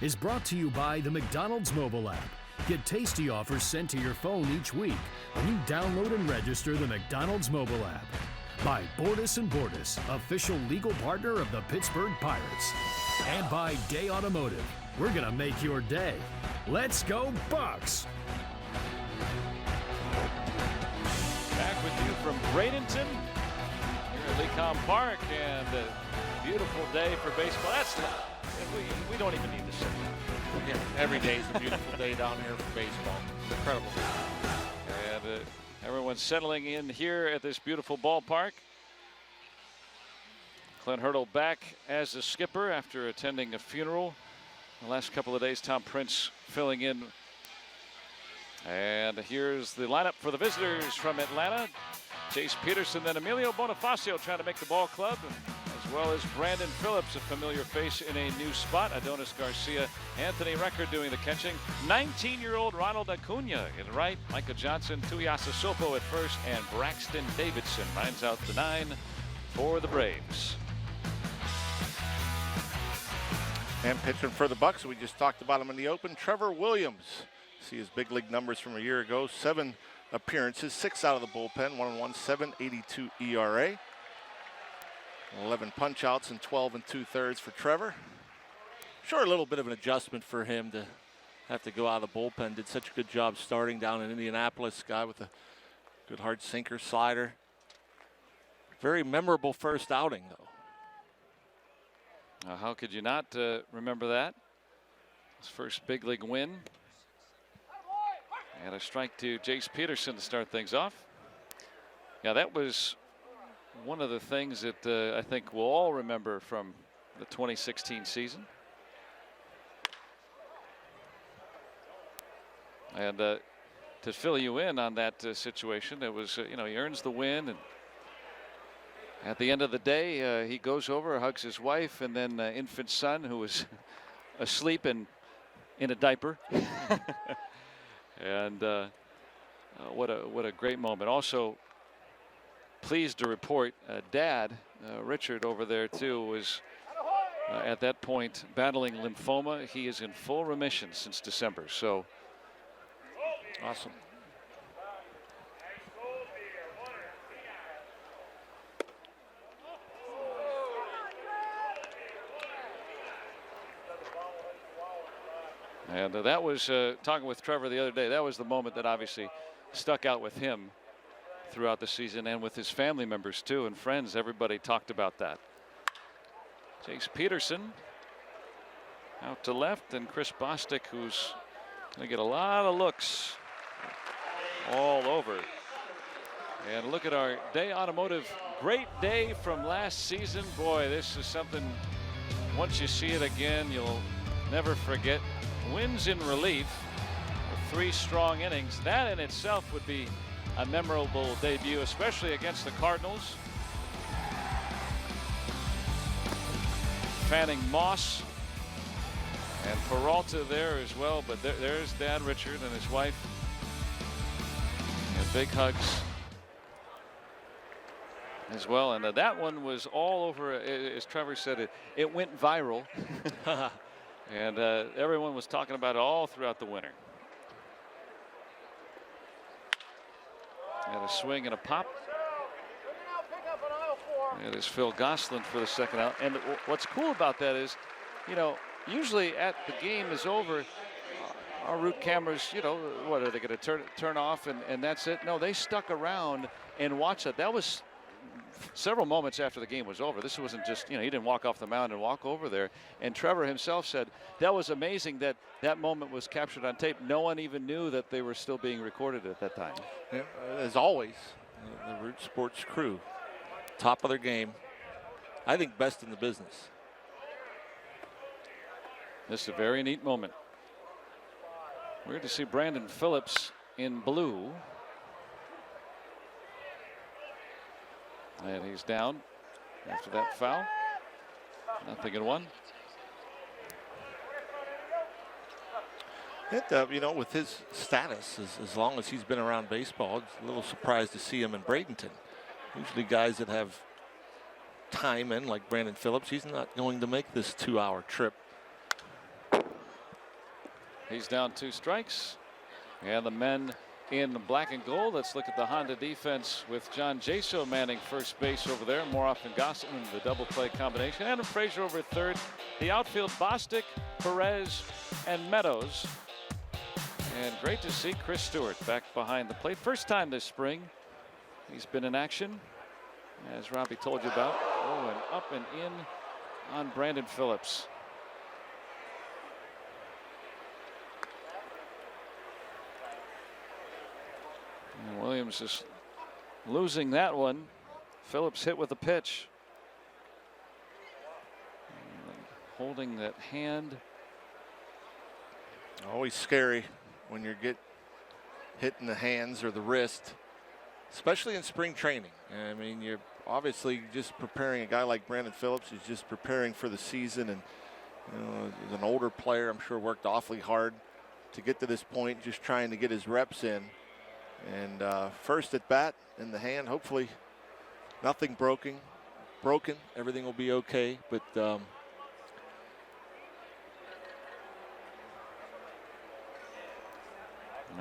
is brought to you by the McDonald's mobile app. Get tasty offers sent to your phone each week when you download and register the McDonald's mobile app. By Bordas & Bordas, official legal partner of the Pittsburgh Pirates. And by Day Automotive. We're going to make your day. Let's go Bucks! Back with you from Bradenton here at Lecom Park, and a beautiful day for baseball. We don't even need to say that. Yeah, every day is a beautiful day down here for baseball. It's incredible. And everyone's settling in here at this beautiful ballpark. Clint Hurdle back as the skipper after attending a funeral the last couple of days. Tom Prince filling in. And here's the lineup for the visitors from Atlanta. Chase Peterson, then Emilio Bonifacio trying to make the ball club, as well as Brandon Phillips, a familiar face in a new spot. Adonis Garcia, Anthony Record doing the catching. 19-year-old Ronald Acuna in right. Micah Johnson, Tuiasa Sopo at first, and Braxton Davidson rounds out the 9 for the Braves. And pitching for the Bucks, we just talked about him in the open, Trevor Williams. See his big league numbers from a year ago. 7 appearances, 6 out of the bullpen, 1-1, 7.82 ERA. 11 punch outs and 12 2/3 for Trevor. Sure, a little bit of an adjustment for him to have to go out of the bullpen. Did such a good job starting down in Indianapolis. Guy with a good hard sinker, slider. Very memorable first outing, though. How could you not remember that? His first big league win. And a strike to Jace Peterson to start things off. Yeah, that was one of the things that I think we'll all remember from the 2016 season. And to fill you in on that situation, it was, he earns the win. And at the end of the day, he goes over, hugs his wife, and then infant son who was asleep and in a diaper. And what a great moment. Also pleased to report Dad, Richard over there too, was at that point battling lymphoma. He is in full remission since December. So awesome. And that was talking with Trevor the other day. That was the moment that obviously stuck out with him throughout the season, and with his family members too and friends. Everybody talked about that. Chase Peterson out to left, and Chris Bostic, who's going to get a lot of looks all over. And look at our Day Automotive great day from last season. Boy, this is something, once you see it again, you'll never forget. Wins in relief with 3 strong innings. That in itself would be a memorable debut, especially against the Cardinals. Fanning Moss and Peralta there as well, but there's Dad Richard and his wife. And big hugs as well. And that one was all over, as Trevor said, it went viral. And everyone was talking about it all throughout the winter. And a swing and a pop. It is Phil Gosselin for the second out. And what's cool about that is, usually at the game is over, our route cameras, what are they going to turn off and that's it? No, they stuck around and watched that. That was several moments after the game was over. This wasn't just, he didn't walk off the mound and walk over there. And Trevor himself said that was amazing that that moment was captured on tape. No one even knew that they were still being recorded at that time. Yeah, as always, the Root Sports crew, top of their game. I think best in the business. This is a very neat moment. Weird to see Brandon Phillips in blue. And he's down after that foul. 0-1. And, with his status, as long as he's been around baseball, it's a little surprised to see him in Bradenton. Usually guys that have time in, like Brandon Phillips, he's not going to make this 2-hour trip. He's down 2 strikes. And the men in black and gold. Let's look at the Honda defense with John Jaso manning first base over there. More often Goslin in the double play combination. Adam Frazier over at third. The outfield, Bostic, Perez, and Meadows. And great to see Chris Stewart back behind the plate. First time this spring he's been in action, as Robbie told you about. Oh, and up and in on Brandon Phillips. And Williams is losing that one. Phillips hit with a pitch. And holding that hand. Always scary when you get hit in the hands or the wrist, especially in spring training. I mean, you're obviously just preparing. A guy like Brandon Phillips is just preparing for the season, and as an older player, I'm sure worked awfully hard to get to this point, just trying to get his reps in. And first at bat in the hand, hopefully nothing broken. Everything will be okay. But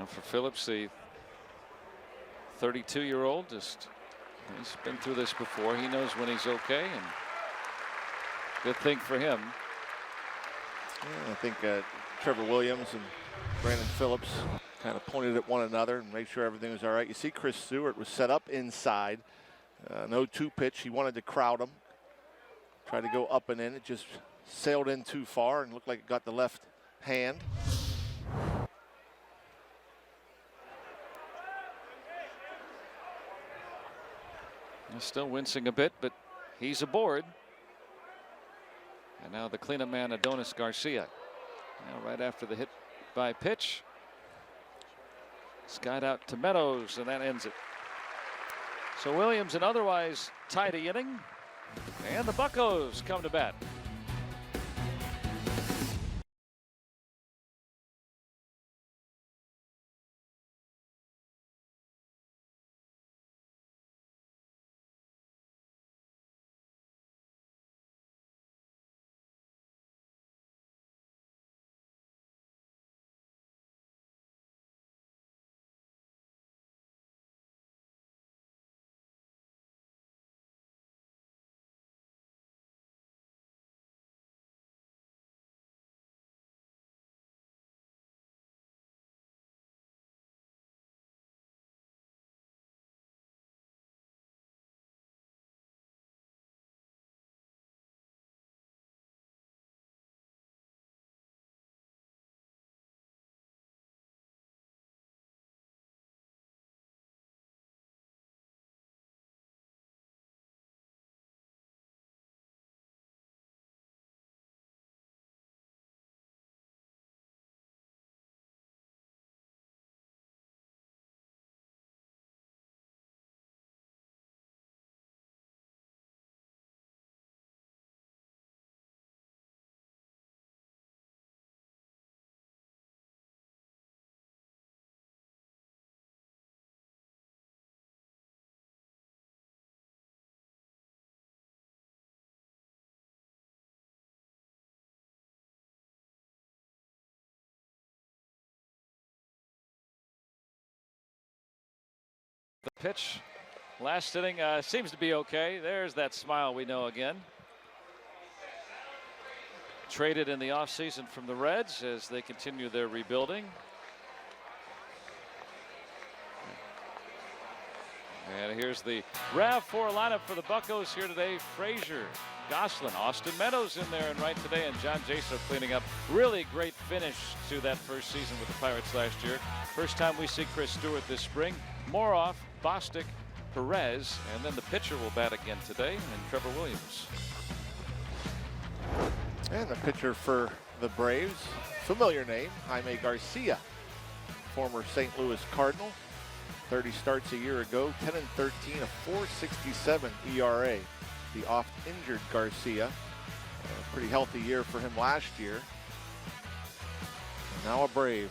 for Phillips, the 32-year-old, he's been through this before. He knows when he's okay, and good thing for him. Yeah, I think Trevor Williams and Brandon Phillips kind of pointed at one another and made sure everything was all right. You see Chris Stewart was set up inside. An 0-2 pitch. He wanted to crowd him. Tried to go up and in. It just sailed in too far and looked like it got the left hand. He's still wincing a bit, but he's aboard. And now the cleanup man, Adonis Garcia. Now right after the hit by pitch. Skied out to Meadows, and that ends it. So Williams, an otherwise tidy inning, and the Buccos come to bat. The pitch last inning seems to be okay. There's that smile we know again. Traded in the offseason from the Reds as they continue their rebuilding. And here's the RAV4 lineup for the Buccos here today. Frazier, Goslin, Austin Meadows in there and right today, and John Jaso cleaning up. Really great finish to that first season with the Pirates last year. First time we see Chris Stewart this spring. Moroff, Bostic, Perez, and then the pitcher will bat again today, and Trevor Williams. And the pitcher for the Braves, familiar name, Jaime Garcia, former St. Louis Cardinal. 30 starts a year ago, 10-13, a 4.67 ERA. The oft-injured Garcia. A pretty healthy year for him last year. And now a Brave.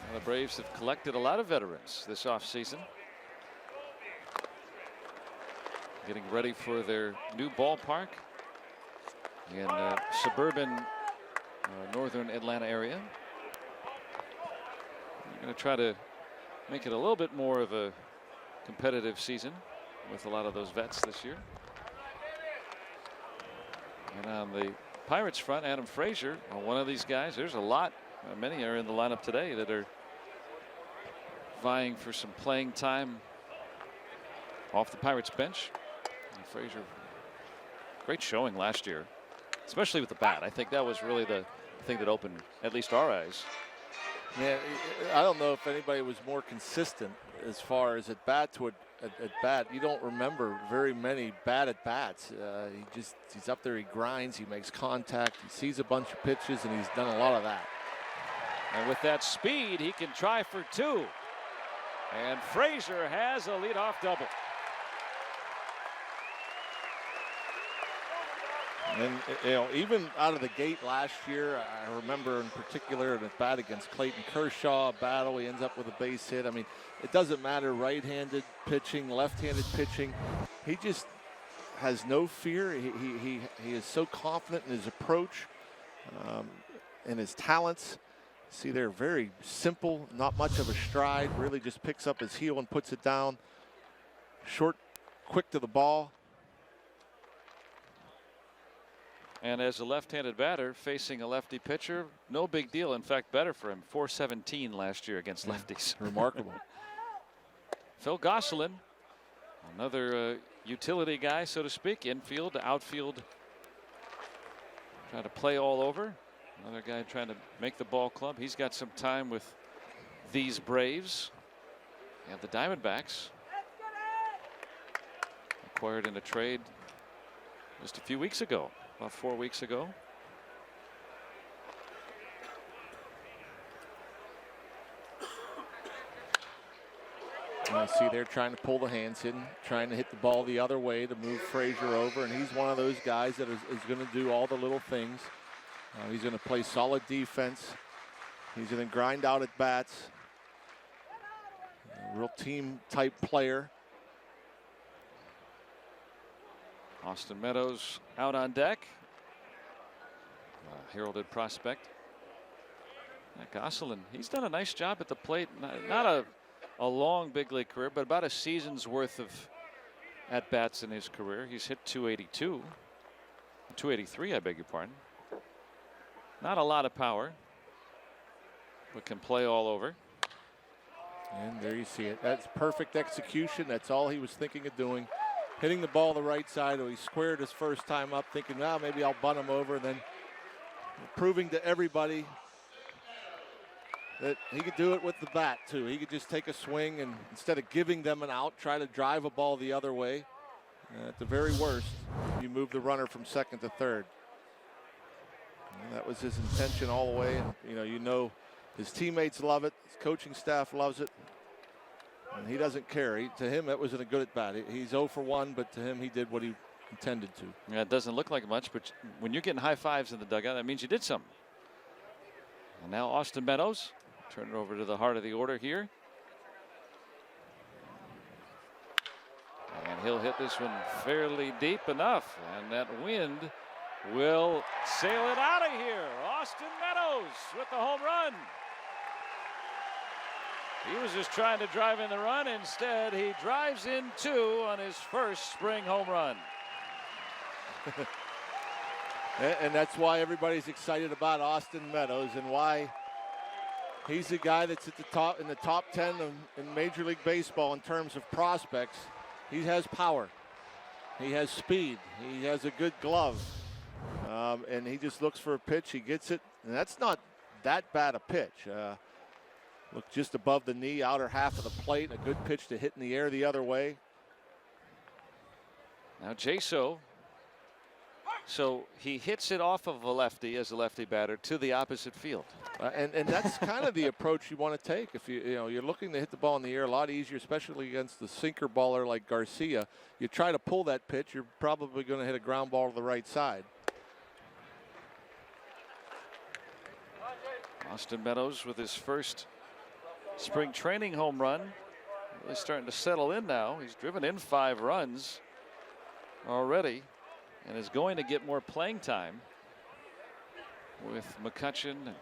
Well, the Braves have collected a lot of veterans this offseason. Getting ready for their new ballpark in suburban northern Atlanta area. We're going to try to make it a little bit more of a competitive season with a lot of those vets this year. And on the Pirates front, Adam Frazier, one of these guys. There's a lot. Many are in the lineup today that are vying for some playing time off the Pirates bench. And Frazier, great showing last year, especially with the bat. I think that was really the thing that opened at least our eyes. Yeah, I don't know if anybody was more consistent as far as at bat to at bat. You don't remember very many bad at bats. He's up there, he grinds, he makes contact, he sees a bunch of pitches, and he's done a lot of that. And with that speed, he can try for 2. And Frazier has a leadoff double. And even out of the gate last year, I remember in particular an at bat against Clayton Kershaw, a battle. He ends up with a base hit. I mean, it doesn't matter right-handed pitching, left-handed pitching. He just has no fear. He is so confident in his approach and his talents. See, they're very simple, not much of a stride. Really just picks up his heel and puts it down. Short, quick to the ball. And as a left-handed batter facing a lefty pitcher, no big deal. In fact, better for him. .417 last year against lefties. Remarkable. Phil Gosselin, another utility guy, so to speak, infield to outfield. Trying to play all over. Another guy trying to make the ball club. He's got some time with these Braves. And the Diamondbacks, acquired in a trade just a few weeks ago. About 4 weeks ago. I see they're trying to pull the hands in, trying to hit the ball the other way to move Frazier over, and he's one of those guys that is going to do all the little things. He's going to play solid defense. He's going to grind out at bats. A real team type player. Austin Meadows out on deck. Heralded prospect. Gosselin, he's done a nice job at the plate. Not a long big league career, but about a season's worth of at bats in his career. He's hit 282, 283, I beg your pardon. Not a lot of power, but can play all over. And there you see it. That's perfect execution. That's all he was thinking of doing. Hitting the ball the right side. He squared his first time up, thinking, well, maybe I'll bunt him over. And then proving to everybody that he could do it with the bat, too. He could just take a swing and instead of giving them an out, try to drive a ball the other way. At the very worst, you move the runner from second to third. And that was his intention all the way. And, you know his teammates love it. His coaching staff loves it. And he doesn't care. To him, that wasn't a good at bat. He's 0 for 1, but to him, he did what he intended to. Yeah, it doesn't look like much, but when you're getting high fives in the dugout, that means you did something. And now Austin Meadows, turn it over to the heart of the order here. And he'll hit this one fairly deep enough, and that wind will sail it out of here. Austin Meadows with the home run. He was just trying to drive in the run. Instead, he drives in 2 on his first spring home run. And that's why everybody's excited about Austin Meadows and why he's the guy that's at the top in the top 10 in Major League Baseball in terms of prospects. He has power. He has speed. He has a good glove. And he just looks for a pitch. He gets it. And that's not that bad a pitch. Look just above the knee, outer half of the plate. A good pitch to hit in the air the other way. Now Jaso. So he hits it off of a lefty as a lefty batter to the opposite field. And that's kind of the approach you want to take. If you're looking to hit the ball in the air, a lot easier, especially against the sinker baller like Garcia. You try to pull that pitch, you're probably going to hit a ground ball to the right side. Austin Meadows with his first spring training home run. Really starting to settle in now. He's driven in 5 runs already and is going to get more playing time. with McCutchen and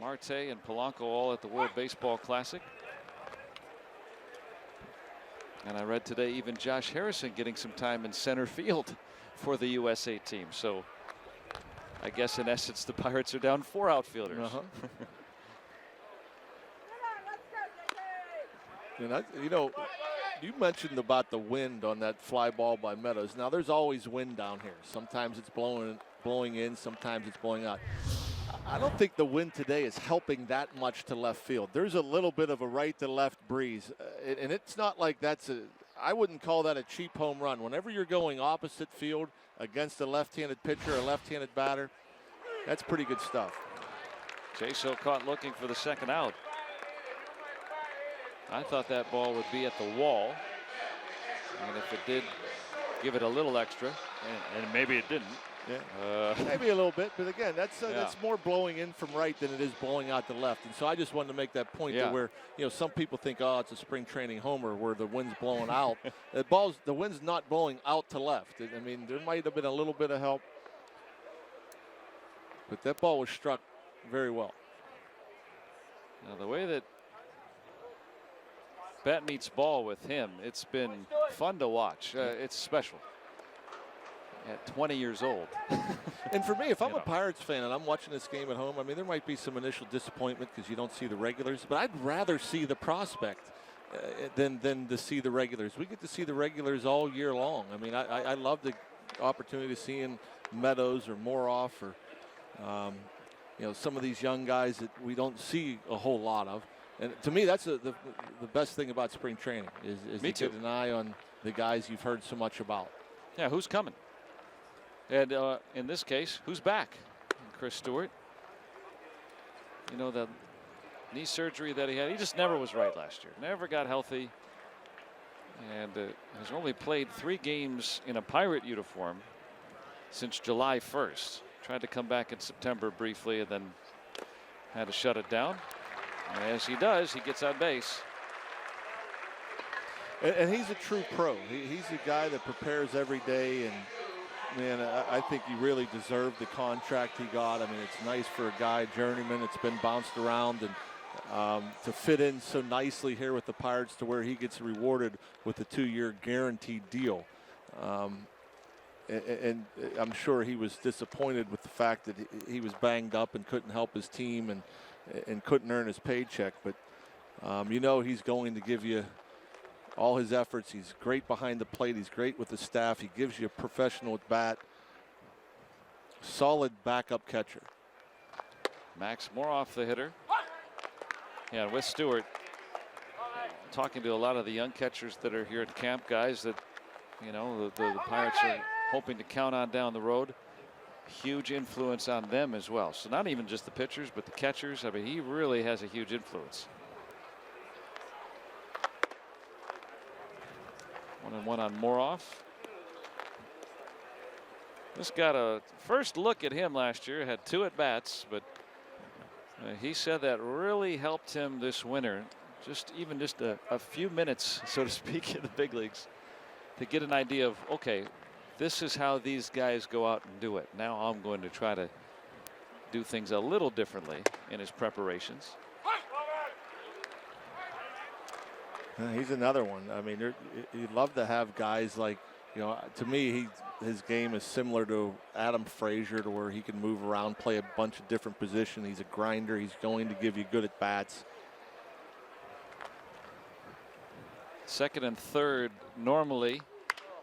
Marte and Polanco all at the World Baseball Classic. And I read today even Josh Harrison getting some time in center field for the USA team. So I guess in essence the Pirates are down 4 outfielders. You know, you mentioned about the wind on that fly ball by Meadows. Now there's always wind down here. Sometimes it's blowing in, sometimes it's blowing out. I don't think the wind today is helping that much to left field. There's a little bit of a right to left breeze, and it's not like I wouldn't call that a cheap home run. Whenever you're going opposite field against a left-handed pitcher, a left-handed batter, that's pretty good stuff. Jaso caught looking for the second out. I thought that ball would be at the wall, and if it did, give it a little extra, and maybe it didn't. Yeah, maybe a little bit, but again, that's more blowing in from right than it is blowing out to left. And so I just wanted to make that point to where, you know, some people think, oh, it's a spring training homer where the wind's blowing out. The wind's not blowing out to left. I mean, there might have been a little bit of help, but that ball was struck very well. Now the way that bat meets ball with him, it's been fun to watch. It's special. At 20 years old. And for me, if I'm a Pirates fan and I'm watching this game at home, I mean, there might be some initial disappointment because you don't see the regulars, but I'd rather see the prospect than to see the regulars. We get to see the regulars all year long. I mean, I love the opportunity of seeing Meadows or Moroff or, you know, some of these young guys that we don't see a whole lot of. And to me, that's the best thing about spring training is to get an eye on the guys you've heard so much about. Yeah, who's coming? And in this case, who's back? Chris Stewart. You know, the knee surgery that he had, he just never was right last year. Never got healthy. And has only played 3 games in a Pirate uniform since July 1st. Tried to come back in September briefly and then had to shut it down. And as he does, he gets on base. And he's a true pro. He's a guy that prepares every day, and man, I think he really deserved the contract he got. I mean, it's nice for a guy, journeyman. It's been bounced around, and to fit in so nicely here with the Pirates to where he gets rewarded with a 2-year guaranteed deal. And I'm sure he was disappointed with the fact that he was banged up and couldn't help his team and couldn't earn his paycheck. But you know, he's going to give you all his efforts. He's great behind the plate. He's great with the staff. He gives you a professional at bat. Solid backup catcher. Max Moroff, the hitter. Yeah, with Stewart, talking to a lot of the young catchers that are here at camp, guys that, you know, the Pirates are hoping to count on down the road. Huge influence on them as well. So not even just the pitchers, but the catchers. I mean, he really has a huge influence. 1-1 on Moroff. Just got a first look at him last year. Had 2 at bats, but he said that really helped him this winter. Just a few minutes, so to speak, in the big leagues, to get an idea of, okay, this is how these guys go out and do it. Now I'm going to try to do things a little differently in his preparations. He's another one. I mean, you'd love to have guys like, you know, to me, his game is similar to Adam Frazier, to where he can move around, play a bunch of different positions. He's a grinder. He's going to give you good at bats. Second and third normally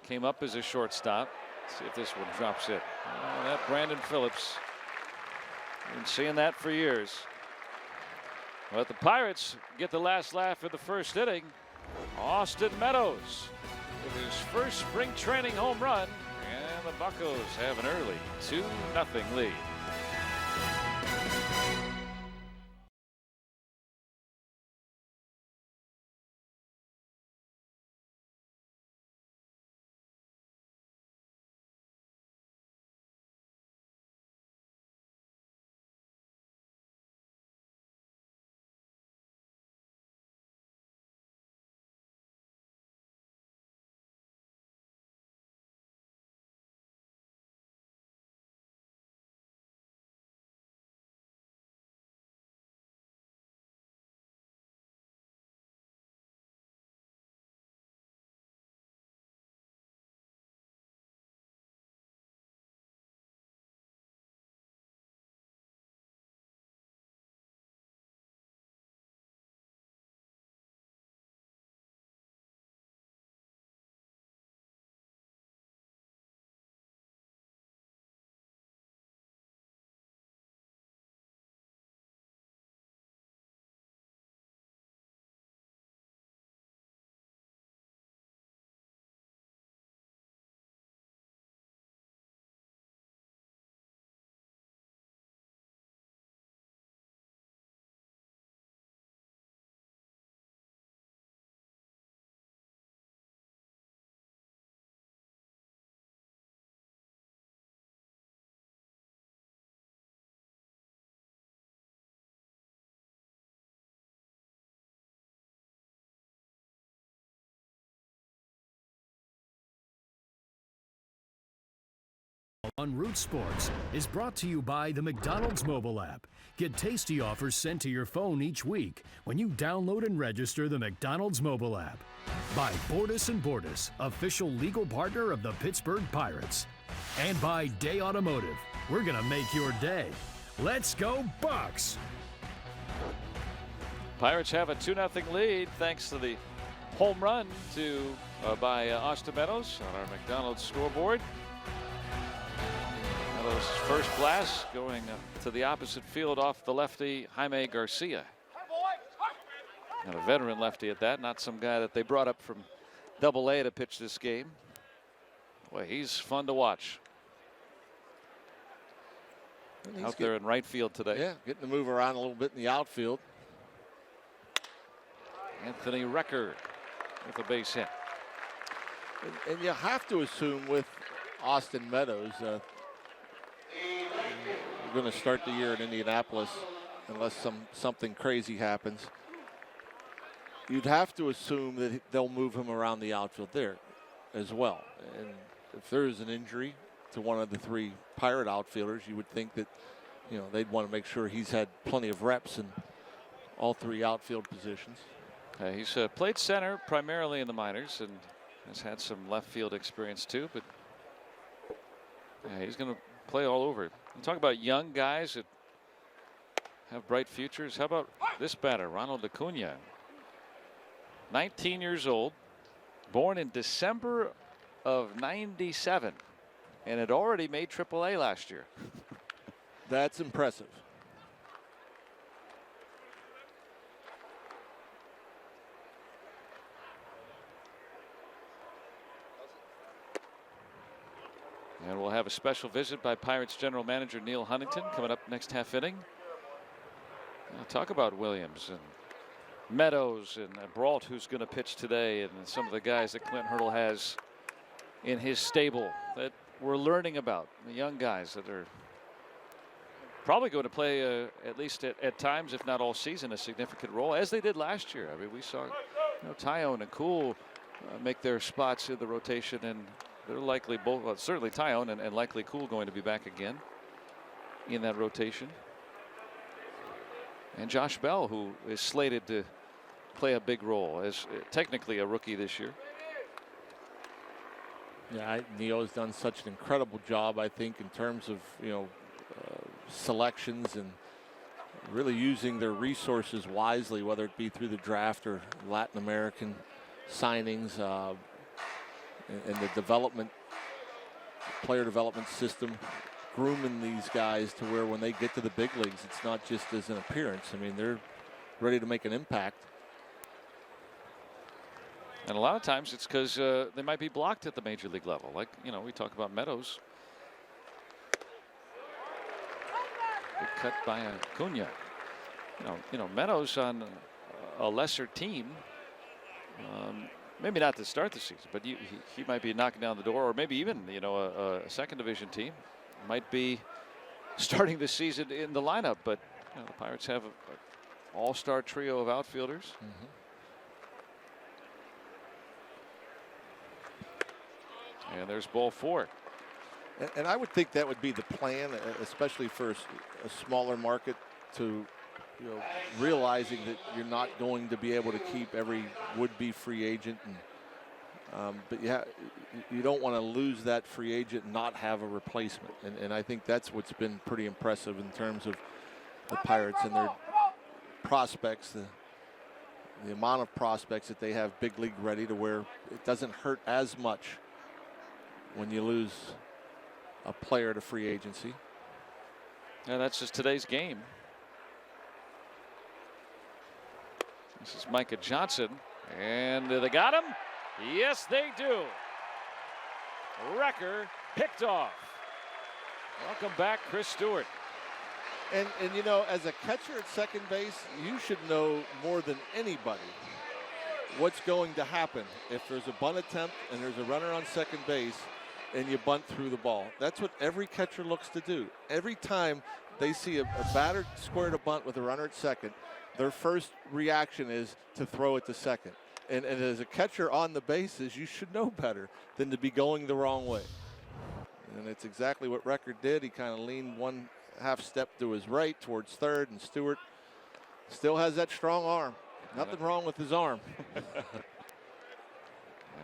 came up as a shortstop. Let's see if this one drops it. That Brandon Phillips. Been seeing that for years. But the Pirates get the last laugh of the first inning. Austin Meadows with his first spring training home run, and the Buccos have an early 2-0 lead. on Root Sports is brought to you by the McDonald's mobile app. Get tasty offers sent to your phone each week when you download and register the McDonald's mobile app. By Bordas & Bordas, official legal partner of the Pittsburgh Pirates. And by Day Automotive. We're going to make your day. Let's go Bucks! Pirates have a 2-0 lead thanks to the home run by Austin Meadows on our McDonald's scoreboard. Meadows' first blast going to the opposite field off the lefty Jaime Garcia. And a veteran lefty at that, not some guy that they brought up from AA to pitch this game. Boy, he's fun to watch. Out there in right field today. Yeah, getting to move around a little bit in the outfield. Anthony Recker with a base hit. And you have to assume with Austin Meadows, we're going to start the year in Indianapolis unless something crazy happens. You'd have to assume that they'll move him around the outfield there as well. And if there is an injury to one of the three Pirate outfielders, you would think that, you know, they'd want to make sure he's had plenty of reps in all three outfield positions. He's played center primarily in the minors and has had some left field experience too, but he's going to play all over. You talk about young guys that have bright futures. How about this batter, Ronald Acuna? 19 years old, born in December of '97, and had already made AAA last year. That's impressive. And we'll have a special visit by Pirates general manager Neil Huntington coming up next half inning. Talk about Williams and Meadows and Brault, who's going to pitch today, and some of the guys that Clint Hurdle has in his stable that we're learning about. The young guys that are probably going to play at least at times, if not all season, a significant role, as they did last year. I mean, we saw Tyone and Cool make their spots in the rotation, and they're likely both, well, certainly Tyone and likely Cool going to be back again in that rotation. And Josh Bell, who is slated to play a big role as technically a rookie this year. Yeah, Neo's done such an incredible job, I think, in terms of, selections and really using their resources wisely, whether it be through the draft or Latin American signings, and the player development system, grooming these guys to where when they get to the big leagues, it's not just as an appearance. I mean, they're ready to make an impact. And a lot of times it's because they might be blocked at the major league level. Like, we talk about Meadows. Good cut by Acuna. Meadows on a lesser team. Maybe not to start the season, but he might be knocking down the door, or maybe even, a second division team might be starting the season in the lineup. But the Pirates have an all-star trio of outfielders. Mm-hmm. And there's ball 4. And I would think that would be the plan, especially for a smaller market, to realizing that you're not going to be able to keep every would-be free agent, and but you don't want to lose that free agent and not have a replacement. And I think that's what's been pretty impressive in terms of the Pirates and their prospects, the amount of prospects that they have big league ready, to where it doesn't hurt as much when you lose a player to free agency. And that's just today's game. This is Micah Johnson, and they got him. Yes, they do. Recker picked off. Welcome back, Chris Stewart. And as a catcher at second base, you should know more than anybody what's going to happen if there's a bunt attempt and there's a runner on second base and you bunt through the ball. That's what every catcher looks to do. Every time they see a batter square to bunt with a runner at second, their first reaction is to throw it to second. And as a catcher on the bases, you should know better than to be going the wrong way. And it's exactly what Record did. He kind of leaned one half step to his right towards third, and Stewart still has that strong arm. Nothing wrong with his arm. And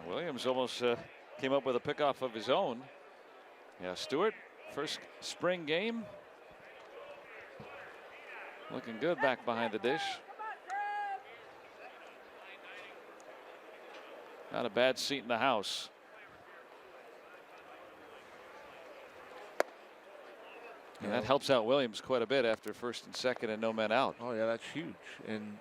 Williams almost came up with a pickoff of his own. Yeah, Stewart, first spring game. Looking good back behind the dish. Not a bad seat in the house. And that helps out Williams quite a bit after first and second and no men out. Oh yeah, that's huge. And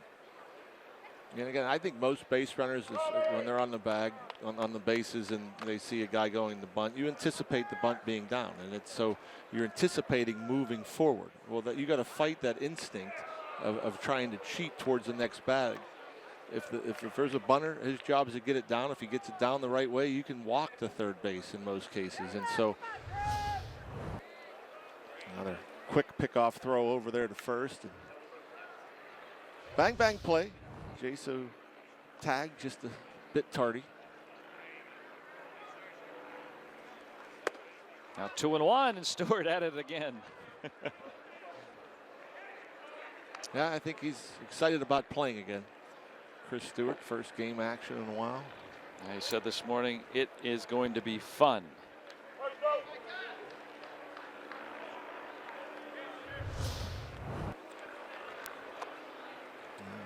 again, I think most base runners, when they're on the bag, on the bases, and they see a guy going to bunt, you anticipate the bunt being down, and it's so you're anticipating moving forward. Well, that you got to fight that instinct of trying to cheat towards the next bag. If there's a bunter, his job is to get it down. If he gets it down the right way, you can walk to third base in most cases, and so. Another quick pickoff throw over there to first. And bang, bang play. Jaso tag just a bit tardy. Now 2-1, and Stewart at it again. Yeah, I think he's excited about playing again. Chris Stewart, first game action in a while. He said this morning, it is going to be fun.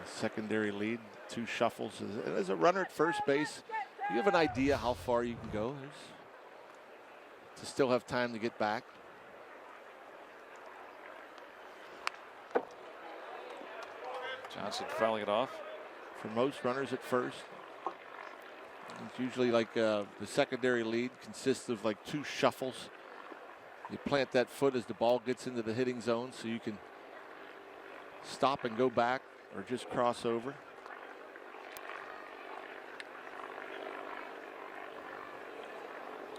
Secondary lead, 2 shuffles. As a runner at first base, you have an idea how far you can go to still have time to get back. Johnson fouling it off. For most runners at first, it's usually like the secondary lead consists of like 2 shuffles. You plant that foot as the ball gets into the hitting zone so you can stop and go back or just cross over.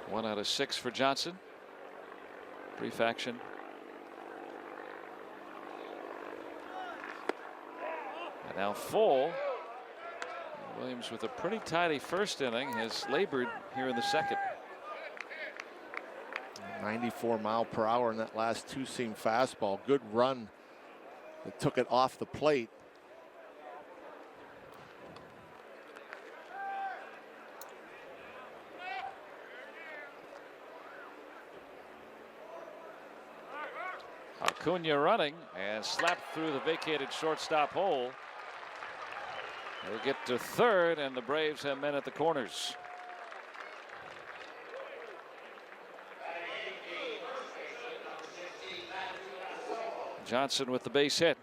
One out of 6 for Johnson. Brief action. And now full. Williams with a pretty tidy first inning has labored here in the second. 94 mile per hour in that last 2-seam fastball. Good run that took it off the plate. Acuna running and slapped through the vacated shortstop hole. He'll get to third, and the Braves have men at the corners. Johnson with the base hit.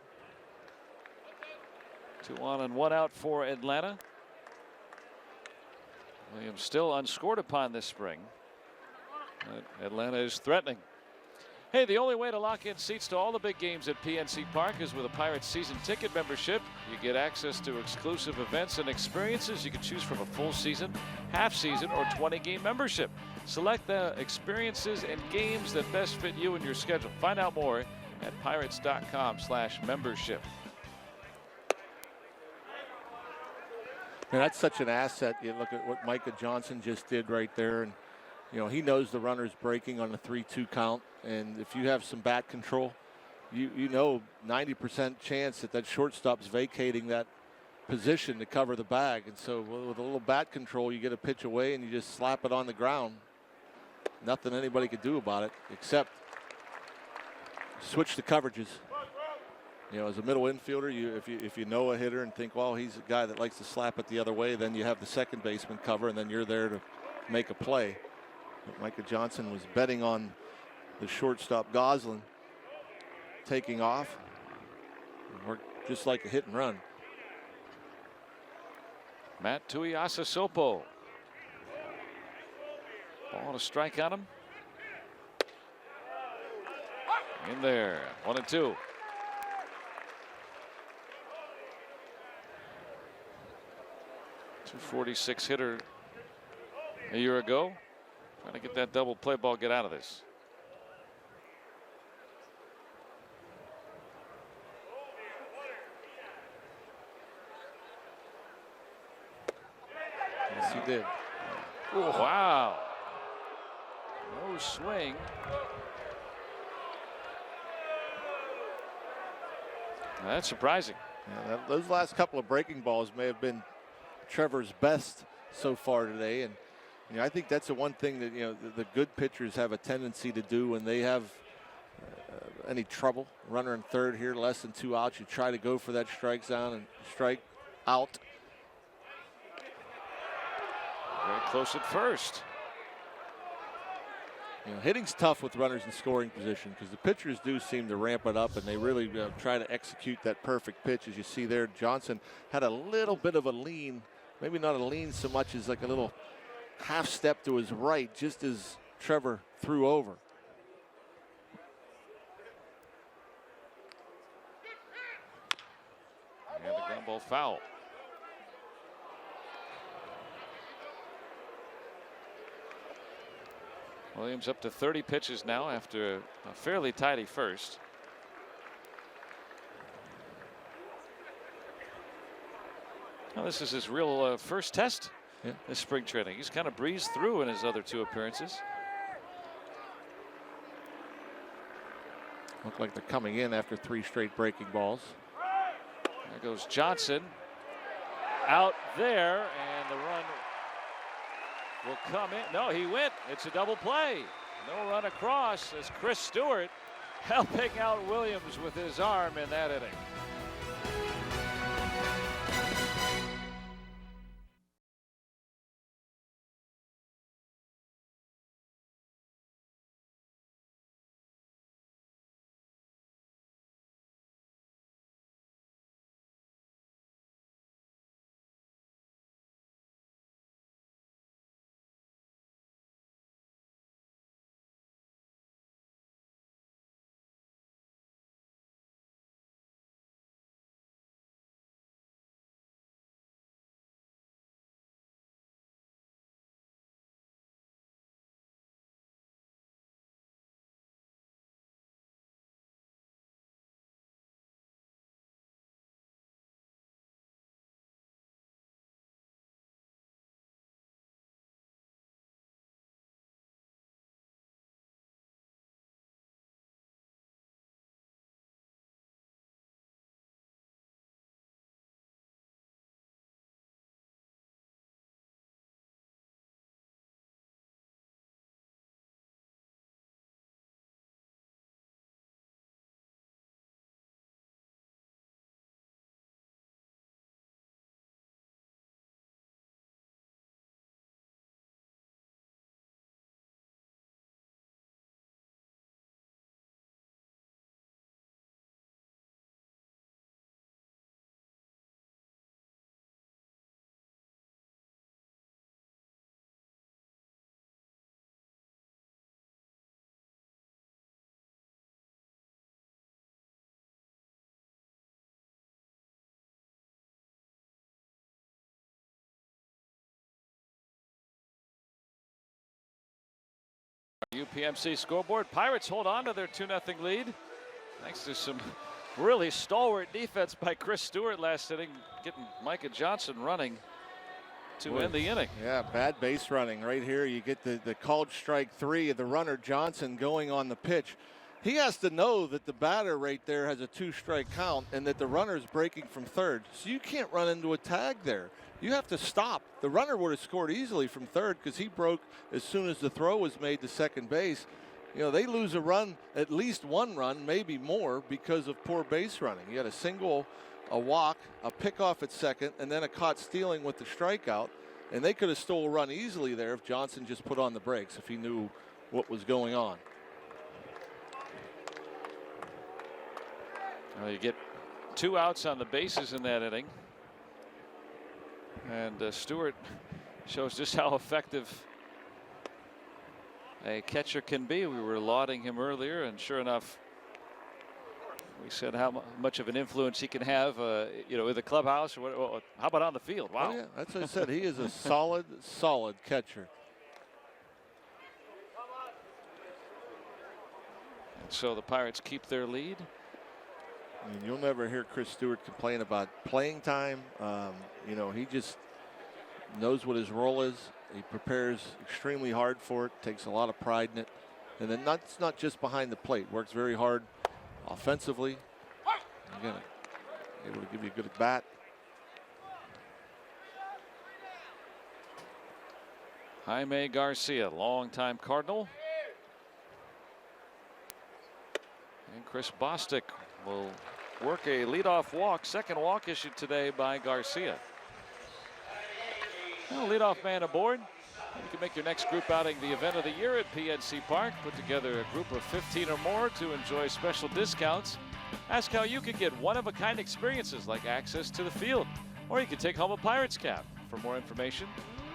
2 on and 1 out for Atlanta. Williams still unscored upon this spring. Atlanta is threatening. Hey, the only way to lock in seats to all the big games at PNC Park is with a Pirates season ticket membership. You get access to exclusive events and experiences. You can choose from a full season, half season, or 20-game membership. Select the experiences and games that best fit you and your schedule. Find out more at pirates.com/membership. And that's such an asset. You look at what Micah Johnson just did right there, and he knows the runner's breaking on the 3-2 count, and if you have some bat control, you know 90% chance that shortstop's vacating that position to cover the bag, and so with a little bat control, you get a pitch away and you just slap it on the ground. Nothing anybody could do about it except switch the coverages. As a middle infielder, if you know a hitter and think, well, he's a guy that likes to slap it the other way, then you have the second baseman cover, and then you're there to make a play. But Micah Johnson was betting on the shortstop Goslin taking off. Worked just like a hit and run. Matt Tuiasosopo. Ball and a strike on him. In there, 1-2. 246 hitter a year ago. Trying to get that double play ball, get out of this. Yes, he did. Wow. swing. That's surprising. Yeah, those last couple of breaking balls may have been Trevor's best so far today, and I think that's the one thing that the good pitchers have a tendency to do when they have any trouble. Runner in third here, less than 2 outs. You try to go for that strike zone and strike out. Very close at first. Hitting's tough with runners in scoring position because the pitchers do seem to ramp it up and they really try to execute that perfect pitch. As you see there, Johnson had a little bit of a lean, maybe not a lean so much as like a little half step to his right, just as Trevor threw over. And the ground ball foul. Williams up to 30 pitches now after a fairly tidy first. Now this is his real first test this spring training. He's kind of breezed through in his other 2 appearances. Look like they're coming in after 3 straight breaking balls. There goes Johnson out there, and the run will come in. No, he went. It's a double play. No run across as Chris Stewart helping out Williams with his arm in that inning. UPMC scoreboard. Pirates hold on to their 2-0 lead thanks to some really stalwart defense by Chris Stewart last inning, getting Micah Johnson running to end the inning. Yeah, bad base running right here. You get the called strike 3 of the runner Johnson going on the pitch. He has to know that the batter right there has a 2-strike count and that the runner is breaking from third. So you can't run into a tag there. You have to stop. The runner would have scored easily from third because he broke as soon as the throw was made to second base. They lose a run, at least 1 run, maybe more, because of poor base running. You had a single, a walk, a pickoff at second, and then a caught stealing with the strikeout. And they could have stole a run easily there if Johnson just put on the brakes, if he knew what was going on. Well, you get 2 outs on the bases in that inning. And Stewart shows just how effective a catcher can be. We were lauding him earlier, and sure enough, we said how much of an influence he can have, in the clubhouse. Or how about on the field? Wow. Oh, yeah, that's what I said. He is a solid catcher. And so the Pirates keep their lead. I mean, you'll never hear Chris Stewart complain about playing time. He just knows what his role is. He prepares extremely hard for it, takes a lot of pride in it. And then that's not just behind the plate. Works very hard offensively. Again, able to give you a good bat. Jaime Garcia, longtime Cardinal. And Chris Bostic will work a leadoff walk. Second walk issued today by Garcia. Well, leadoff man aboard. You can make your next group outing the event of the year at PNC Park. Put together a group of 15 or more to enjoy special discounts. Ask how you can get one-of-a-kind experiences like access to the field, or you can take home a Pirates cap. For more information,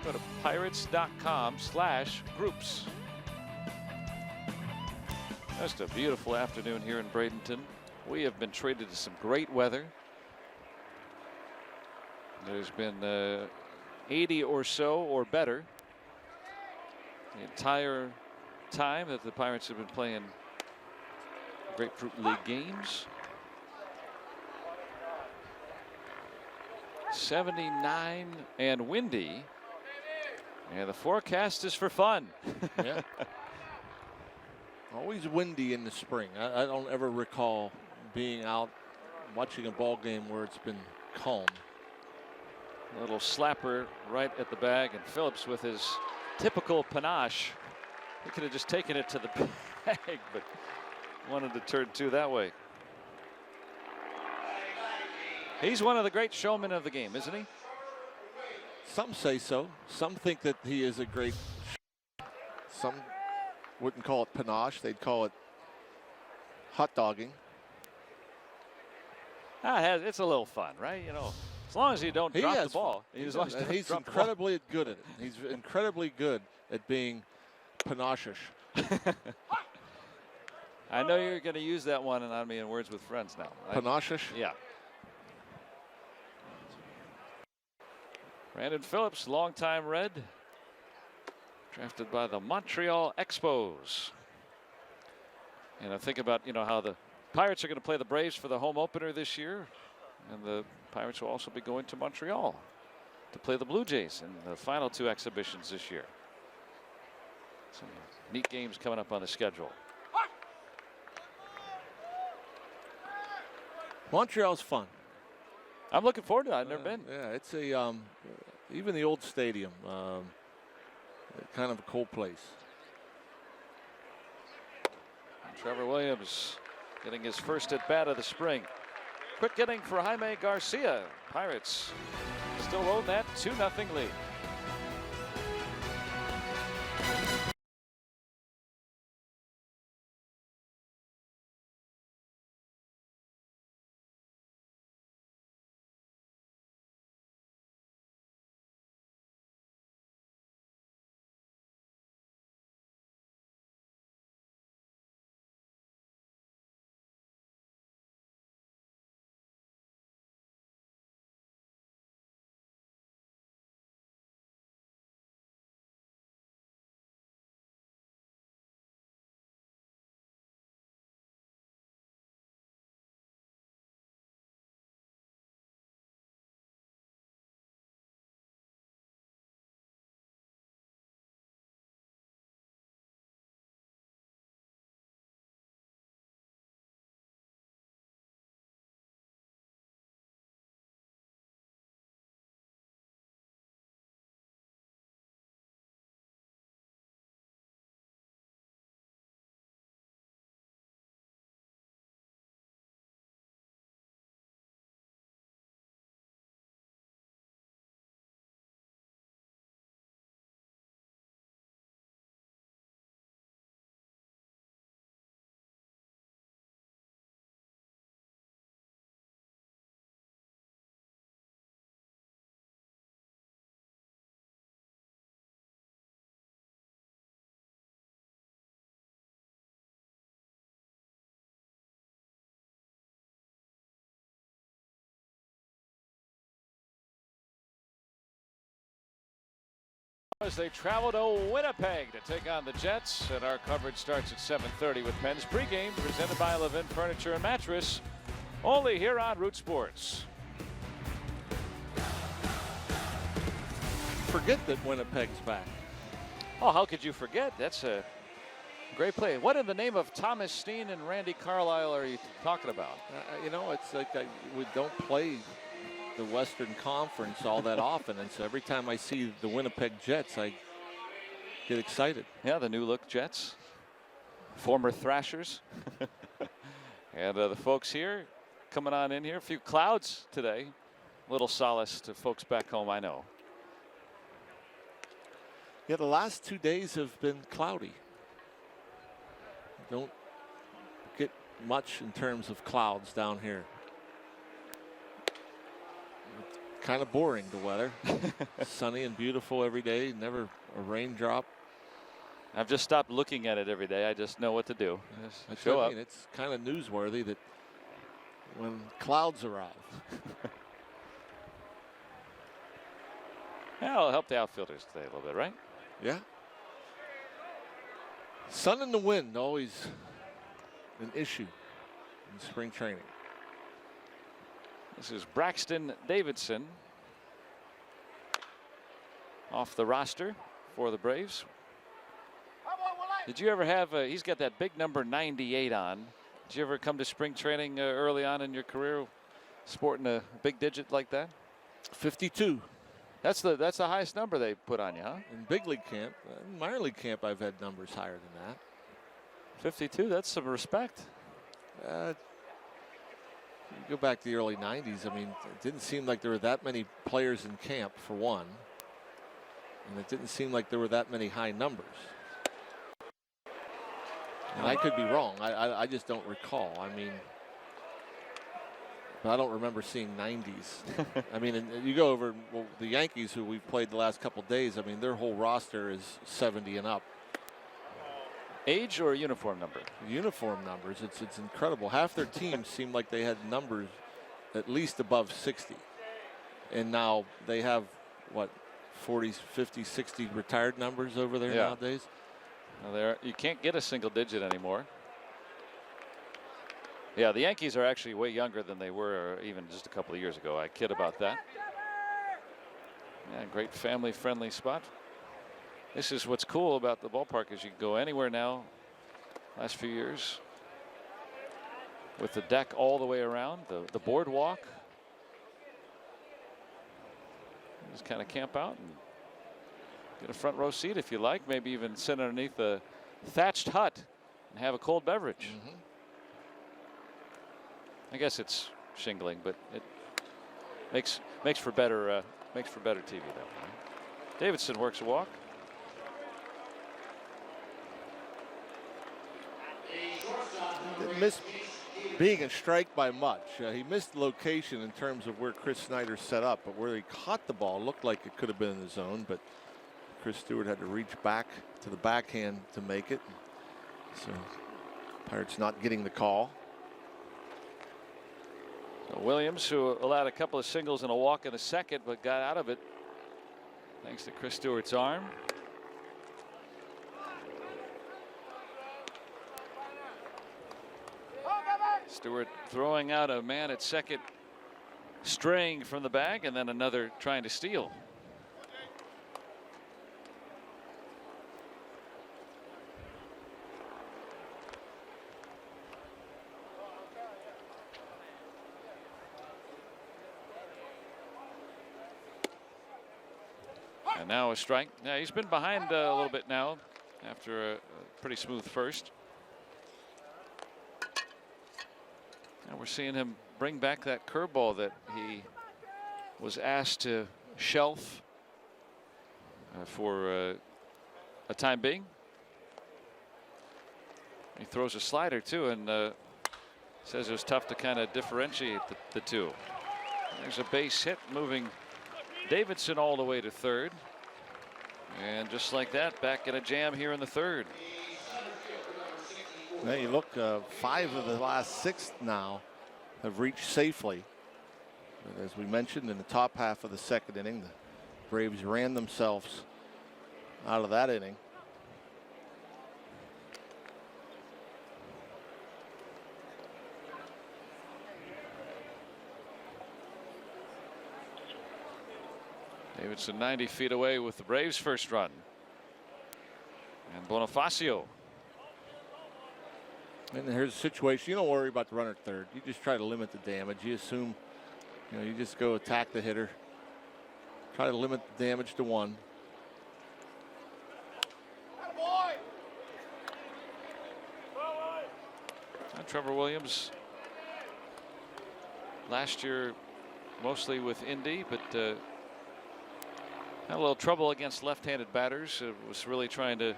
go to pirates.com/groups. Just a beautiful afternoon here in Bradenton. We have been treated to some great weather. There's been 80 or so or better the entire time that the Pirates have been playing Grapefruit League games. 79 and windy. And the forecast is for fun. Yeah. Always windy in the spring. I don't ever recall being out watching a ball game where it's been calm. A little slapper right at the bag, and Phillips with his typical panache. He could have just taken it to the bag, but wanted to turn two that way. He's one of the great showmen of the game, isn't he? Some say so. Some think that he is a great. Some wouldn't call it panache. They'd call it hot dogging. It's a little fun, right? You know, as long as you don't drop the ball. He's incredibly good at it. He's incredibly good at being panache-ish. I know you're going to use that one on me in Words with Friends now. Panache-ish? Yeah. Brandon Phillips, longtime Red, drafted by the Montreal Expos. And I think about, how the Pirates are going to play the Braves for the home opener this year, and the Pirates will also be going to Montreal to play the Blue Jays in the final two exhibitions this year. Some neat games coming up on the schedule. Montreal's fun. I'm looking forward to it. I've never been. Yeah, it's a even the old stadium, kind of a cold place. And Trevor Williams getting his first at bat of the spring. Quick inning for Jaime Garcia. Pirates still hold that 2-0 lead. As they travel to Winnipeg to take on the Jets, and our coverage starts at 7:30 with Penn's pregame, presented by Levin Furniture and Mattress, only here on Root Sports. Forget that Winnipeg's back. Oh, how could you forget? That's Great play. What in the name of Thomas Steen and Randy Carlyle are you talking about? You know, it's like we don't play the Western Conference all that often, and so every time I see the Winnipeg Jets, I get excited. Yeah, the new look Jets, former Thrashers. And the folks here coming on in here. A few clouds today. Little solace to folks back home, I know. Yeah, the last 2 days have been cloudy. Don't get much in terms of clouds down here. Kind of boring, the weather. Sunny and beautiful every day, never a raindrop. I've just stopped looking at it every day. I just know what to do. Just show up. It's kind of newsworthy that when clouds arrive. Yeah, it'll help the outfielders today a little bit, right? Yeah. Sun and the wind, always an issue in spring training. This is Braxton Davidson off the roster for the Braves. Did you ever have, he's got that big number 98 on. Did you ever come to spring training early on in your career sporting a big digit like that? 52. That's the highest number they put on you, huh? In big league camp. In minor league camp, I've had numbers higher than that. 52, that's some respect. You go back to the early 90s. I mean, it didn't seem like there were that many players in camp, for one. And it didn't seem like there were that many high numbers. And I could be wrong. I just don't recall. I mean, but I don't remember seeing 90s. I mean, and you go over the Yankees, who we've played the last couple of days. I mean, their whole roster is 70 and up. Age or uniform number? Uniform numbers. It's incredible. Half their teams seem like they had numbers at least above 60. And now they have, what, 40, 50, 60 retired numbers over there nowadays? Well, you can't get a single digit anymore. Yeah, the Yankees are actually way younger than they were even just a couple of years ago. I kid about that. Yeah, great family-friendly spot. This is what's cool about the ballpark is you can go anywhere now. Last few years, with the deck all the way around, the boardwalk. Just kind of camp out and get a front row seat if you like. Maybe even sit underneath a thatched hut and have a cold beverage. Mm-hmm. I guess it's shingling, but it makes for better TV that way. Davidson works a walk. Didn't miss being a strike by much. He missed location in terms of where Chris Snyder set up, but where he caught the ball looked like it could have been in the zone, but Chris Stewart had to reach back to the backhand to make it. So Pirates not getting the call. So Williams, who allowed a couple of singles and a walk in the second, but got out of it thanks to Chris Stewart's arm. Stewart throwing out a man at second, straying from the bag, and then another trying to steal. And now a strike. Yeah, he's been behind a little bit now after a pretty smooth first. Now we're seeing him bring back that curveball that he was asked to shelf for a time being. He throws a slider too, and says it was tough to kind of differentiate the two. There's a base hit moving Davidson all the way to third. And just like that, back in a jam here in the third. Now you look, 5 of the last 6 now have reached safely. But as we mentioned, in the top half of the second inning, the Braves ran themselves out of that inning. Davidson 90 feet away with the Braves' first run. And Bonifacio And here's a situation. You don't worry about the runner at third. You just try to limit the damage. You assume, you just go attack the hitter. Try to limit the damage to one. Trevor Williams last year mostly with Indy, but had a little trouble against left-handed batters. Was really trying to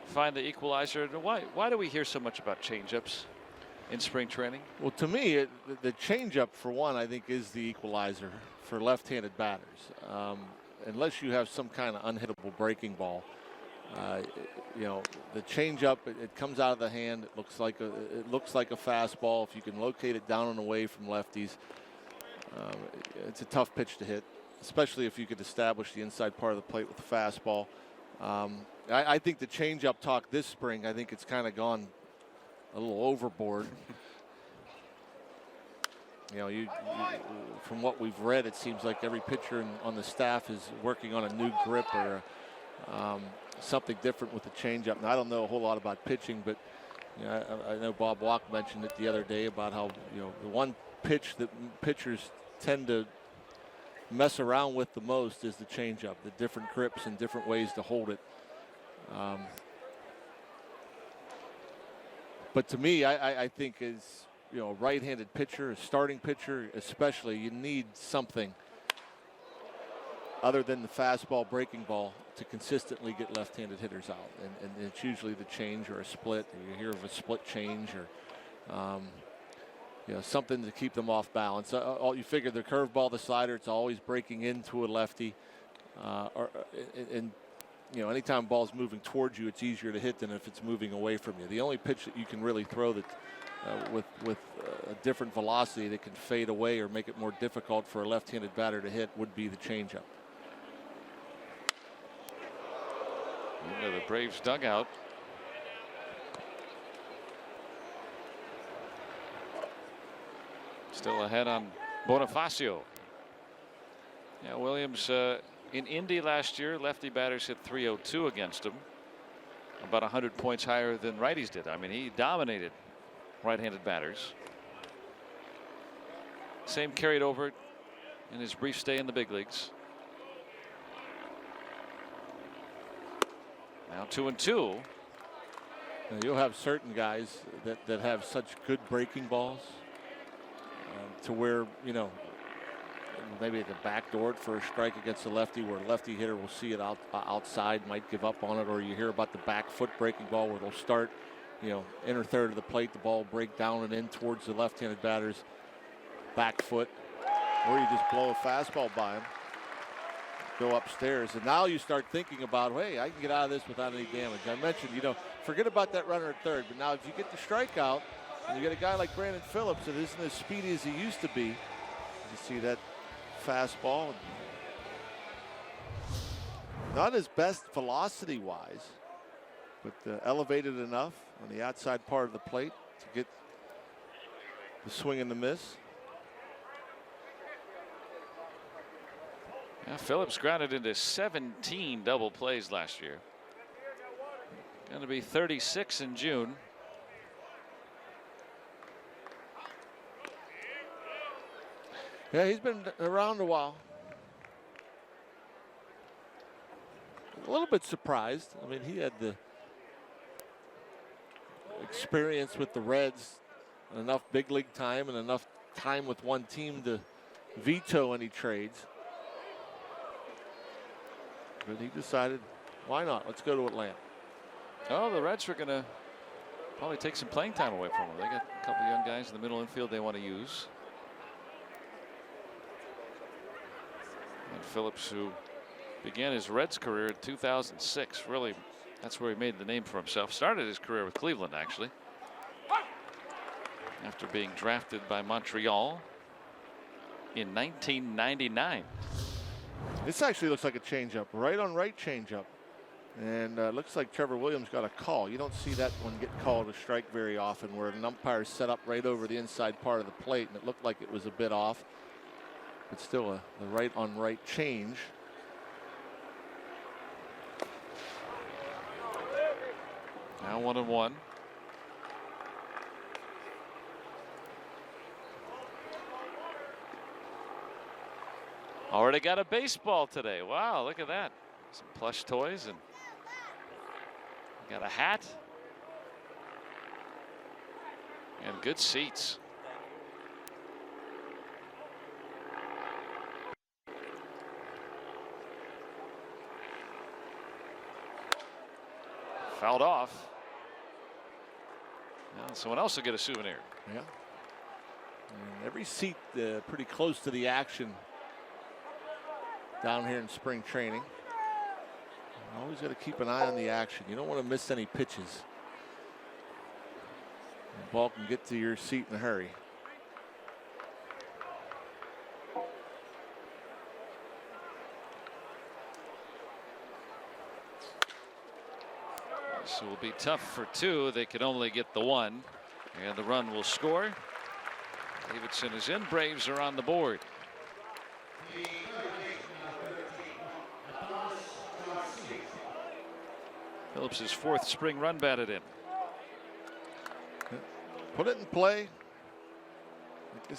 find the equalizer. Why do we hear so much about changeups in spring training? Well, to me, the changeup, for one, I think is the equalizer for left-handed batters. Unless you have some kind of unhittable breaking ball. The changeup, it comes out of the hand. It looks like a fastball. If you can locate it down and away from lefties, it's a tough pitch to hit, especially if you could establish the inside part of the plate with the fastball. I think the changeup talk this spring, I think it's kind of gone a little overboard. From what we've read, it seems like every pitcher on the staff is working on a new grip or something different with the changeup. And I don't know a whole lot about pitching, but I know Bob Walk mentioned it the other day about how the one pitch that pitchers tend to mess around with the most is the changeup. The different grips and different ways to hold it. But to me, I think as a right-handed pitcher, a starting pitcher especially, you need something other than the fastball breaking ball to consistently get left-handed hitters out. And it's usually the change or a split. Or you hear of a split change or something to keep them off balance. You figure the curveball, the slider, it's always breaking into a lefty. Anytime ball's moving towards you, it's easier to hit than if it's moving away from you. The only pitch that you can really throw that with a different velocity that can fade away or make it more difficult for a left-handed batter to hit would be the changeup. Into the Braves dugout. Still ahead on Bonifacio. Yeah, Williams in Indy last year, lefty batters hit .302 against him. About 100 points higher than righties did. I mean, he dominated right-handed batters. Same carried over in his brief stay in the big leagues. Now 2-2. You'll have certain guys that have such good breaking balls to where, maybe at the back door for a strike against a lefty where a lefty hitter will see it outside, might give up on it, or you hear about the back foot breaking ball where they'll start, inner third of the plate, the ball will break down and in towards the left-handed batter's back foot. Or you just blow a fastball by him, go upstairs, and now you start thinking about, hey, I can get out of this without any damage. I mentioned, forget about that runner at third, but now if you get the strikeout and you get a guy like Brandon Phillips that isn't as speedy as he used to be, you see that fastball, not his best velocity wise, but elevated enough on the outside part of the plate to get the swing and the miss. Yeah, Phillips grounded into 17 double plays last year. Going to be 36 in June. Yeah, he's been around a while. A little bit surprised. I mean, he had the experience with the Reds, enough big league time and enough time with one team to veto any trades. But he decided, why not? Let's go to Atlanta. Oh, the Reds are going to probably take some playing time away from him. They got a couple of young guys in the middle infield they want to use. And Phillips, who began his Reds career in 2006, really, that's where he made the name for himself. Started his career with Cleveland, actually, after being drafted by Montreal in 1999. This actually looks like a changeup, right on right changeup. And looks like Trevor Williams got a call. You don't see that one get called a strike very often, where an umpire set up right over the inside part of the plate, and it looked like it was a bit off. But still the right on right change. Now 1-1. Already got a baseball today. Wow, look at that. Some plush toys and got a hat and good seats. Fouled off. Well, someone else will get a souvenir. Yeah. And every seat pretty close to the action down here in spring training. Always got to keep an eye on the action. You don't want to miss any pitches. The ball can get to your seat in a hurry. This will be tough for two. They can only get the one, and the run will score. Davidson is in. Braves are on the board. Phillips' fourth spring run batted in. Put it in play.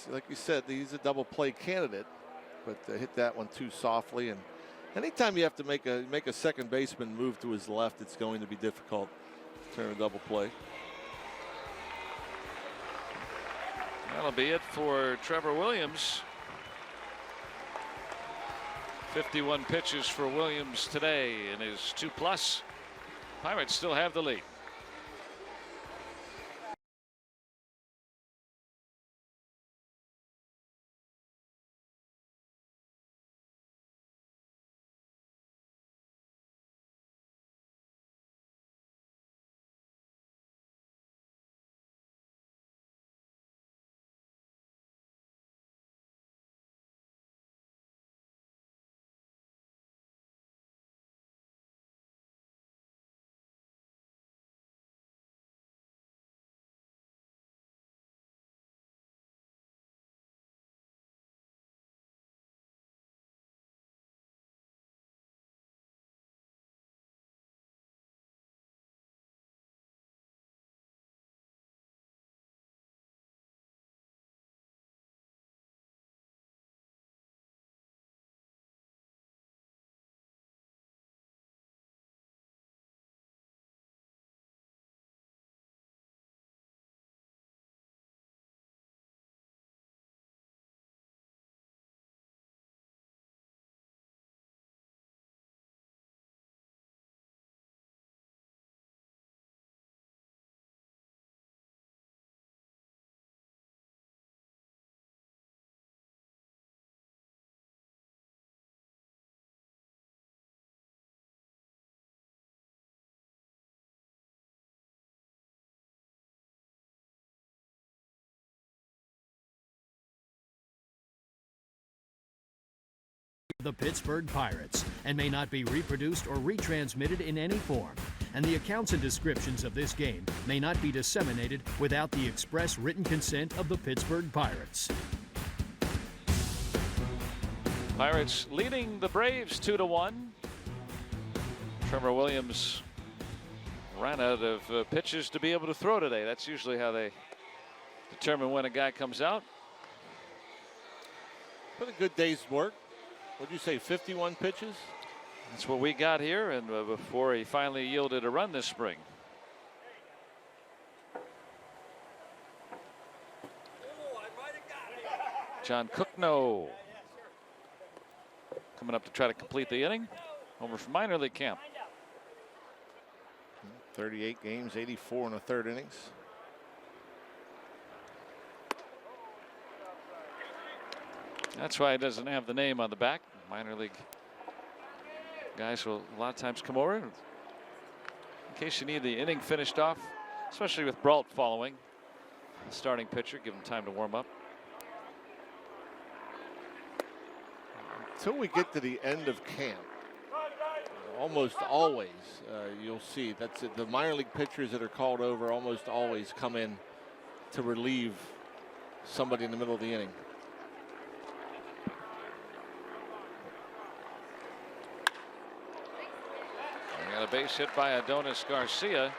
Like you said, he's a double play candidate, but hit that one too softly. And anytime you have to make a second baseman move to his left, it's going to be difficult to turn a double play. That'll be it for Trevor Williams. 51 pitches for Williams today in his 2+. Pirates still have the lead. The Pittsburgh Pirates and may not be reproduced or retransmitted in any form, and the accounts and descriptions of this game may not be disseminated without the express written consent of the Pittsburgh Pirates. Pirates leading the Braves 2-1. Trevor Williams ran out of pitches to be able to throw today. That's usually how they determine when a guy comes out. Put a good day's work. What'd you say, 51 pitches? That's what we got here, and before he finally yielded a run this spring. John Cookno coming up to try to complete the inning. Over from minor league camp. 38 games, 84 in the third innings. That's why he doesn't have the name on the back. Minor league guys will a lot of times come over in case you need the inning finished off, especially with Brault following the starting pitcher. Give him time to warm up. Until we get to the end of camp, almost always you'll see that's it. The minor league pitchers that are called over almost always come in to relieve somebody in the middle of the inning. Got a base hit by Adonis Garcia.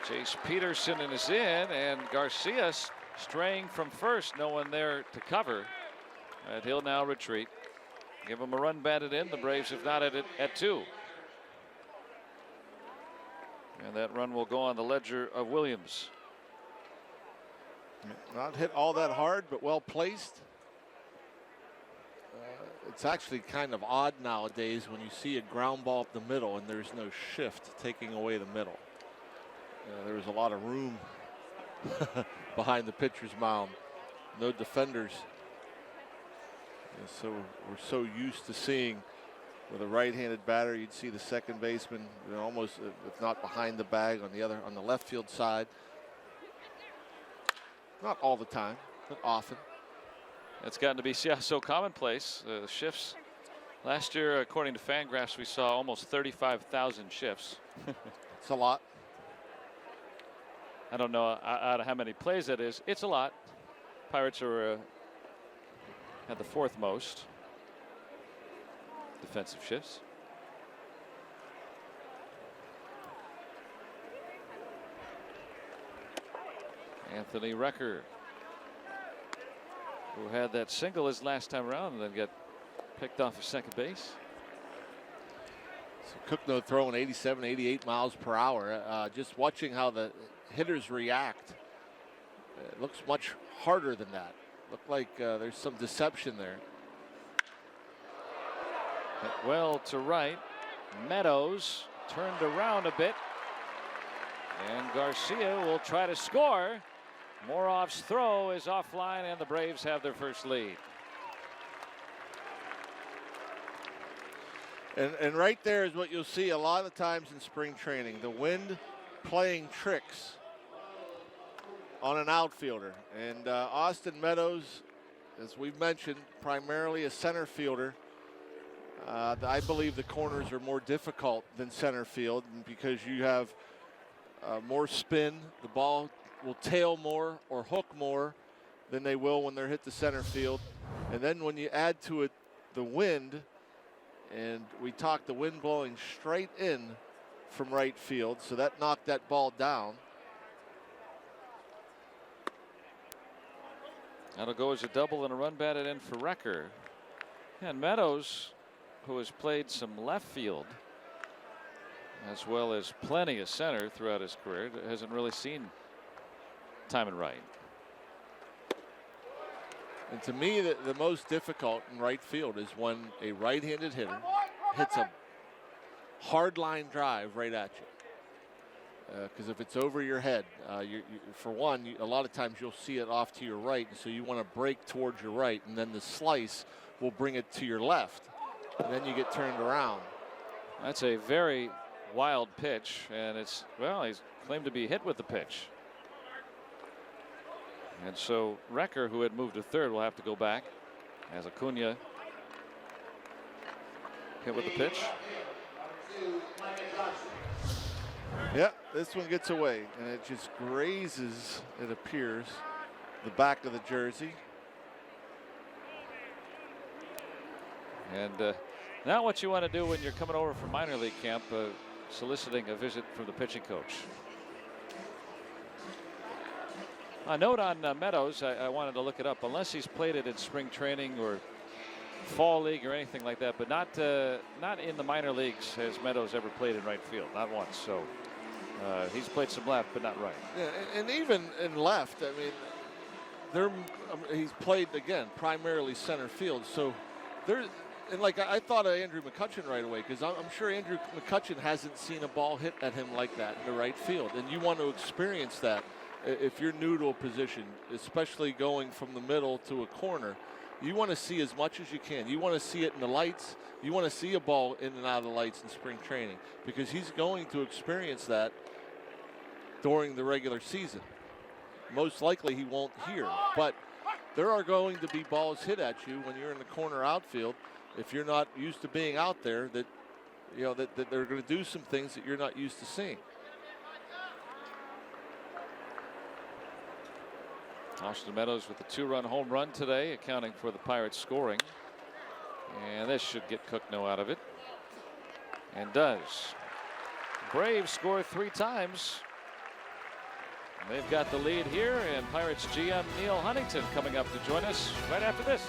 Chase Peterson is in, and Garcia straying from first. No one there to cover, and he'll now retreat. Give them a run batted in. The Braves have knotted it at 2. And that run will go on the ledger of Williams. Not hit all that hard, but well placed. It's actually kind of odd nowadays when you see a ground ball up the middle and there's no shift taking away the middle. There was a lot of room behind the pitcher's mound. No defenders. So we're so used to seeing with a right-handed batter, you'd see the second baseman almost, if not behind the bag, on the left field side. Not all the time, but often. It's gotten to be so commonplace. Shifts. Last year, according to Fangraphs, we saw almost 35,000 shifts. It's a lot. I don't know out of how many plays that is. It's a lot. Pirates are at the 4th most defensive shifts. Anthony Recker, who had that single his last time around and then got picked off of second base. So Cookno throwing 87, 88 miles per hour. Just watching how the hitters react, it looks much harder than that. Looked like there's some deception there. Well to right. Meadows turned around a bit. And Garcia will try to score. Moroff's throw is offline, and the Braves have their first lead. And right there is what you'll see a lot of times in spring training. The wind playing tricks on an outfielder. And Austin Meadows, as we've mentioned, primarily a center fielder. I believe the corners are more difficult than center field because you have more spin. The ball will tail more or hook more than they will when they're hit the center field. And then when you add to it the wind, and we talked the wind blowing straight in from right field, so that knocked that ball down. That'll go as a double and a run batted in for Recker. And Meadows, who has played some left field as well as plenty of center throughout his career, hasn't really seen time and right. And to me, the most difficult in right field is when a right-handed hitter hits a hard line drive right at you. Because if it's over your head, for one, a lot of times you'll see it off to your right, and so you want to break towards your right, and then the slice will bring it to your left, and then you get turned around. That's a very wild pitch, and it's, well, he's claimed to be hit with the pitch. And so Recker, who had moved to third, will have to go back as Acuna hit with the pitch. Yeah, this one gets away, and it just grazes, it appears, the back of the jersey. And now what you want to do when you're coming over from minor league camp, soliciting a visit from the pitching coach. A note on Meadows, I wanted to look it up. Unless he's played it in spring training or fall league or anything like that, but not in the minor leagues has Meadows ever played in right field, not once. So he's played some left, but not right. Yeah, and even in left, I mean, he's played again primarily center field. So there, and like I thought of Andrew McCutchen right away, because I'm sure Andrew McCutchen hasn't seen a ball hit at him like that in the right field, and you want to experience that. If you're new to a position, especially going from the middle to a corner, you want to see as much as you can. You want to see it in the lights. You want to see a ball in and out of the lights in spring training, because he's going to experience that during the regular season. Most likely he won't here, but there are going to be balls hit at you when you're in the corner outfield. If you're not used to being out there, that they're going to do some things that you're not used to seeing. Austin Meadows with a 2-run home run today, accounting for the Pirates scoring. And this should get Cookno out of it. And does. Braves score 3 times. They've got the lead here, and Pirates GM Neil Huntington coming up to join us right after this.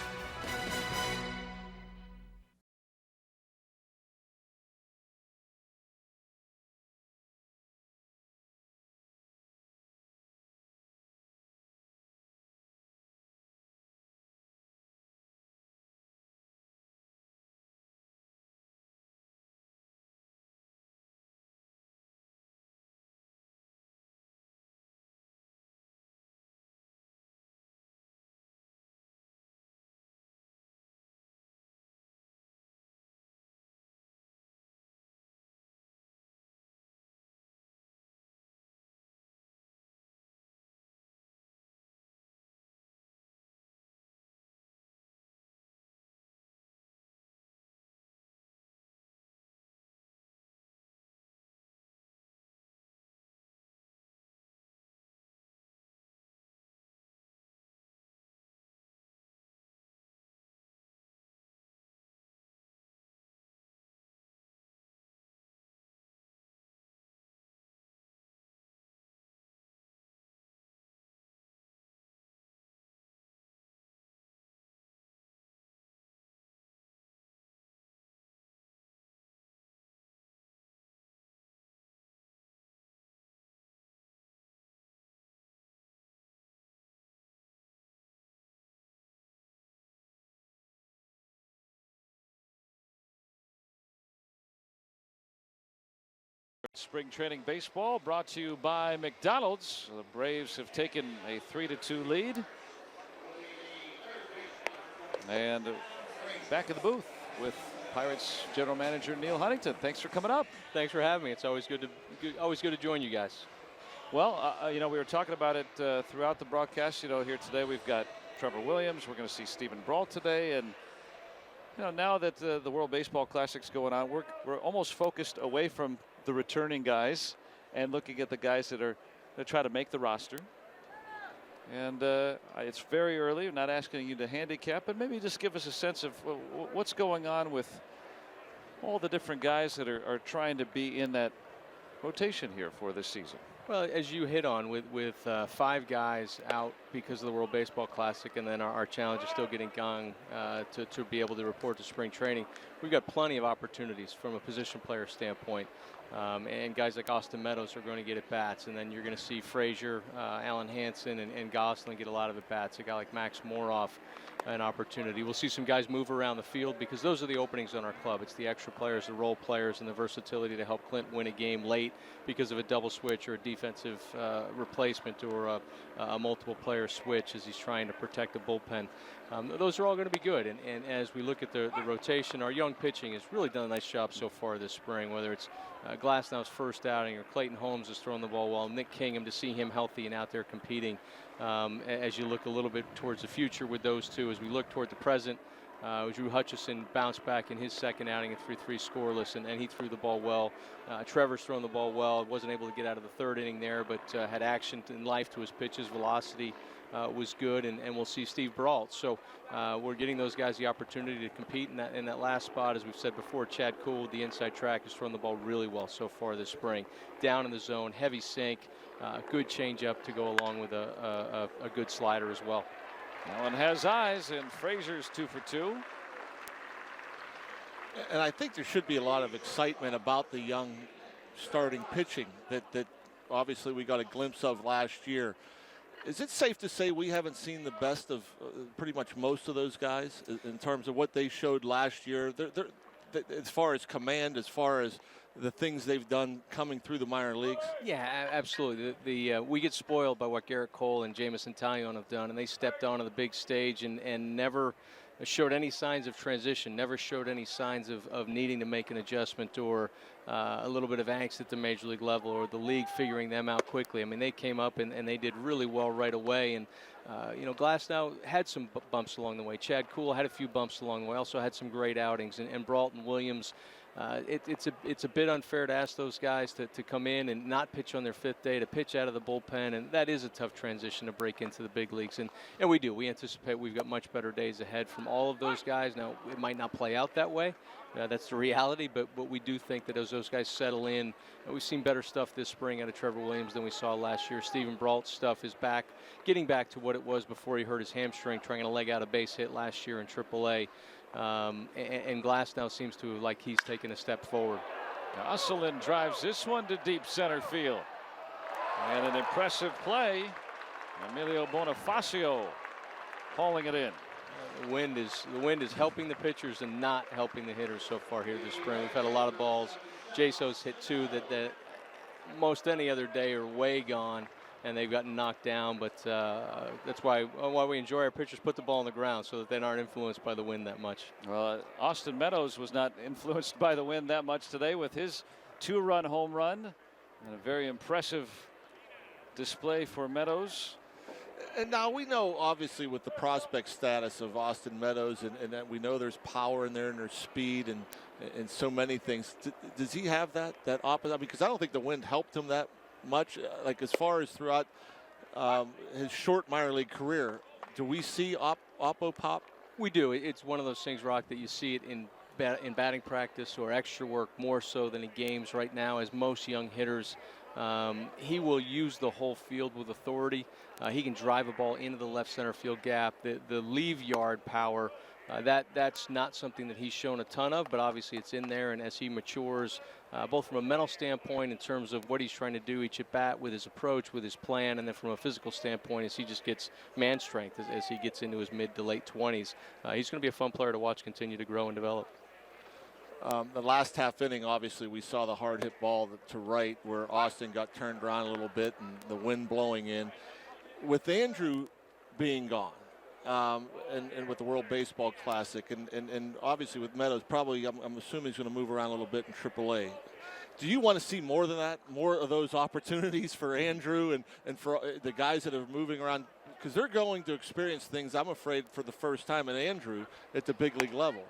Spring training baseball brought to you by McDonald's. The Braves have taken a 3-2 lead. And back in the booth with Pirates general manager Neil Huntington. Thanks for coming up. Thanks for having me. It's always good to join you guys. Well, you know, we were talking about it throughout the broadcast. You know, here today we've got Trevor Williams. We're going to see Stephen Brault today, and you know, now that the World Baseball Classic's going on, we're almost focused away from the returning guys and looking at the guys that try to make the roster. And it's very early. I'm not asking you to handicap, but maybe just give us a sense of what's going on with all the different guys that are trying to be in that rotation here for this season. Well, as you hit on with 5 guys out because of the World Baseball Classic, and then our challenge is still getting going to be able to report to spring training, we've got plenty of opportunities from a position player standpoint. And guys like Austin Meadows are going to get at bats, and then you're going to see Frazier, Alan Hansen, and Gosselin get a lot of at bats. A guy like Max Moroff, an opportunity. We'll see some guys move around the field because those are the openings on our club. It's the extra players, the role players, and the versatility to help Clint win a game late because of a double switch or a defensive replacement or a multiple player switch as he's trying to protect the bullpen. Those are all going to be good. And as we look at the rotation, our young pitching has really done a nice job so far this spring, whether it's Glasnow's first outing or Clayton Holmes is throwing the ball well, Nick Kingham, to see him healthy and out there competing. As you look a little bit towards the future with those two, as we look toward the present, Drew Hutchison bounced back in his second outing at 3-3 scoreless, and he threw the ball well. Trevor's thrown the ball well. Wasn't able to get out of the third inning there, but had action and life to his pitches. Velocity was good, and we'll see Steve Brault. So we're getting those guys the opportunity to compete in that last spot. As we've said before, Chad Kuhl with the inside track has thrown the ball really well so far this spring. Down in the zone, heavy sink, good changeup to go along with a good slider as well. Allen has eyes, and Frazier's 2 for 2. And I think there should be a lot of excitement about the young starting pitching that obviously we got a glimpse of last year. Is it safe to say we haven't seen the best of pretty much most of those guys in terms of what they showed last year? They're, as far as command, as far as the things they've done coming through the minor leagues? Yeah, absolutely. We get spoiled by what Garrett Cole and Jamison Taillon have done, and they stepped onto the big stage and never showed any signs of transition, never showed any signs of needing to make an adjustment or a little bit of angst at the major league level or the league figuring them out quickly. I mean, they came up and they did really well right away. And, you know, Glasnow had some bumps along the way. Chad Kuhl had a few bumps along the way, also had some great outings. And Brault and Williams, it's a bit unfair to ask those guys to come in and not pitch on their 5th day, to pitch out of the bullpen, and that is a tough transition to break into the big leagues. And we do. We anticipate we've got much better days ahead from all of those guys. Now, it might not play out that way. That's the reality, but we do think that as those guys settle in, we've seen better stuff this spring out of Trevor Williams than we saw last year. Stephen Brault's stuff is back, getting back to what it was before he hurt his hamstring, trying to leg out a base hit last year in AAA. And Glasnow seems to like he's taken a step forward. Gosselin drives this one to deep center field. And an impressive play. Emilio Bonifacio hauling it in. The wind is helping the pitchers and not helping the hitters so far here this spring. We've had a lot of balls. Jaso's hit 2 that most any other day are way gone, and they've gotten knocked down. But that's why we enjoy our pitchers put the ball on the ground so that they aren't influenced by the wind that much. Well, Austin Meadows was not influenced by the wind that much today with his 2-run home run, and a very impressive display for Meadows. And now we know, obviously, with the prospect status of Austin Meadows, and that we know there's power in there and there's speed and so many things. Does he have that opposite? Because I don't think the wind helped him that much. Like as far as throughout his short minor league career, do we see oppo pop? We do. It's one of those things, Rock, that you see it in batting practice or extra work more so than in games right now, as most young hitters. He will use the whole field with authority. He can drive a ball into the left center field gap. The leave yard power, that's not something that he's shown a ton of, but obviously it's in there. And as he matures, both from a mental standpoint in terms of what he's trying to do each at bat with his approach, with his plan, and then from a physical standpoint as he just gets man strength as he gets into his mid to late 20s, he's going to be a fun player to watch continue to grow and develop. The last half inning, obviously, we saw the hard hit ball to right where Austin got turned around a little bit and the wind blowing in. With Andrew being gone, and with the World Baseball Classic, and obviously with Meadows, probably I'm assuming he's going to move around a little bit in AAA. Do you want to see more than that, more of those opportunities for Andrew and for the guys that are moving around? Because they're going to experience things, I'm afraid, for the first time in Andrew at the big league level.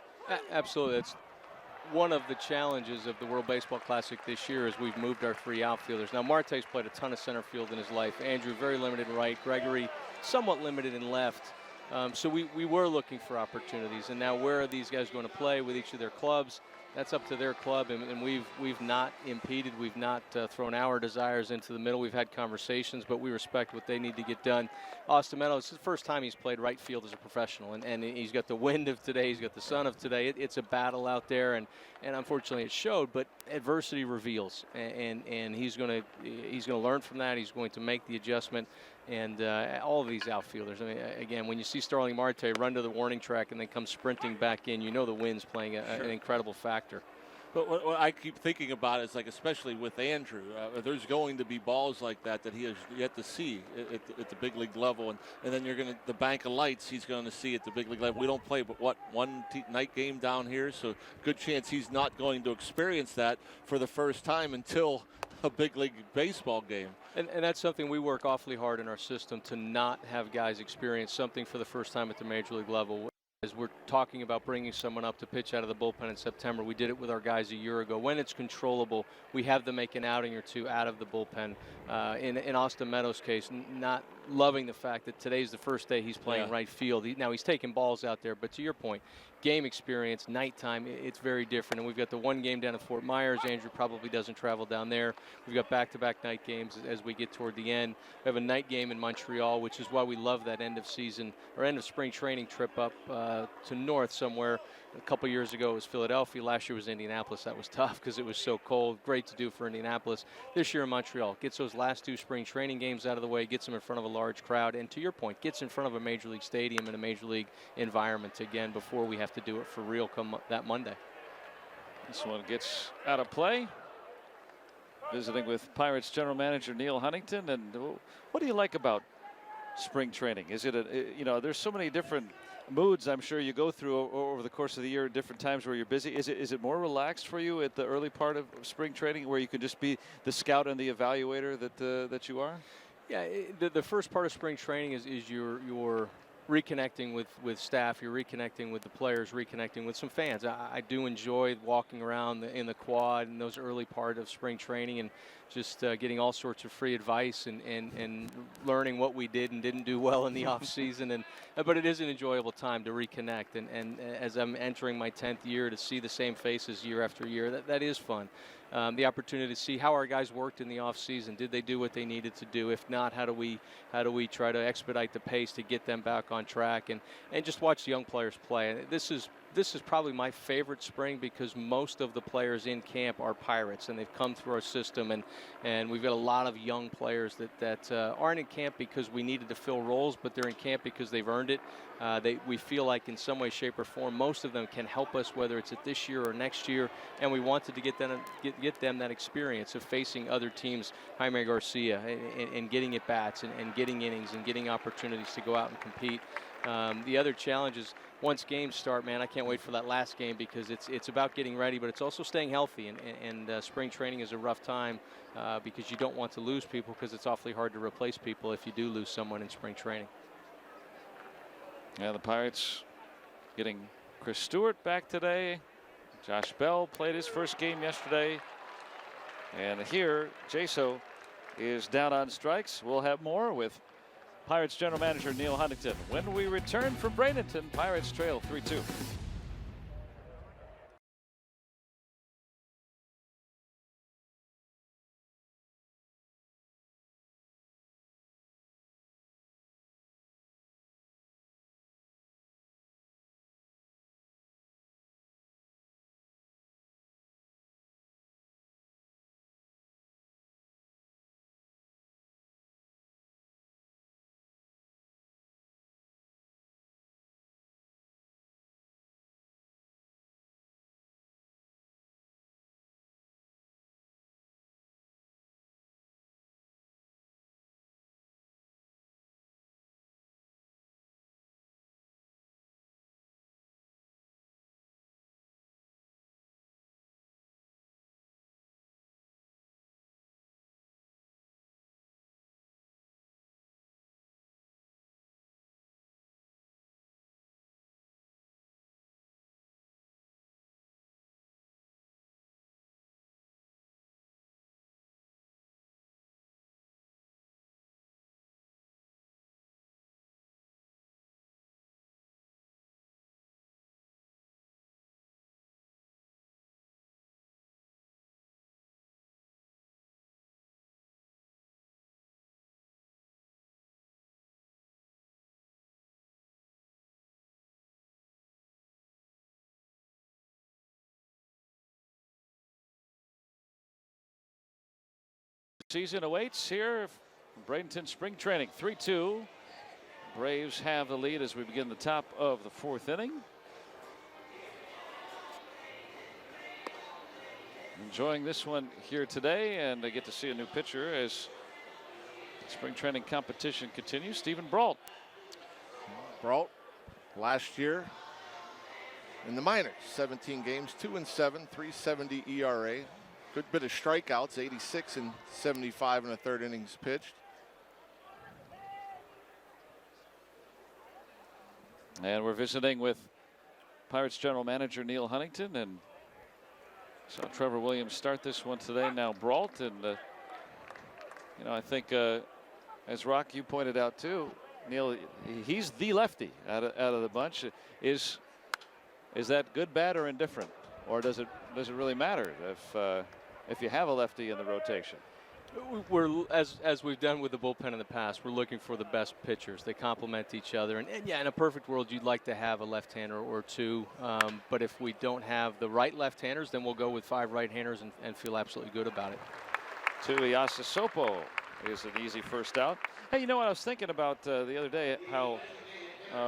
Absolutely. It's one of the challenges of the World Baseball Classic this year is we've moved our 3 outfielders. Now, Marte's played a ton of center field in his life. Andrew, very limited in right. Gregory, somewhat limited in left. So we were looking for opportunities. And now where are these guys going to play with each of their clubs? That's up to their club, and we've not impeded. We've not thrown our desires into the middle. We've had conversations, but we respect what they need to get done. Austin Meadows, it's the first time he's played right field as a professional, and he's got the wind of today. He's got the sun of today. It's a battle out there, and unfortunately it showed. But adversity reveals, and he's going to learn from that. He's going to make the adjustment. And all of these outfielders, I mean, again, when you see Starling Marte run to the warning track and then come sprinting back in, you know the wind's playing an incredible factor. But what I keep thinking about is, like, especially with Andrew, there's going to be balls like that he has yet to see at the big league level. And then the bank of lights he's going to see at the big league level. We don't play but, one night game down here, so good chance he's not going to experience that for the first time until a big league baseball game. And that's something we work awfully hard in our system to not have guys experience something for the first time at the major league level. As we're talking about bringing someone up to pitch out of the bullpen in September, we did it with our guys a year ago. When it's controllable, we have them make an outing or two out of the bullpen. In Austin Meadows' case, not loving the fact that today's the first day he's playing right field. Now he's taking balls out there, but to your point, game experience, nighttime, it's very different. And we've got the one game down at Fort Myers. Andrew probably doesn't travel down there. We've got back-to-back night games as we get toward the end. We have a night game in Montreal, which is why we love that end of season or end of spring training trip up to north somewhere. A couple years ago it was Philadelphia. Last year was Indianapolis. That was tough because it was so cold. Great to do for Indianapolis. This year in Montreal, gets those last 2 spring training games out of the way, gets them in front of a large crowd, and to your point, gets in front of a major league stadium and a major league environment again before we have to do it for real come that Monday. This one gets out of play. Visiting with Pirates general manager Neil Huntington. And what do you like about spring training? Is it there's so many different moods I'm sure you go through over the course of the year at different times where you're busy. Is it more relaxed for you at the early part of spring training where you can just be the scout and the evaluator that you are? Yeah, the first part of spring training is your reconnecting with staff, you're reconnecting with the players, reconnecting with some fans. I do enjoy walking around in the quad in those early part of spring training and just getting all sorts of free advice and learning what we did and didn't do well in the off season. But it is an enjoyable time to reconnect. And as I'm entering my 10th year, to see the same faces year after year, that is fun. The opportunity to see how our guys worked in the off season. Did they do what they needed to do? If not, how do we try to expedite the pace to get them back on track and just watch the young players play? This is probably my favorite spring because most of the players in camp are Pirates and they've come through our system and we've got a lot of young players that aren't in camp because we needed to fill roles, but they're in camp because they've earned it. We feel like in some way, shape, or form, most of them can help us, whether it's at this year or next year. And we wanted to get them that experience of facing other teams, Jaime Garcia, and getting at bats and getting innings and getting opportunities to go out and compete. The other challenge is once games start, man, I can't wait for that last game because it's about getting ready, but it's also staying healthy. And spring training is a rough time because you don't want to lose people because it's awfully hard to replace people if you do lose someone in spring training. Yeah, the Pirates getting Chris Stewart back today. Josh Bell played his first game yesterday. And here, Jaso is down on strikes. We'll have more with Pirates general manager Neil Huntington when we return from Bradenton. Pirates trail 3-2. Season awaits here from Bradenton Spring Training. 3-2. Braves have the lead as we begin the top of the 4th inning. Enjoying this one here today, and I get to see a new pitcher as spring training competition continues. Stephen Brault. Brault, last year in the minors, 17 games, 2-7, 3.70 ERA. Good bit of strikeouts, 86 and 75 in the 3rd innings pitched. And we're visiting with Pirates general manager Neil Huntington, and saw Trevor Williams start this one today. Now Brault, and you know, I think as Rock, you pointed out too, Neil, he's the lefty out of the bunch. Is that good, bad, or indifferent, or does it really matter if you have a lefty in the rotation? We're as we've done with the bullpen in the past, we're looking for the best pitchers. They complement each other, and yeah, in a perfect world, you'd like to have a left-hander or two. But if we don't have the right left-handers, then we'll go with 5 right-handers and feel absolutely good about it. To Yasasopo is an easy first out. Hey, you know what I was thinking about the other day? How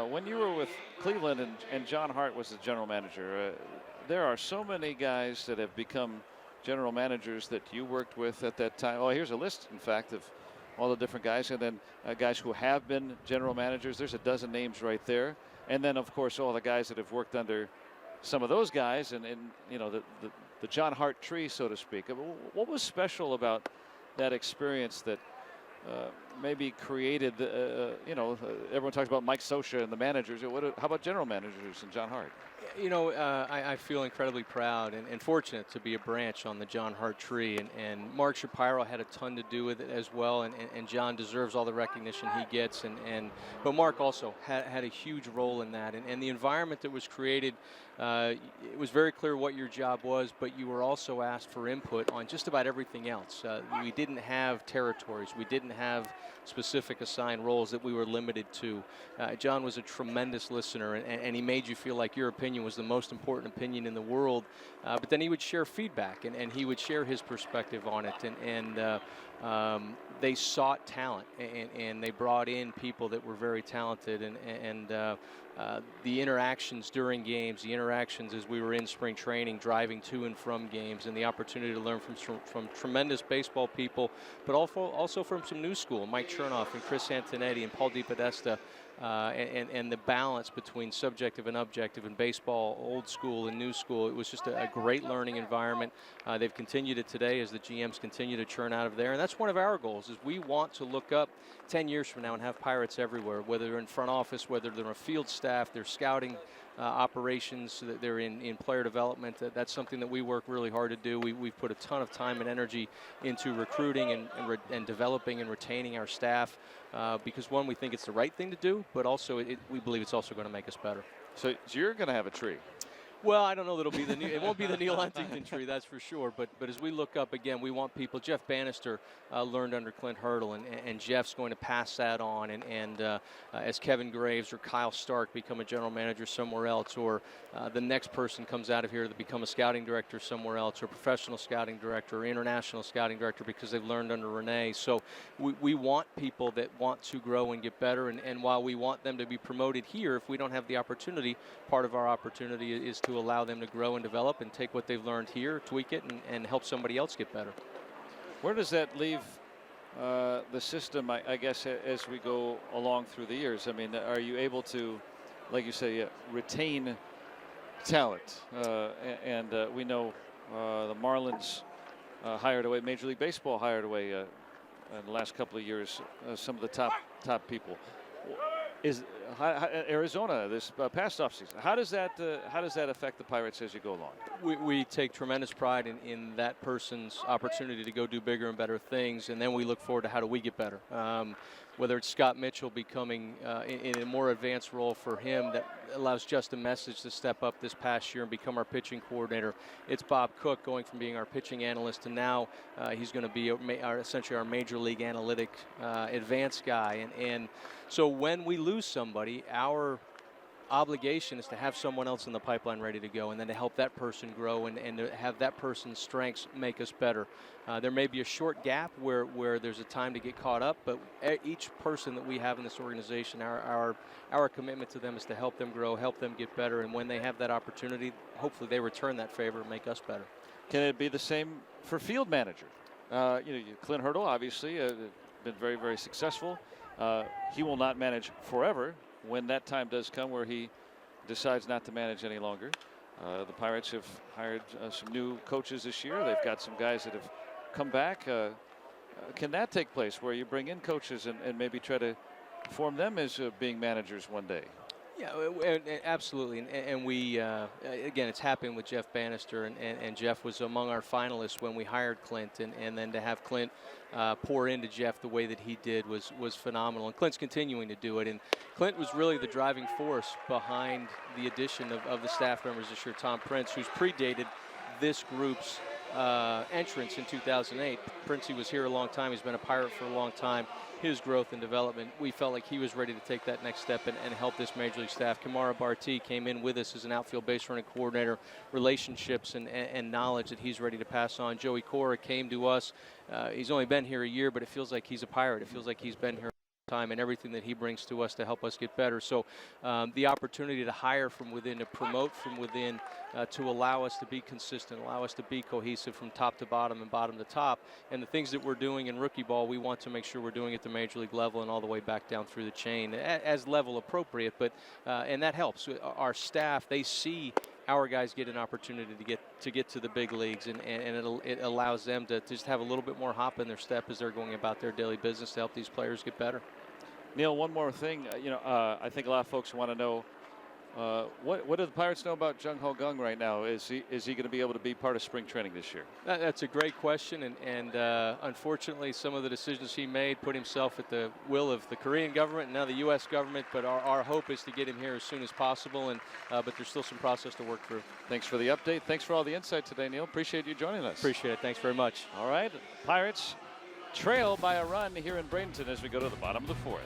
when you were with Cleveland and John Hart was the general manager, there are so many guys that have become general managers that you worked with at that time. Oh, here's a list, in fact, of all the different guys, and then guys who have been general managers. There's a dozen names right there, and then of course all the guys that have worked under some of those guys, and you know, the John Hart tree, so to speak. What was special about that experience that maybe created you know, everyone talks about Mike Scioscia and the managers. How about general managers and John Hart? You know, I feel incredibly proud and fortunate to be a branch on the John Hart tree, and Mark Shapiro had a ton to do with it as well, and John deserves all the recognition he gets, but Mark also had a huge role in that, and the environment that was created, it was very clear what your job was, but you were also asked for input on just about everything else. We didn't have territories, we didn't have specific assigned roles that we were limited to. John was a tremendous listener, and he made you feel like your opinion was the most important opinion in the world, but then he would share feedback, and he would share his perspective on it, and they sought talent, and they brought in people that were very talented, and the interactions during games, the interactions as we were in spring training, driving to and from games, and the opportunity to learn from tremendous baseball people, but also from some new school, Mike Chernoff and Chris Antonetti and Paul DePodesta, and the balance between subjective and objective in baseball, old school and new school. It was just a great learning environment. They've continued it today as the GMs continue to churn out of there, and that's one of our goals, is we want to look up 10 years from now and have Pirates everywhere, whether they're in front office, whether they're a field staff, they're scouting operations, that they're in player development. That's something that we work really hard to do. We've put a ton of time and energy into recruiting and developing and retaining our staff, because one, we think it's the right thing to do, but also we believe it's also going to make us better. So you're going to have a tree. Well, I don't know that it'll be it won't be the Neil Huntington tree, that's for sure. But as we look up again, we want people. Jeff Bannister learned under Clint Hurdle, and Jeff's going to pass that on. And as Kevin Graves or Kyle Stark become a general manager somewhere else, or the next person comes out of here to become a scouting director somewhere else, or professional scouting director, or international scouting director, because they've learned under Renee. So we want people that want to grow and get better. And while we want them to be promoted here, if we don't have the opportunity, part of our opportunity is to allow them to grow and develop and take what they've learned here, tweak it, and help somebody else get better. Where does that leave the system, I guess, as we go along through the years? I mean, are you able to, like you say, retain talent? And we know the Marlins hired away, Major League Baseball hired away in the last couple of years some of the top people. Is Arizona this past offseason? How does that affect the Pirates as you go along? We take tremendous pride in that person's opportunity to go do bigger and better things, and then we look forward to how do we get better. Whether it's Scott Mitchell becoming in a more advanced role for him that allows Justin Message to step up this past year and become our pitching coordinator. It's Bob Cook going from being our pitching analyst to now he's going to be essentially our major league analytic advanced guy. And so when we lose somebody, our obligation is to have someone else in the pipeline ready to go, and then to help that person grow and to have that person's strengths make us better. There may be a short gap where there's a time to get caught up, but each person that we have in this organization, our commitment to them is to help them grow, help them get better, and when they have that opportunity, hopefully they return that favor and make us better. Can it be the same for field manager? Clint Hurdle, obviously, been very, very successful. He will not manage forever when that time does come where he decides not to manage any longer. The Pirates have hired some new coaches this year. They've got some guys that have come back. Can that take place where you bring in coaches and maybe try to form them as being managers one day? Yeah, absolutely. And we, again, it's happened with Jeff Bannister, and Jeff was among our finalists when we hired Clint. And then to have Clint pour into Jeff the way that he did was phenomenal. And Clint's continuing to do it. And Clint was really the driving force behind the addition of the staff members this year. Tom Prince, who's predated this group's entrance in 2008. Princey was here a long time. He's been a Pirate for a long time. His growth and development, we felt like he was ready to take that next step and help this major league staff. Kamara Barti came in with us as an outfield base running coordinator, relationships and knowledge that he's ready to pass on. Joey Cora came to us. He's only been here a year, but it feels like he's a Pirate. It feels like he's been here time and everything that he brings to us to help us get better. So the opportunity to hire from within, to promote from within, to allow us to be consistent, allow us to be cohesive from top to bottom and bottom to top. And the things that we're doing in rookie ball, we want to make sure we're doing at the major league level and all the way back down through the chain as level appropriate. But and that helps. Our staff, they see our guys get an opportunity to get to the big leagues, and it allows them to just have a little bit more hop in their step as they're going about their daily business to help these players get better. Neil, one more thing. I think a lot of folks want to know what do the Pirates know about Jung Ho Kang right now? Is he going to be able to be part of spring training this year? That's a great question, and unfortunately, some of the decisions he made put himself at the will of the Korean government and now the U.S. government. But our hope is to get him here as soon as possible, and but there's still some process to work through. Thanks for the update. Thanks for all the insight today, Neil. Appreciate you joining us. Appreciate it. Thanks very much. All right, Pirates trail by a run here in Bradenton as we go to the bottom of the fourth.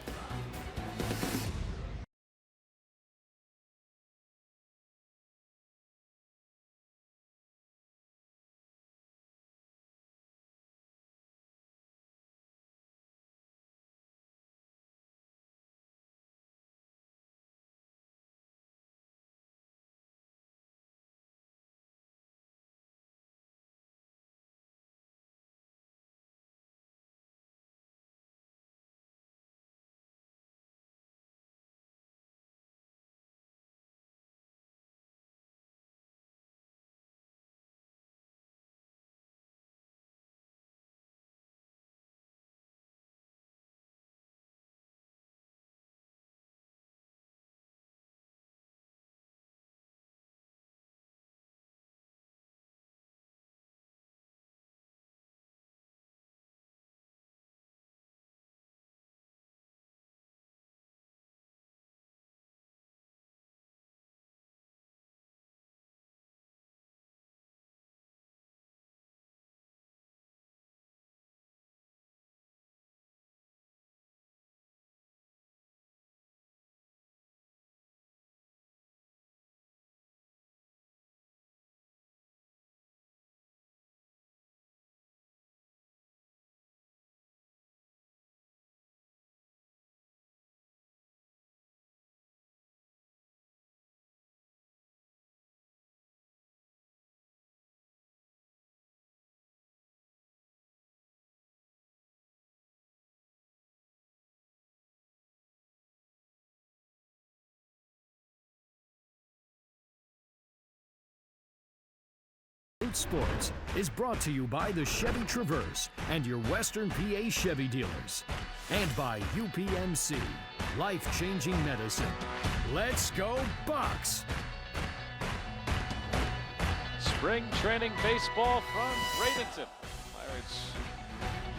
Sports is brought to you by the Chevy Traverse and your Western PA Chevy dealers. And by UPMC, life-changing medicine. Let's go Bucks! Spring training baseball from Bradenton. Pirates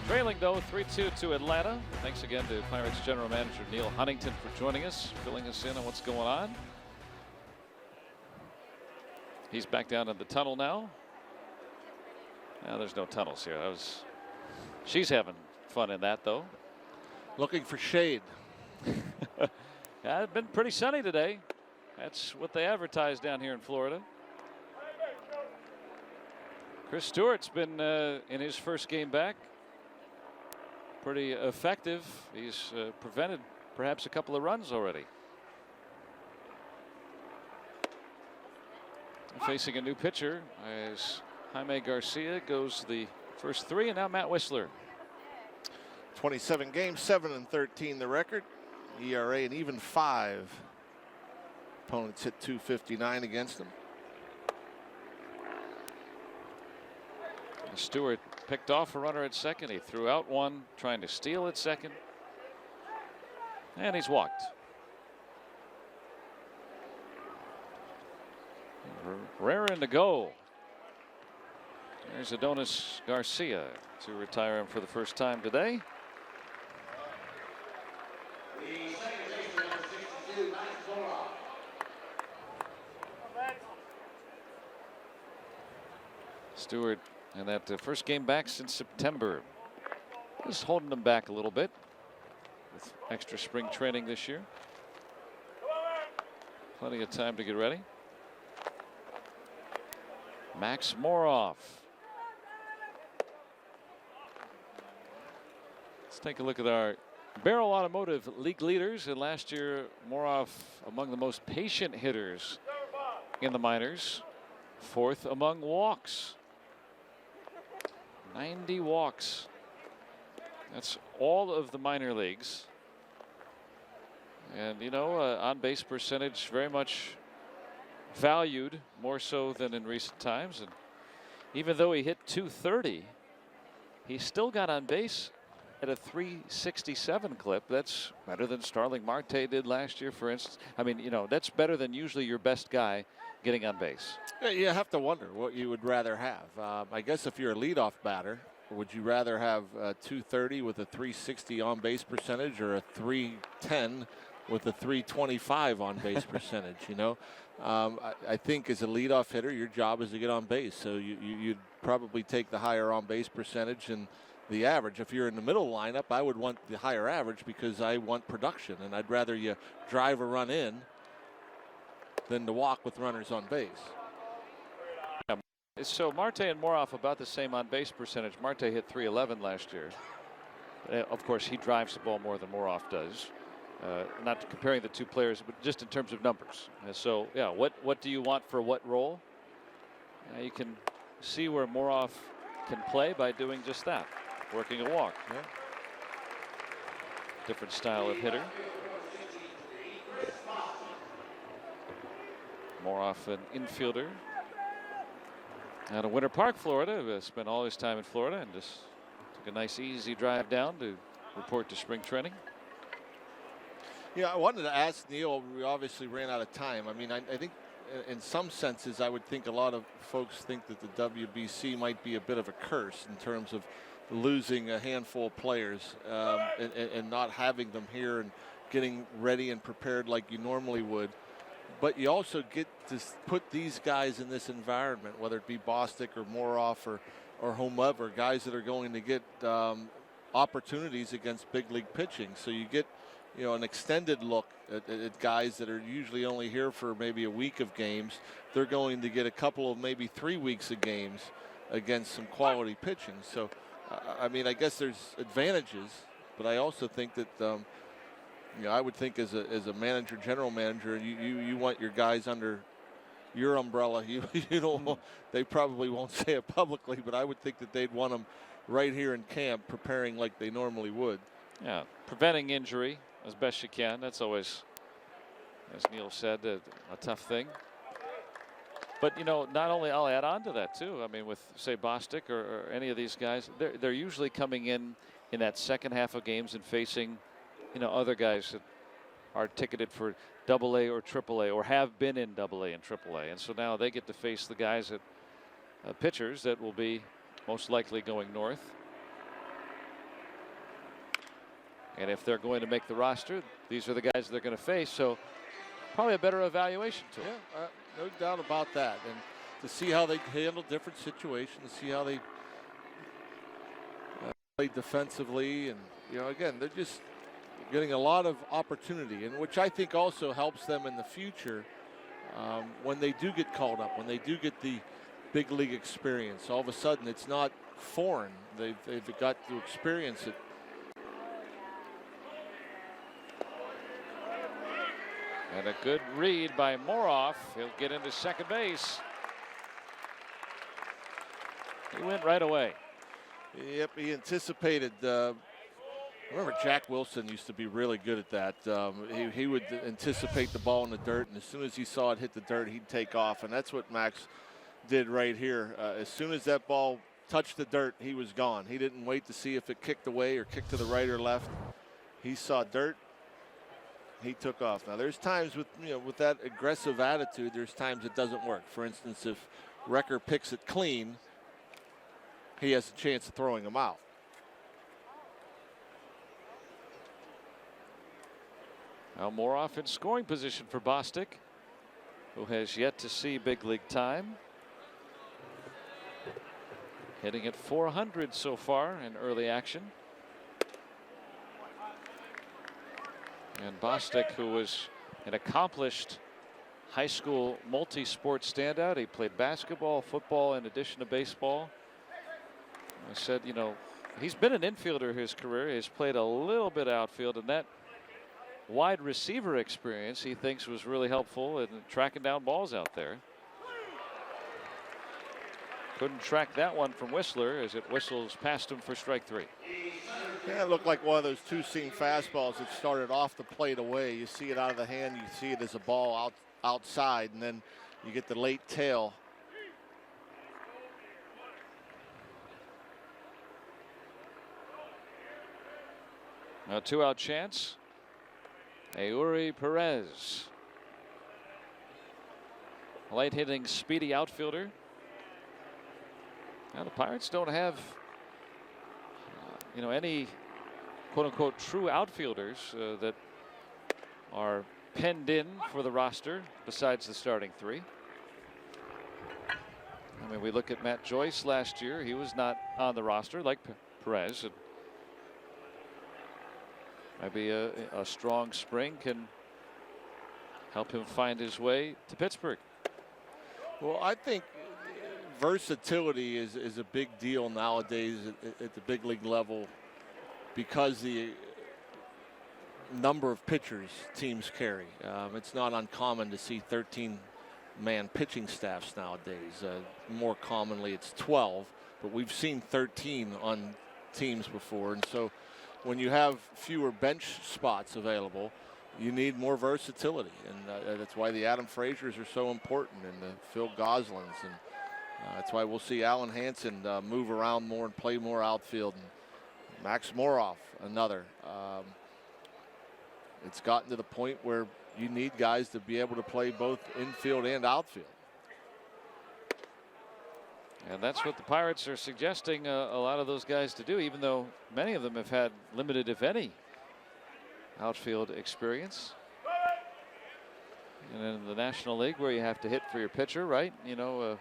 trailing, though, 3-2 to Atlanta. Thanks again to Pirates General Manager Neil Huntington for joining us, filling us in on what's going on. He's back down in the tunnel now. Now there's no tunnels here. She's having fun in that, though. Looking for shade. Yeah, it's been pretty sunny today. That's what they advertise down here in Florida. Chris Stewart's been in his first game back pretty effective. He's prevented perhaps a couple of runs already. Facing a new pitcher as Jaime Garcia goes the first 3, and now Matt Whistler. 27 games, 7-13 the record. ERA an even 5. Opponents hit .259 against them. Stewart picked off a runner at second. He threw out one, trying to steal at second. And he's walked. Raring to go. There's Adonis Garcia to retire him for the first time today. Stewart, and that first game back since September, just holding them back a little bit with extra spring training this year. Plenty of time to get ready. Max Moroff. Let's take a look at our Barrel Automotive League leaders. And last year, Moroff among the most patient hitters in the minors. 4th among walks. 90 walks. That's all of the minor leagues. And, you know, on-base percentage very much valued, more so than in recent times. And even though he hit .230, he still got on base at a .367 clip. That's better than Starling Marte did last year, for instance. I mean, you know, that's better than usually your best guy getting on base. Yeah, you have to wonder what you would rather have. I guess if you're a leadoff batter, would you rather have 230 with a .360 on base percentage or a .310 with a .325 on base percentage? You know, I think as a leadoff hitter, your job is to get on base. So you'd probably take the higher on base percentage and the average. If you're in the middle lineup, I would want the higher average because I want production, and I'd rather you drive a run in than to walk with runners on base. So Marte and Moroff about the same on base percentage. Marte hit .311 last year. Of course, he drives the ball more than Moroff does. Not comparing the two players, but just in terms of numbers. So yeah, what do you want for what role? You can see where Moroff can play by doing just that, working a walk. Yeah. Different style of hitter. Moroff, an infielder out of Winter Park, Florida. Spent all his time in Florida and just took a nice easy drive down to report to spring training. Yeah, I wanted to ask Neil, we obviously ran out of time. I mean, I think in some senses, I would think a lot of folks think that the WBC might be a bit of a curse in terms of losing a handful of players and not having them here and getting ready and prepared like you normally would. But you also get to put these guys in this environment, whether it be Bostic or Moroff or whomever, guys that are going to get opportunities against big league pitching. So you get, you know, an extended look at guys that are usually only here for maybe a week of games. They're going to get a couple of maybe 3 weeks of games against some quality pitching. So, I mean, I guess there's advantages, but I also think that, you know, I would think as a manager, general manager, you want your guys under your umbrella. You know, they probably won't say it publicly, but I would think that they'd want them right here in camp preparing like they normally would. Yeah, preventing injury as best you can. That's always, as Neil said, a tough thing. But, you know, not only, I'll add on to that too. I mean, with say Bostic or any of these guys, they're usually coming in that second half of games and facing, you know, other guys that are ticketed for AA or AAA or have been in AA and AAA, and so now they get to face the guys that pitchers that will be most likely going north. And if they're going to make the roster, these are the guys they're going to face. So probably a better evaluation tool. Yeah, no doubt about that. And to see how they handle different situations, see how they play defensively, and you know, again, they're just getting a lot of opportunity, and which I think also helps them in the future when they do get called up, when they do get the big league experience, all of a sudden it's not foreign. They've got to experience it. And a good read by Moroff. He'll get into second base. He went right away. Yep, he anticipated. Remember, Jack Wilson used to be really good at that. He would anticipate the ball in the dirt, and as soon as he saw it hit the dirt, he'd take off. And that's what Max did right here. As soon as that ball touched the dirt, he was gone. He didn't wait to see if it kicked away or kicked to the right or left. He saw dirt. He took off. Now, there's times with that aggressive attitude, there's times it doesn't work. For instance, if Recker picks it clean, he has a chance of throwing him out. Now Moroff in scoring position for Bostic, who has yet to see big league time. Hitting at 400 so far in early action. And Bostic, who was an accomplished high school multi-sport standout. He played basketball, football, in addition to baseball. I said, he's been an infielder his career. He's played a little bit outfield, and that wide receiver experience he thinks was really helpful in tracking down balls out there. Couldn't track that one from Whistler as it whistles past him for strike 3. Yeah, it looked like one of those two-seam fastballs that started off the plate away. You see it out of the hand, you see it as a ball outside, and then you get the late tail. Now 2-out chance. Eury Perez, light hitting, speedy outfielder. Now the Pirates don't have, any quote-unquote true outfielders that are penned in for the roster besides the starting 3. I mean, we look at Matt Joyce last year. He was not on the roster like Perez. Maybe a strong spring can help him find his way to Pittsburgh. Well, I think versatility is a big deal nowadays at the big league level because the number of pitchers teams carry. It's not uncommon to see 13-man pitching staffs nowadays. More commonly, it's 12, but we've seen 13 on teams before, and so when you have fewer bench spots available, you need more versatility, and that's why the Adam Frazier's are so important, and the Phil Goslings, and that's why we'll see Alan Hansen move around more and play more outfield, and Max Moroff, another. It's gotten to the point where you need guys to be able to play both infield and outfield. And that's what the Pirates are suggesting a lot of those guys to do, even though many of them have had limited, if any, outfield experience. And in the National League, where you have to hit for your pitcher, right? You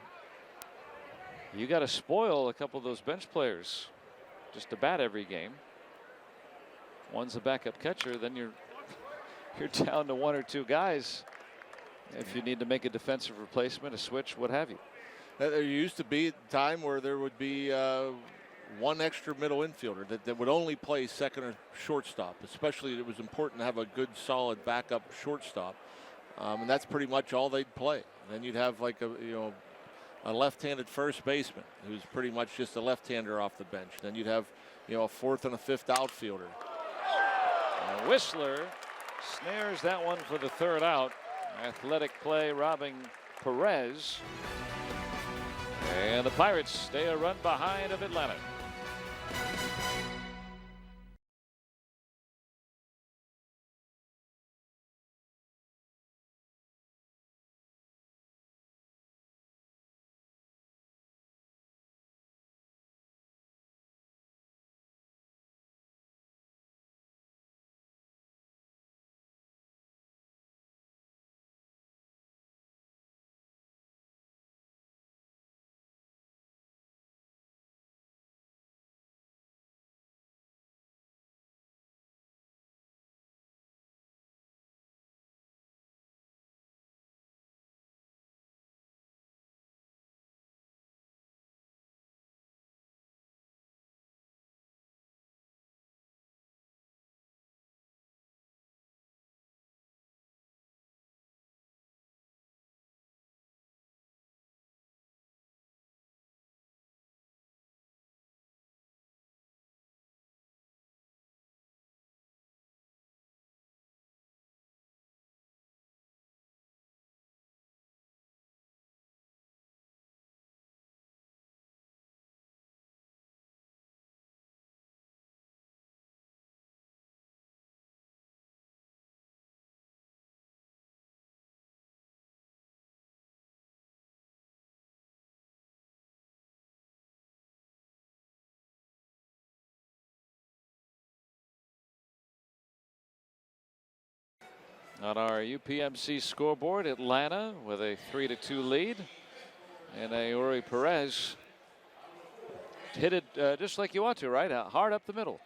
got to spoil a couple of those bench players just to bat every game. One's a backup catcher, then you're down to 1 or 2 guys if you need to make a defensive replacement, a switch, what have you. There used to be a time where there would be one extra middle infielder that would only play second or shortstop. Especially it was important to have a good, solid backup shortstop, and that's pretty much all they'd play. And then you'd have like a left-handed first baseman who's pretty much just a left-hander off the bench. Then you'd have a fourth and a fifth outfielder. And Whistler snares that one for the 3rd out. Athletic play robbing Perez. And the Pirates stay a run behind of Atlanta. On our UPMC scoreboard, Atlanta with a 3-2 lead. And Eury Perez hit it just like you want to, right? Hard up the middle.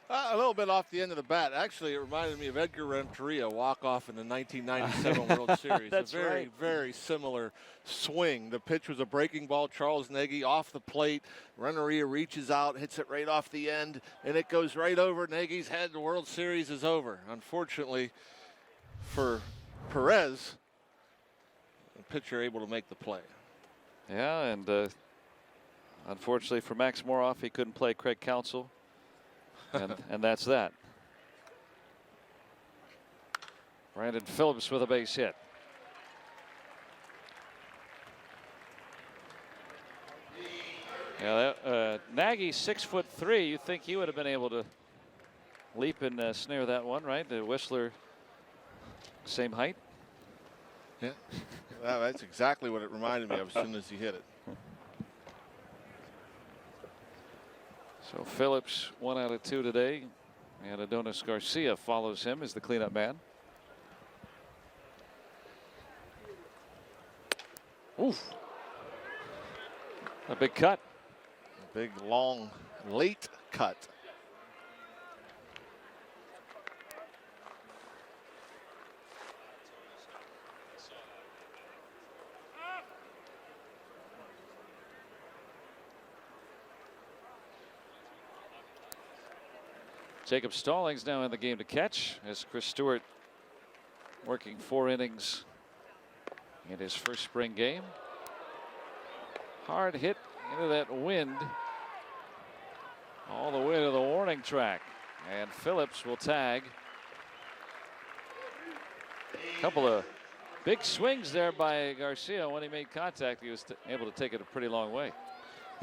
A little bit off the end of the bat. Actually, it reminded me of Edgar Renteria walk-off in the 1997 World Series. That's a very, right. very similar swing. The pitch was a breaking ball. Charles Nagy off the plate. Renteria reaches out, hits it right off the end, and it goes right over Nagy's head. The World Series is over. Unfortunately for Perez, the pitcher able to make the play. Yeah, and unfortunately for Max Moroff, he couldn't play Craig Counsell. And that's that. Brandon Phillips with a base hit. Yeah, Nagy 6'3". You think he would have been able to leap and snare that one, right? Whistler, same height. Yeah, that's exactly what it reminded me of as soon as he hit it. So Phillips 1 out of 2 today, and Adonis Garcia follows him as the cleanup man. Oof. A big cut. A big, long, late cut. Jacob Stallings now in the game to catch as Chris Stewart working 4 innings in his first spring game. Hard hit into that wind. All the way to the warning track. And Phillips will tag. A couple of big swings there by Garcia. When he made contact, he was able to take it a pretty long way.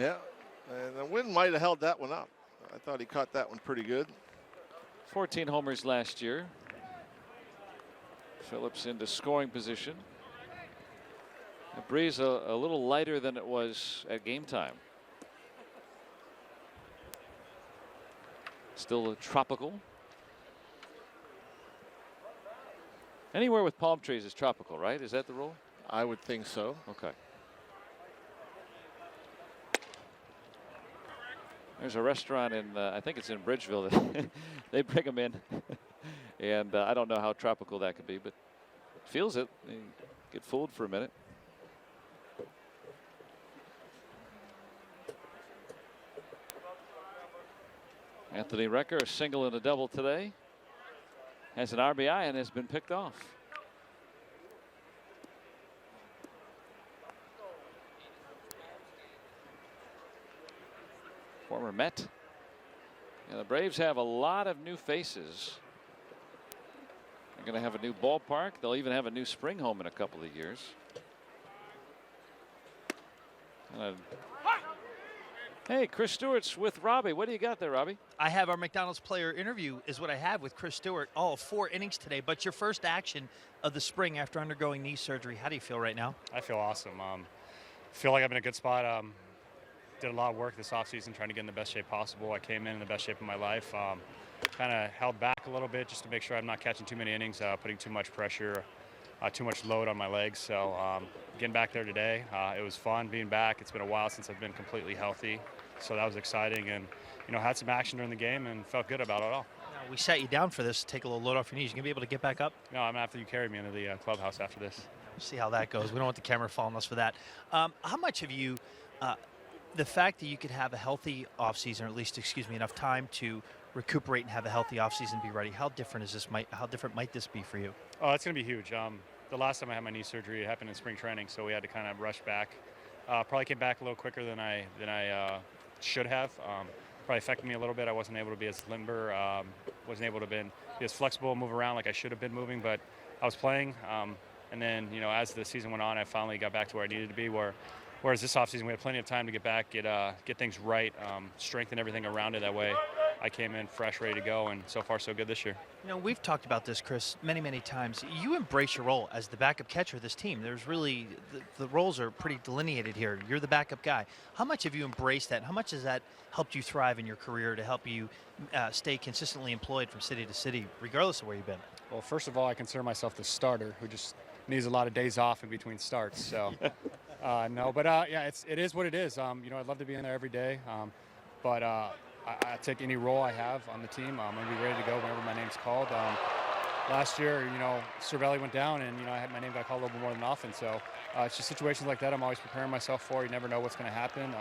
Yeah, and the wind might have held that one up. I thought he caught that one pretty good. 14 homers last year. Phillips into scoring position. The breeze a little lighter than it was at game time. Still tropical. Anywhere with palm trees is tropical, right? Is that the rule? I would think so. Okay. There's a restaurant in, I think it's in Bridgeville, that they bring them in. And I don't know how tropical that could be, but feels it. You get fooled for a minute. Anthony Recker, a single and a double today. Has an RBI and has been picked off. Former Met. And the Braves have a lot of new faces. They're going to have a new ballpark. They'll even have a new spring home in a couple of years. Hey, Chris Stewart's with Robbie. What do you got there, Robbie? I have our McDonald's player interview is what I have with Chris Stewart. All 4 innings today, but your first action of the spring after undergoing knee surgery. How do you feel right now? I feel awesome. Feel like I'm in a good spot. Did a lot of work this offseason trying to get in the best shape possible. I came in the best shape of my life. Kind of held back a little bit just to make sure I'm not catching too many innings, putting too much pressure, too much load on my legs. So getting back there today, it was fun being back. It's been a while since I've been completely healthy. So that was exciting, and had some action during the game and felt good about it all. Now, we sat you down for this to take a little load off your knees. You gonna be able to get back up? No, I'm after you carry me into the clubhouse after this. We'll see how that goes. We don't want the camera following us for that. How much have you, the fact that you could have a healthy offseason, or at least, enough time to recuperate and have a healthy offseason and be ready, how different is this? How different might this be for you? Oh, it's going to be huge. The last time I had my knee surgery, it happened in spring training, so we had to kind of rush back. Probably came back a little quicker than I should have. Probably affected me a little bit. I wasn't able to be as limber, wasn't able to be as flexible, move around like I should have been moving, but I was playing. And then, as the season went on, I finally got back to where I needed to be, whereas this offseason we had plenty of time to get back, get things right, strengthen everything around it. That way I came in fresh, ready to go, and so far so good this year. We've talked about this, Chris, many, many times. You embrace your role as the backup catcher of this team. There's really, the roles are pretty delineated here. You're the backup guy. How much have you embraced that? How much has that helped you thrive in your career to help you stay consistently employed from city to city, regardless of where you've been? Well, first of all, I consider myself the starter who just needs a lot of days off in between starts. So, no, but yeah, it is what it is. You know, I'd love to be in there every day, but I take any role I have on the team. I'm going to be ready to go whenever my name's called. Last year, you know, Cervelli went down, and, you know, my name got called a little bit more than often. So it's just situations like that I'm always preparing myself for. You never know what's going to happen.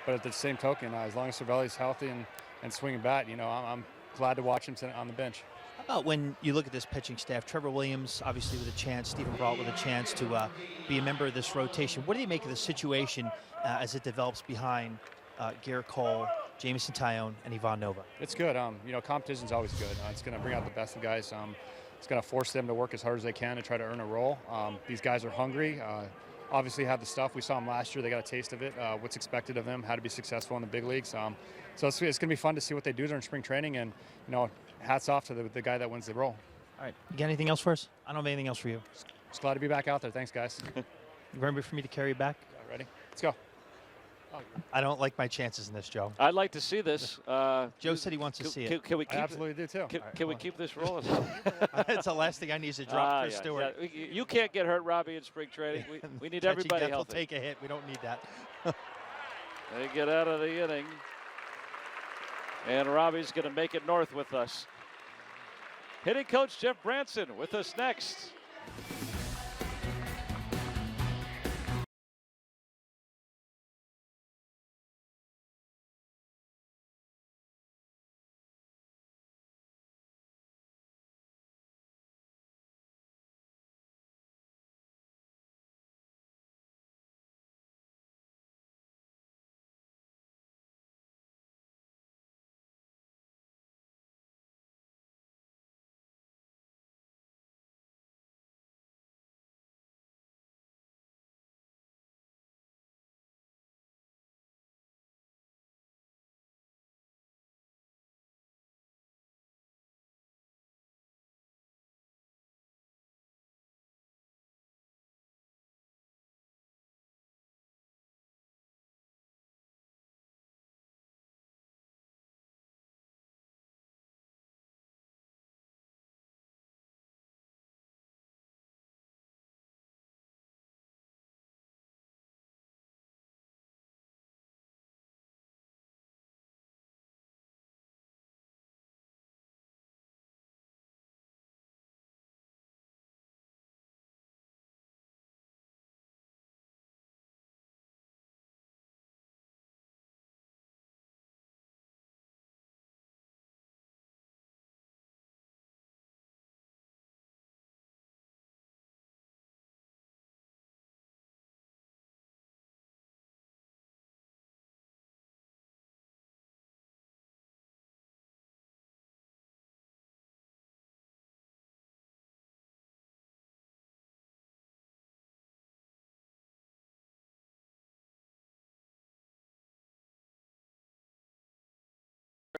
But at the same token, as long as Cervelli's healthy and swinging bat, you know, I'm glad to watch him sit on the bench. How about when you look at this pitching staff? Trevor Williams, obviously, with a chance. Stephen Brault with a chance to be a member of this rotation. What do you make of the situation as it develops behind Garrett Cole, Jamison Tyone, and Ivan Nova? It's good. You know, competition's always good. It's going to bring out the best of guys. It's going to force them to work as hard as they can to try to earn a role. These guys are hungry. Obviously have the stuff. We saw them last year. They got a taste of it. What's expected of them, how to be successful in the big leagues. So it's going to be fun to see what they do during spring training. And, you know, hats off to the guy that wins the role. All right. You got anything else for us? I don't have anything else for you. Just glad to be back out there. Thanks, guys. You ready for me to carry you back? Ready? Let's go. I don't like my chances in this, Joe. I'd like to see this. Joe said he wants to see it. Can we keep I absolutely do, too. Can we keep this rolling? It's the last thing I need is to drop Chris Stewart. Yeah. You can't get hurt, Robbie, in spring training. We need everybody healthy. healthy. Will take a hit. We don't need that. They get out of the inning. And Robbie's going to make it north with us. Hitting coach Jeff Branson with us next.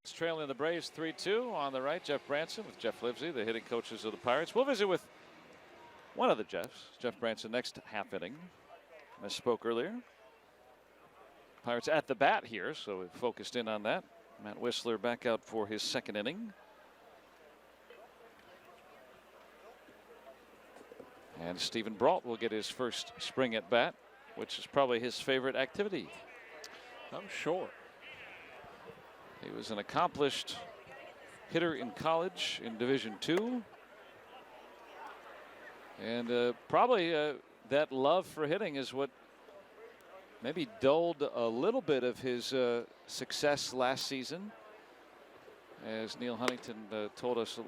It's trailing the Braves 3-2 on the right. Jeff Branson with Jeff Livesey, the hitting coaches of the Pirates. We'll visit with one of the Jeffs, Jeff Branson, next half inning. I spoke earlier. Pirates at the bat here, so we've focused in on that. Matt Whistler back out for his second inning. And Stephen Brault will get his first spring at bat, which is probably his favorite activity. I'm sure. He was an accomplished hitter in college in Division II. And probably that love for hitting is what maybe dulled a little bit of his success last season. As Neil Huntington told us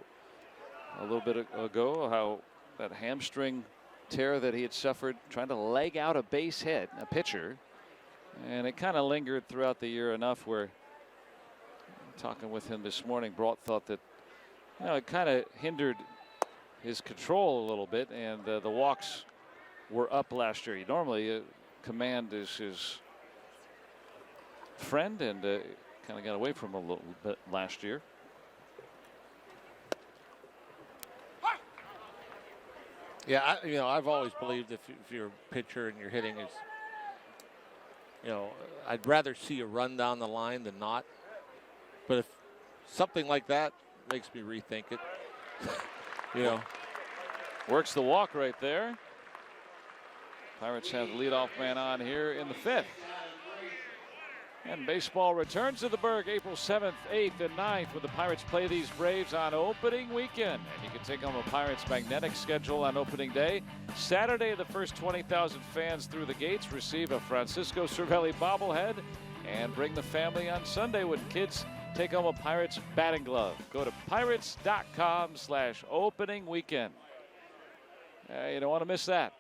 a little bit ago, how that hamstring tear that he had suffered trying to leg out a base hit, a pitcher. And it kind of lingered throughout the year enough where, talking with him this morning, Brault thought that, you know, it kind of hindered his control a little bit, and the walks were up last year. Normally, command is his friend, and kind of got away from him a little bit last year. Yeah, I've always believed if you're a pitcher and you're hitting, is, I'd rather see a run down the line than not. But if something like that makes me rethink it. You know, works the walk right there. Pirates have the leadoff man on here in the 5th. And baseball returns to the Berg April 7th, 8th, and 9th when the Pirates play these Braves on opening weekend. And you can take home a Pirates magnetic schedule on opening day. Saturday, the first 20,000 fans through the gates receive a Francisco Cervelli bobblehead. And bring the family on Sunday when kids take home a Pirates batting glove. Go to pirates.com/opening weekend. You don't want to miss that.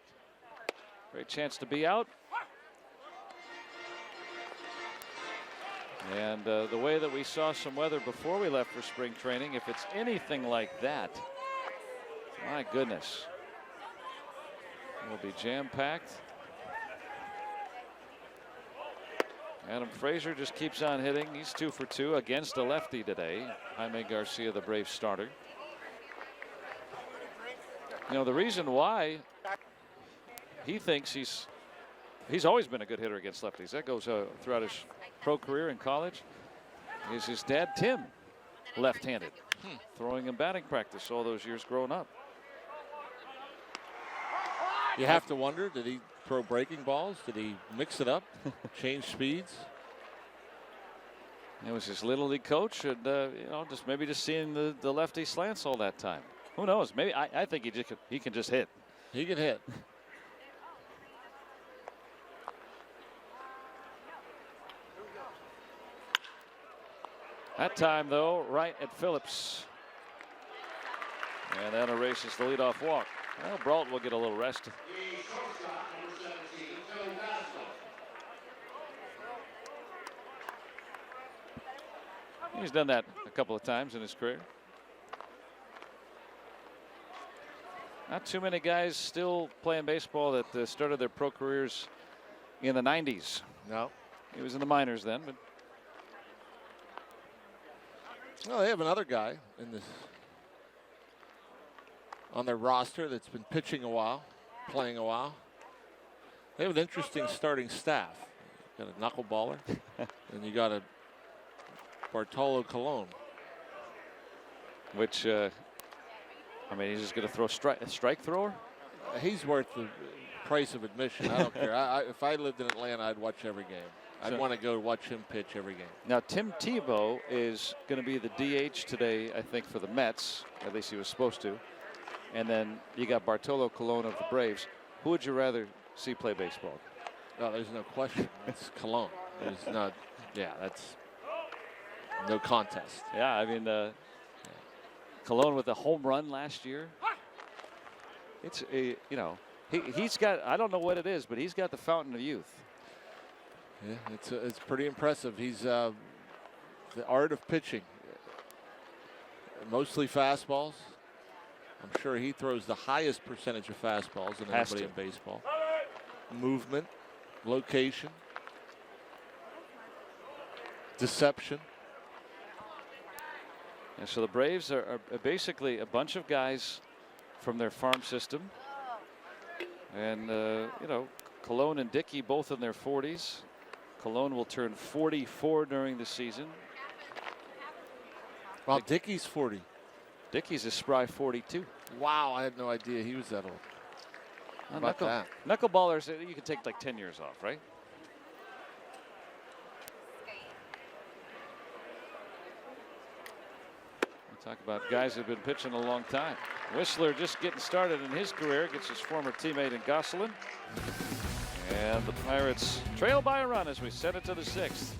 Great chance to be out. And the way that we saw some weather before we left for spring training, if it's anything like that, my goodness, it'll be jam-packed. Adam Frazier just keeps on hitting. He's 2 for 2 against a lefty today. Jaime Garcia, the Braves starter. You know, the reason why he thinks he's always been a good hitter against lefties. That goes throughout his pro career in college. Is his dad, Tim, left-handed, throwing in batting practice all those years growing up. you have to wonder, did he throw breaking balls? Did he mix it up, change speeds? It was his little league coach, and you know, maybe just seeing the lefty slants all that time. Who knows? Maybe I think he can just hit. He can hit. That time, though, right at Phillips. And that erases the leadoff walk. Well, Brault will get a little rest. He's done that a couple of times in his career. Not too many guys still playing baseball that started their pro careers in the 90s. No. He was in the minors then, but. Well, they have another guy in this on their roster that's been pitching a while, playing a while. They have an interesting starting staff. You got a knuckleballer, and you got a Bartolo Colon. Which, I mean, he's just going to throw a strike thrower? He's worth the price of admission. I don't care. If I lived in Atlanta, I'd watch every game. I'd want to go watch him pitch every game. Now, Tim Tebow is going to be the DH today, I think, for the Mets. At least he was supposed to. And then you got Bartolo Colon of the Braves. Who would you rather see play baseball? Oh, there's no question. It's Colon. There's not. Yeah, that's no contest. Yeah, I mean, Colon with a home run last year. It's a, you know, he's got, I don't know what it is, but he's got the fountain of youth. Yeah, it's pretty impressive. He's the art of pitching. Mostly fastballs. I'm sure he throws the highest percentage of fastballs than anybody in baseball. Movement, location, deception. And so the Braves are basically a bunch of guys from their farm system. And, you know, Colon and Dickey both in their 40s. Colon will turn 44 during the season. Well, Dickey's 40. Dickey's a spry 42. Wow, I had no idea he was that old. How about that? Knuckleballers, you can take like 10 years off, right? We'll talk about guys who've been pitching a long time. Whistler just getting started in his career, gets his former teammate in Gosselin. And the Pirates trail by a run as we send it to the 6th.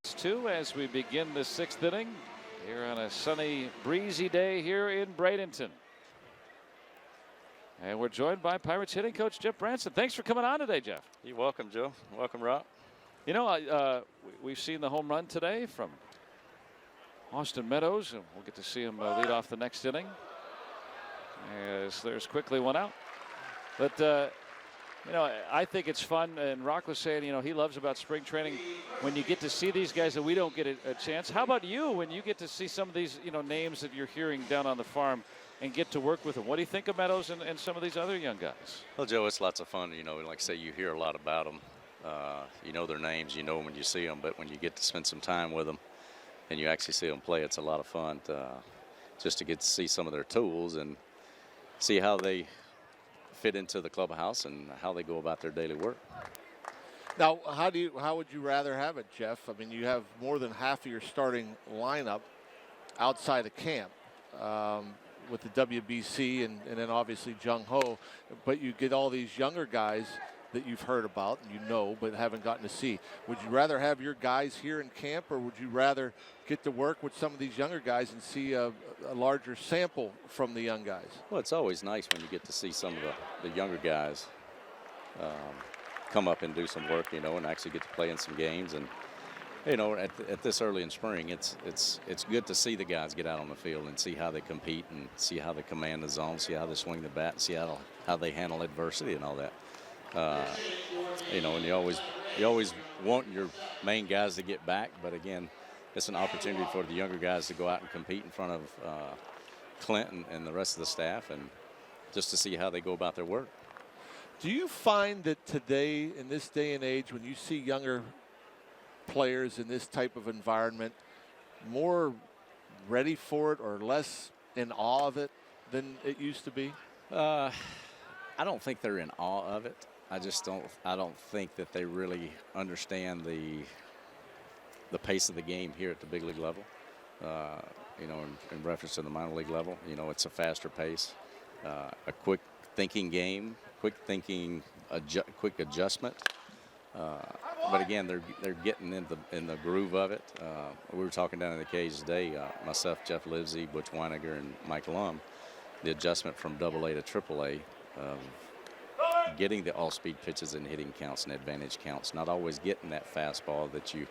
2 as we begin the 6th inning here on a sunny, breezy day here in Bradenton. And we're joined by Pirates hitting coach Jeff Branson. Thanks for coming on today, Jeff. You're welcome, Joe. Welcome, Rob. You know, we've seen the home run today from Austin Meadows, and we'll get to see him lead off the next inning as there's quickly one out. But, you know, I think it's fun, and Rock was saying, you know, he loves about spring training when you get to see these guys that we don't get a chance. How about you when you get to see some of these, you know, names that you're hearing down on the farm and get to work with them? What do you think of Meadows and some of these other young guys? Well, Joe, it's lots of fun. You know, like I say, you hear a lot about them. You know their names, you know them when you see them, but when you get to spend some time with them and you actually see them play, it's a lot of fun just to get to see some of their tools and see how they fit into the clubhouse and how they go about their daily work. Now, how would you rather have it, Jeff? I mean, you have more than half of your starting lineup outside of camp with the WBC and then obviously Jung Ho, but you get all these younger guys that you've heard about and you know but haven't gotten to see. Would you rather have your guys here in camp, or would you rather get to work with some of these younger guys and see a larger sample from the young guys? Well, it's always nice when you get to see some of the younger guys come up and do some work, you know, and actually get to play in some games. And you know, at this early in spring, it's good to see the guys get out on the field and see how they compete and see how they command the zone, see how they swing the bat, see how they handle adversity and all that. You know, and you always want your main guys to get back, but again, it's an opportunity for the younger guys to go out and compete in front of Clint and the rest of the staff, and just to see how they go about their work. Do you find that today, in this day and age, when you see younger players in this type of environment, more ready for it or less in awe of it than it used to be? I don't think they're in awe of it. I don't think that they really understand the pace of the game here at the big league level. You know, in reference to the minor league level, you know, it's a faster pace, a quick thinking game, quick adjustment. But again, they're getting in the groove of it. We were talking down in the cage today, myself, Jeff Livesey, Butch Weiniger, and Mike Lum, the adjustment from AA to AAA. Getting the all-speed pitches and hitting counts and advantage counts, not always getting that fastball that you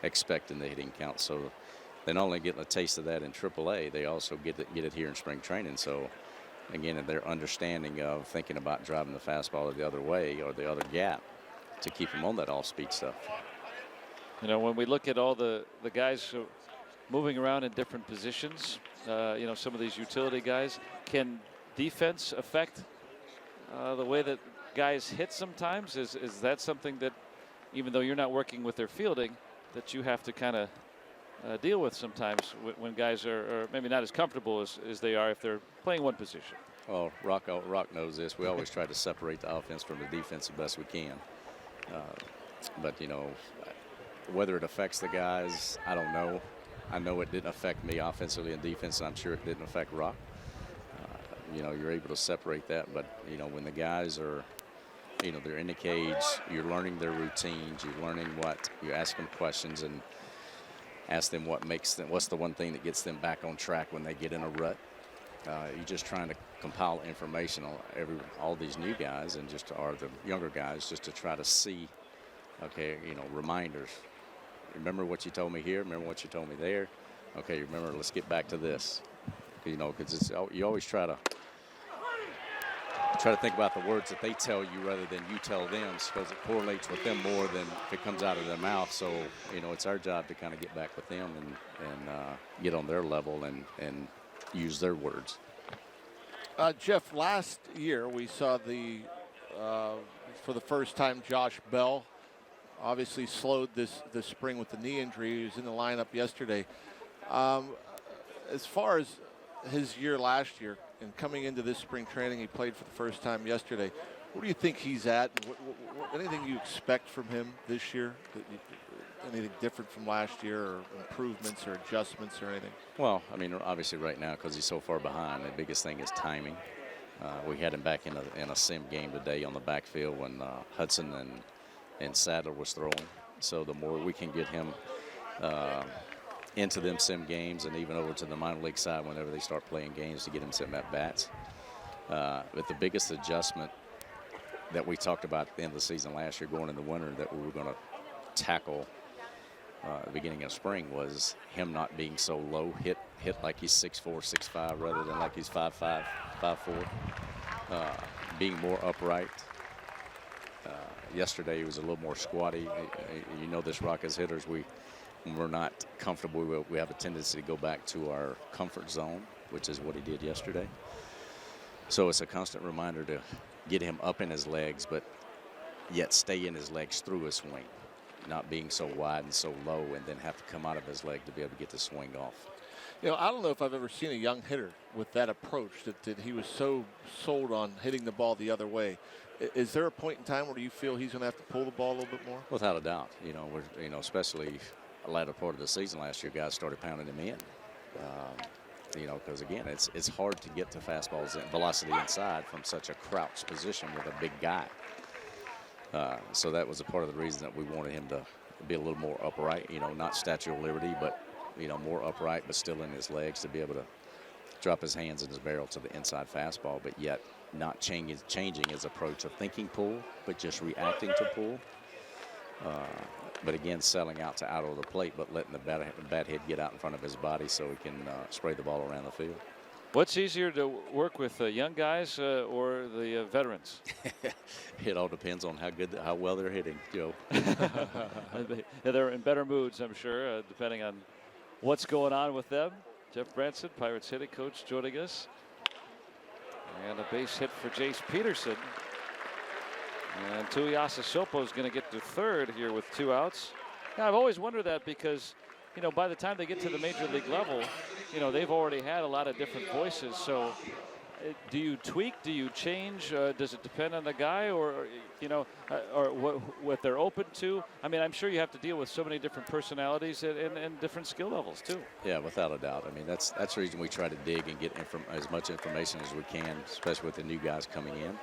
expect in the hitting count. So they not only get a taste of that in AAA, they also get it here in spring training. So again, their understanding of thinking about driving the fastball the other way or the other gap to keep them on that off-speed stuff. You know, when we look at all the guys moving around in different positions, you know, some of these utility guys, can defense affect the way that guys hit sometimes? Is that something that, even though you're not working with their fielding, that you have to kind of deal with sometimes when guys are maybe not as comfortable as they are if they're playing one position? Well, Rock knows this. We always try to separate the offense from the defense the best we can. But, you know, whether it affects the guys, I don't know. I know it didn't affect me offensively and defense, and I'm sure it didn't affect Rock. You know, you're able to separate that, but, you know, when the guys are, you know, they're in the cage, you're learning their routines, you're learning you ask them questions and ask them what's the one thing that gets them back on track when they get in a rut. You're just trying to compile information on all these new guys and or the younger guys, just to try to see, okay, you know, reminders. Remember what you told me here, remember what you told me there. Okay, remember, let's get back to this. You know, because you always try to think about the words that they tell you rather than you tell them, because it correlates with them more than if it comes out of their mouth. So, you know, it's our job to kind of get back with them and get on their level and use their words. Jeff, last year we saw for the first time, Josh Bell obviously slowed this spring with the knee injury. He was in the lineup yesterday. As far as his year last year and coming into this spring training, he played for the first time yesterday. Where do you think he's at? Anything you expect from him this year? Anything different from last year, or improvements or adjustments or anything? Well, I mean, obviously right now, because he's so far behind, the biggest thing is timing. We had him back in a sim game today on the backfield when Hudson and Sadler was throwing. So the more we can get him into them sim games and even over to the minor league side whenever they start playing games to get them some at-bats. But the biggest adjustment that we talked about at the end of the season last year going into winter that we were going to tackle at the beginning of spring was him not being so low, hit like he's 6'4", 6'5", rather than like he's 5'5", 5'4", being more upright. Yesterday he was a little more squatty. You know, this Rockies hitters, when we're not comfortable, we have a tendency to go back to our comfort zone, which is what he did yesterday. So it's a constant reminder to get him up in his legs, but yet stay in his legs through a swing, not being so wide and so low and then have to come out of his leg to be able to get the swing off. You know, I don't know if I've ever seen a young hitter with that approach, that he was so sold on hitting the ball the other way. Is there a point in time where you feel he's going to have to pull the ball a little bit more? Without a doubt. You know, especially a latter part of the season last year, guys started pounding him in. You know, because again, it's hard to get to fastballs and velocity inside from such a crouched position with a big guy. So that was a part of the reason that we wanted him to be a little more upright. You know, not Statue of Liberty, but you know, more upright, but still in his legs to be able to drop his hands in his barrel to the inside fastball, but yet not changing his approach of thinking pull, but just reacting to pull. But again, selling out to out of the plate, but letting the bat head get out in front of his body so he can spray the ball around the field. What's easier to work with, young guys or the veterans? It all depends on how well they're hitting, Joe. They're in better moods, I'm sure, depending on what's going on with them. Jeff Branson, Pirates hitting coach, joining us. And a base hit for Jace Peterson. And Tuiasa Sopo is going to get to third here with 2 outs. Now, I've always wondered that because, you know, by the time they get to the major league level, you know, they've already had a lot of different voices. So do you tweak? Do you change? Does it depend on the guy or, you know, or what they're open to? I mean, I'm sure you have to deal with so many different personalities and different skill levels, too. Yeah, without a doubt. I mean, that's the reason we try to dig and get as much information as we can, especially with the new guys coming in.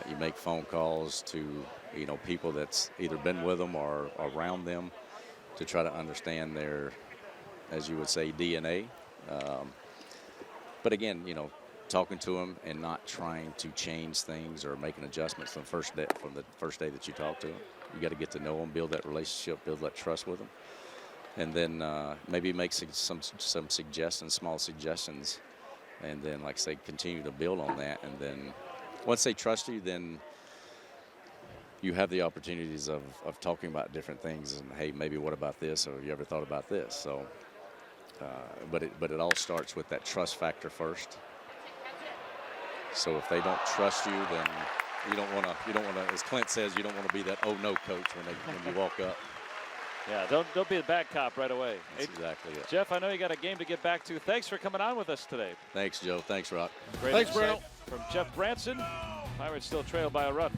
You make phone calls to, you know, people that's either been with them or around them to try to understand their, as you would say, DNA. But again, you know, talking to them and not trying to change things or making adjustments from the first day that you talk to them. You got to get to know them, build that relationship, build that trust with them, and then maybe make some suggestions, small suggestions, and then, like I say, continue to build on that. And then once they trust you, then you have the opportunities of talking about different things and, hey, maybe what about this, or you ever thought about this? So, but it all starts with that trust factor first. So if they don't trust you, then you don't want to, as Clint says, you don't want to be that oh no coach when you walk up. Yeah, don't be a bad cop right away. That's exactly it. Jeff, I know you got a game to get back to. Thanks for coming on with us today. Thanks, Joe. Thanks, Rock. Great Thanks, insight Bruno. from Jeff Branson. Pirates still trail by a run.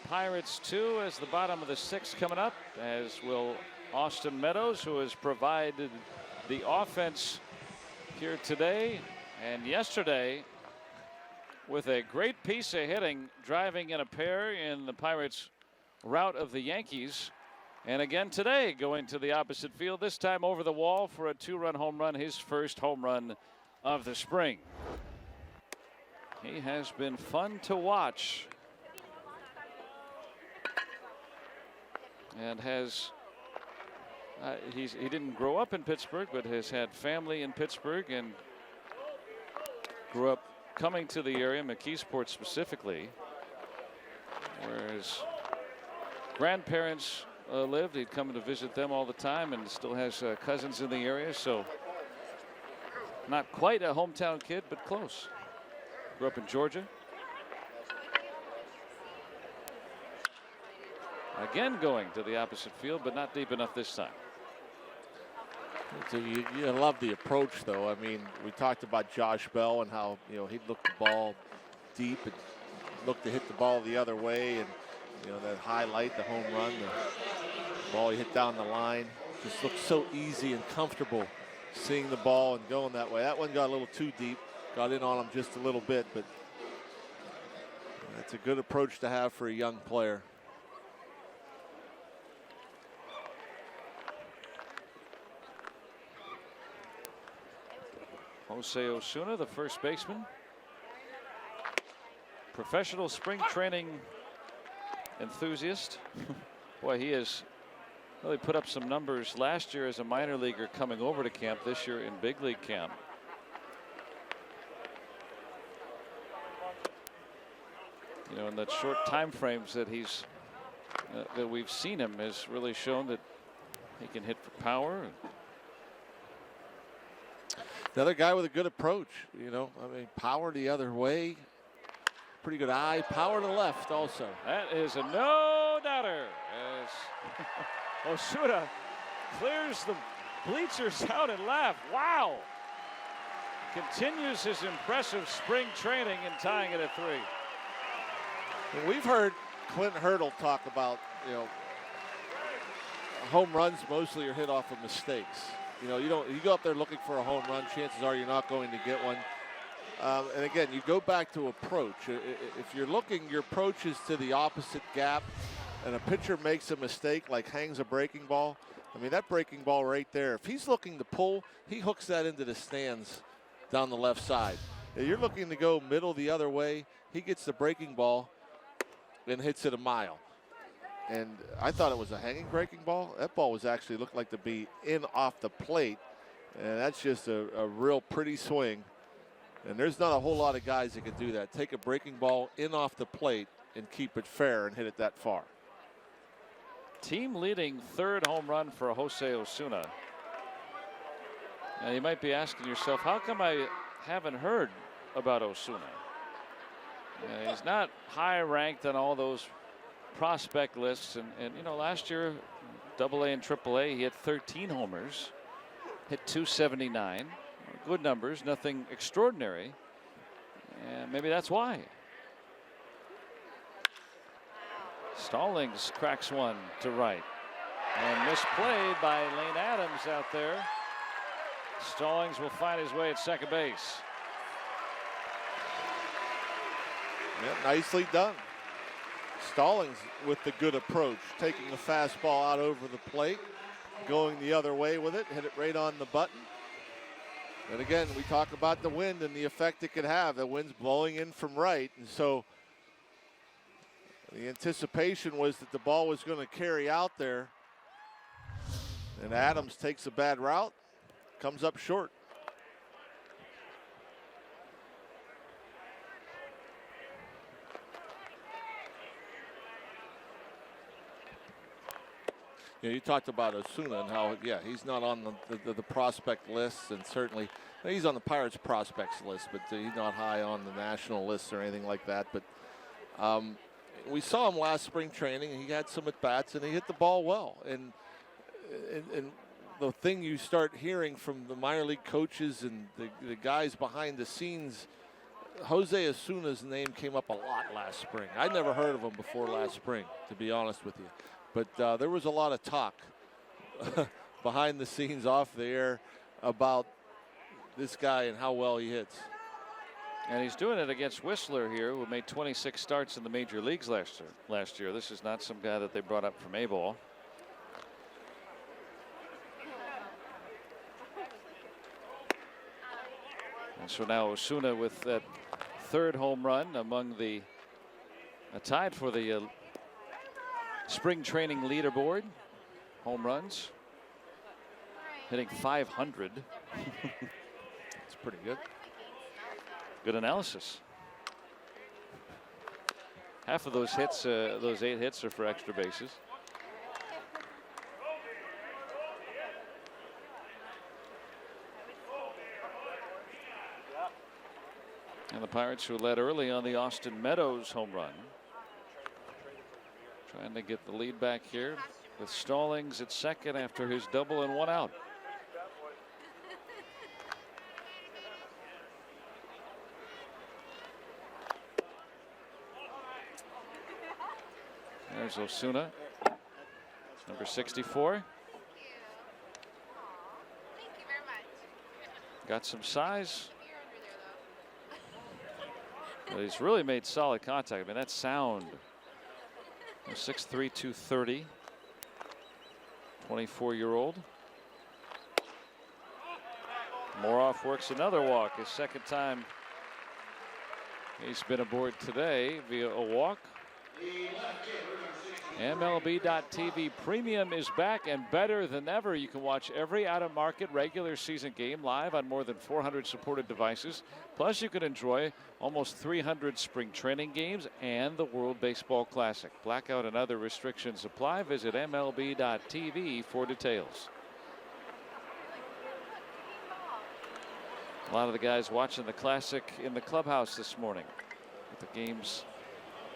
3, Pirates 2 as the bottom of the 6th coming up, as will Austin Meadows, who has provided the offense here today and yesterday with a great piece of hitting, driving in a pair in the Pirates' rout of the Yankees. And again today, going to the opposite field, this time over the wall for a 2-run home run, his first home run of the spring. He has been fun to watch and has he didn't grow up in Pittsburgh, but has had family in Pittsburgh and grew up coming to the area, McKeesport specifically, where his grandparents lived. He'd come to visit them all the time and still has cousins in the area, so not quite a hometown kid, but close. Grew up in Georgia. Again going to the opposite field, but not deep enough this time. So you love the approach, though. I mean, we talked about Josh Bell and how, you know, he'd look the ball deep and look to hit the ball the other way, and, you know, that highlight, the home run, the ball he hit down the line, just looked so easy and comfortable seeing the ball and going that way. That one got a little too deep, got in on him just a little bit, but that's a good approach to have for a young player. Jose Osuna, the first baseman. Professional spring training enthusiast. Boy, he has really put up some numbers last year as a minor leaguer coming over to camp, this year in big league camp. You know, in that short time frames that he's that we've seen him, has really shown that he can hit for power. Another guy with a good approach, you know, I mean, power the other way, pretty good eye, power to left also. That is a no-doubter as Osuna clears the bleachers out and laugh. Wow. Continues his impressive spring training and tying it at 3. And we've heard Clint Hurdle talk about, you know, home runs mostly are hit off of mistakes. You know, you go up there looking for a home run, chances are you're not going to get one. And again, you go back to approach. If you're looking, your approach is to the opposite gap, and a pitcher makes a mistake, like hangs a breaking ball. I mean, that breaking ball right there, if he's looking to pull, he hooks that into the stands down the left side. If you're looking to go middle the other way, he gets the breaking ball and hits it a mile. And I thought it was a hanging breaking ball. That ball was actually looked like to be in off the plate. And that's just a real pretty swing. And there's not a whole lot of guys that can do that. Take a breaking ball in off the plate and keep it fair and hit it that far. Team leading 3rd home run for Jose Osuna. Now you might be asking yourself, how come I haven't heard about Osuna? He's not high ranked on all those prospect lists, and you know, last year AA and AAA he had 13 homers, hit .279, good numbers, nothing extraordinary, and maybe that's why. Stallings cracks one to right, and misplayed by Lane Adams out there. Stallings will find his way at second base. Yeah, nicely done. Stallings with the good approach, taking the fastball out over the plate, going the other way with it, hit it right on the button. And again, we talk about the wind and the effect it could have. The wind's blowing in from right, and so the anticipation was that the ball was going to carry out there. And Adams takes a bad route, comes up short. You know, you talked about Osuna and how, yeah, he's not on the prospect list, and certainly he's on the Pirates prospects list, but he's not high on the national list or anything like that. But we saw him last spring training, and he had some at-bats, and he hit the ball well. And the thing you start hearing from the minor league coaches and the guys behind the scenes Jose Osuna's name came up a lot last spring. I never heard of him before last spring, to be honest with you. But there was a lot of talk behind the scenes, off the air, about this guy and how well he hits. And he's doing it against Whistler here, who made 26 starts in the major leagues last year. This is not some guy that they brought up from A-ball. And so now Osuna with that third home run among the tied for the spring training leaderboard. Home runs. Hitting 500. That's pretty good. Good analysis. Half of those hits, those 8 hits, are for extra bases. And the Pirates, who led early on the Austin Meadows home run, trying to get the lead back here with Stallings at second after his double and 1 out. There's Osuna, number 64. Got some size. But he's really made solid contact. I mean, that's sound. 6'3", 230. 24-year-old. Moroff works another walk. His second time he's been aboard today via a walk. MLB.TV Premium is back and better than ever. You can watch every out-of-market regular season game live on more than 400 supported devices. Plus, you can enjoy almost 300 spring training games and the World Baseball Classic. Blackout and other restrictions apply. Visit MLB.TV for details. A lot of the guys watching the Classic in the clubhouse this morning, with the games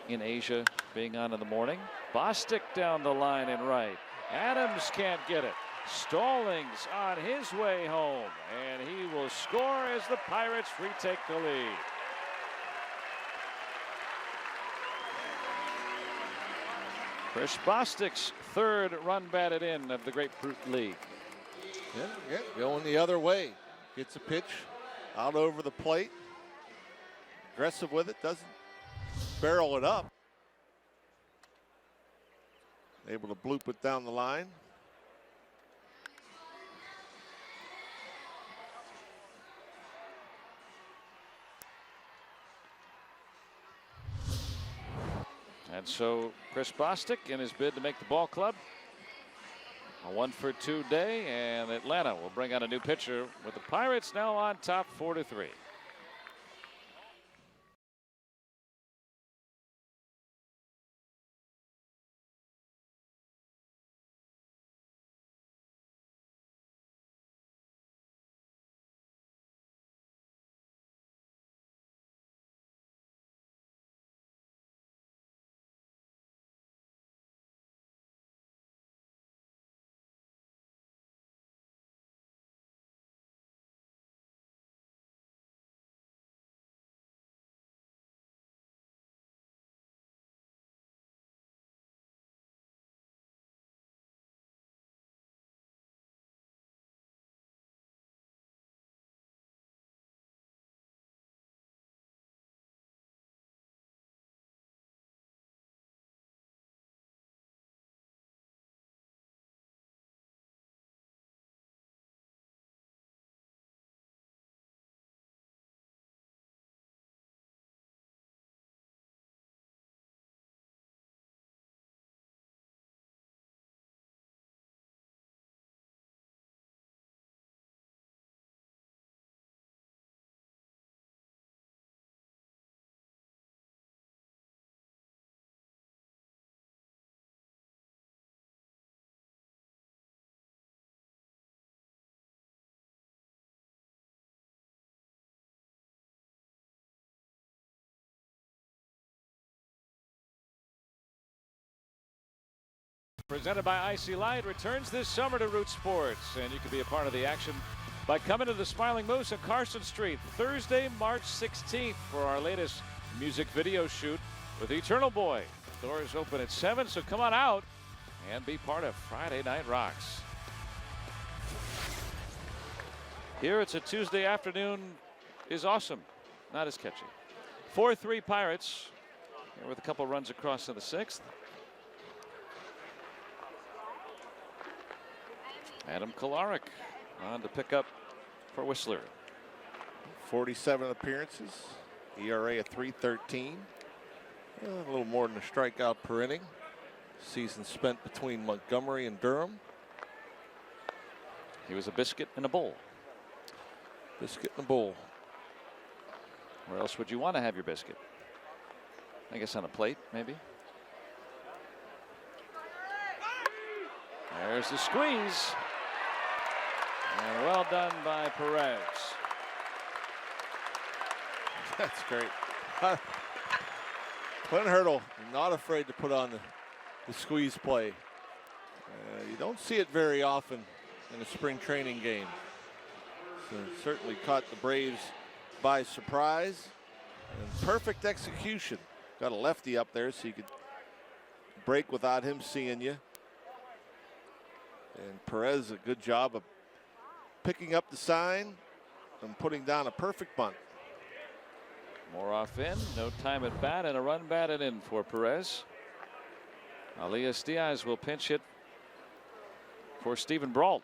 in Asia being on in the morning. Bostic down the line and right. Adams can't get it. Stallings on his way home, and he will score as the Pirates retake the lead. Chris Bostic's third run batted in of the Grapefruit League. Yeah, going the other way. Gets a pitch out over the plate. Aggressive with it, doesn't barrel it up. Able to bloop it down the line. And so Chris Bostic in his bid to make the ball club. A 1-for-2 day, and Atlanta will bring out a new pitcher with the Pirates now on top 4-3. Presented by Icy Light returns this summer to Root Sports, and you can be a part of the action by coming to the Smiling Moose on Carson Street Thursday, March 16th for our latest music video shoot with Eternal Boy. Doors open at 7, so come on out and be part of Friday Night Rocks. Here it's a Tuesday afternoon is awesome, not as catchy. 4-3 Pirates here with a couple runs across in the 6th. Adam Kolarek on to pick up for Whistler. 47 appearances, ERA of 3.13. A little more than a strikeout per inning. Season spent between Montgomery and Durham. He was a biscuit in a bowl. Biscuit in a bowl. Where else would you want to have your biscuit? I guess on a plate, maybe. There's the squeeze. And well done by Perez. That's great. Clint Hurdle not afraid to put on the squeeze play. You don't see it very often in a spring training game. So certainly caught the Braves by surprise. And perfect execution. Got a lefty up there so you could break without him seeing you. And Perez, a good job of picking up the sign and putting down a perfect bunt. More off in, no time at bat, and a run batted in for Perez. Elias Diaz will pinch hit for Stephen Brault.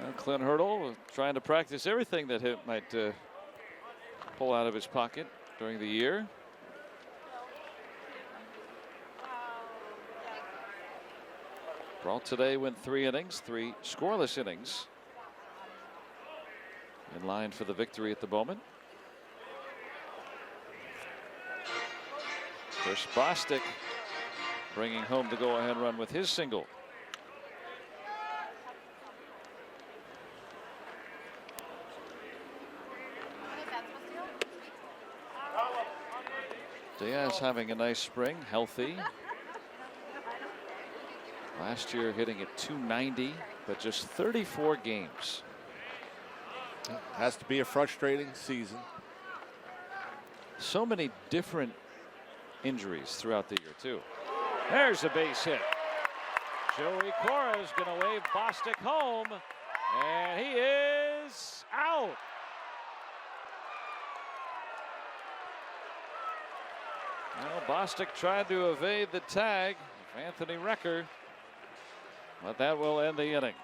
And Clint Hurdle trying to practice everything that he might pull out of his pocket during the year. Brault today went 3 innings, 3 scoreless innings. In line for the victory at the moment. Chris Bostic bringing home the go-ahead run with his single. Diaz having a nice spring, healthy. Last year hitting at 290, but just 34 games. Has to be a frustrating season. So many different injuries throughout the year, too. There's a base hit. Joey Cora is going to wave Bostic home, and he is out. Well, Bostic tried to evade the tag of Anthony Recker, but that will end the inning.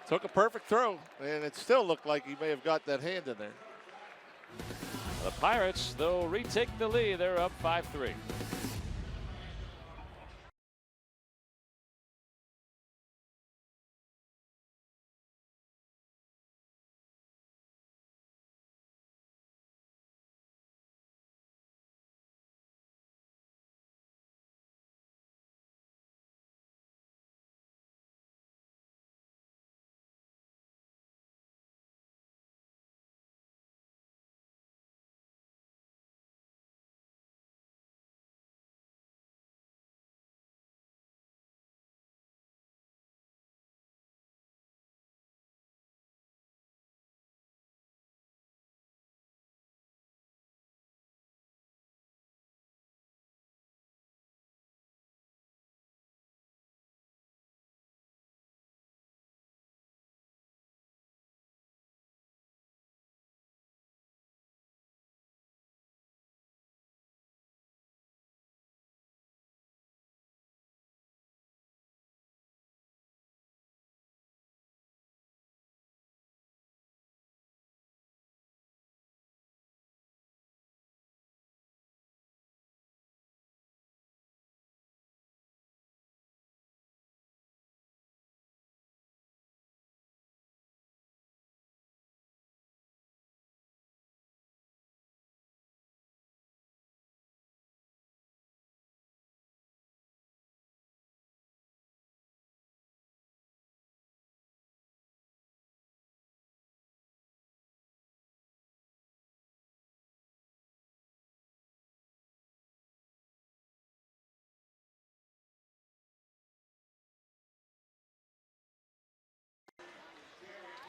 Took a perfect throw, and it still looked like he may have got that hand in there. The Pirates, though, retake the lead. They're up 5-3.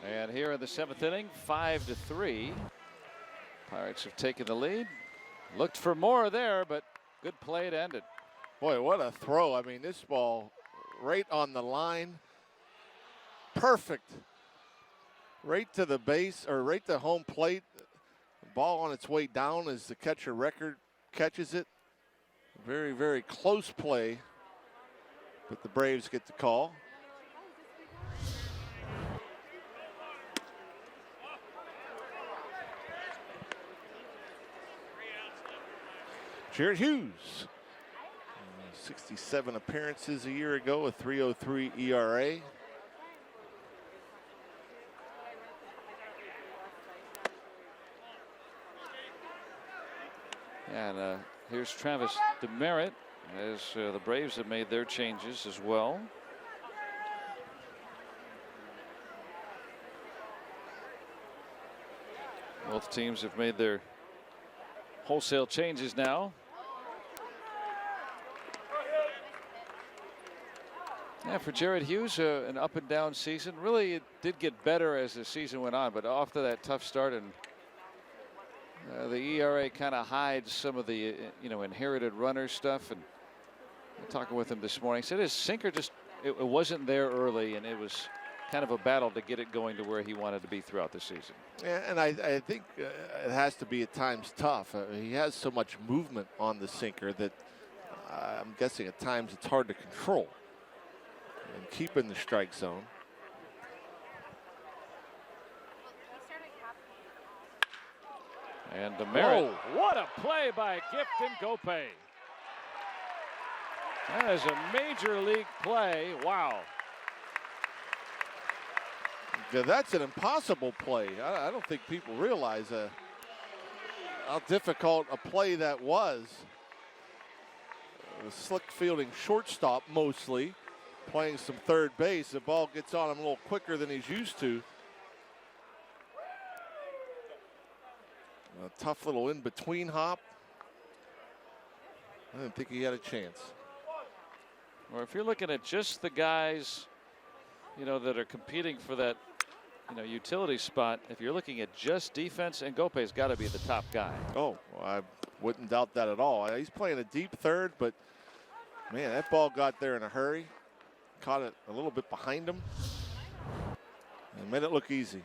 And here in the 7th inning, 5-3. Pirates have taken the lead. Looked for more there, but good play to end it. Boy, what a throw. I mean, this ball right on the line. Perfect. Right to the base, or right to home plate. The ball on its way down as the catcher record catches it. Very, very close play, but the Braves get the call. Jared Hughes, 67 appearances a year ago, a 3.03 ERA. And here's Travis DeMerit as the Braves have made their changes as well. Both teams have made their wholesale changes now. Yeah, for Jared Hughes, an up and down season. Really, it did get better as the season went on, but off to that tough start, and the ERA kind of hides some of the inherited runner stuff. And talking with him this morning, he said his sinker just it wasn't there early, and it was kind of a battle to get it going to where he wanted to be throughout the season. Yeah, and I think it has to be at times tough. He has so much movement on the sinker that I'm guessing at times it's hard to control and keep in the strike zone. And DeMerit, what a play by Gifton Gope. That is a major league play. Wow. Yeah, that's an impossible play. I don't think people realize how difficult a play that was. A slick fielding shortstop mostly, playing some third base. The ball gets on him a little quicker than he's used to. A tough little in-between hop. I didn't think he had a chance. Or if you're looking at just the guys, that are competing for that, utility spot, if you're looking at just defense, and Gope's got to be the top guy. Oh, I wouldn't doubt that at all. He's playing a deep third, but man, that ball got there in a hurry. Caught it a little bit behind him and made it look easy.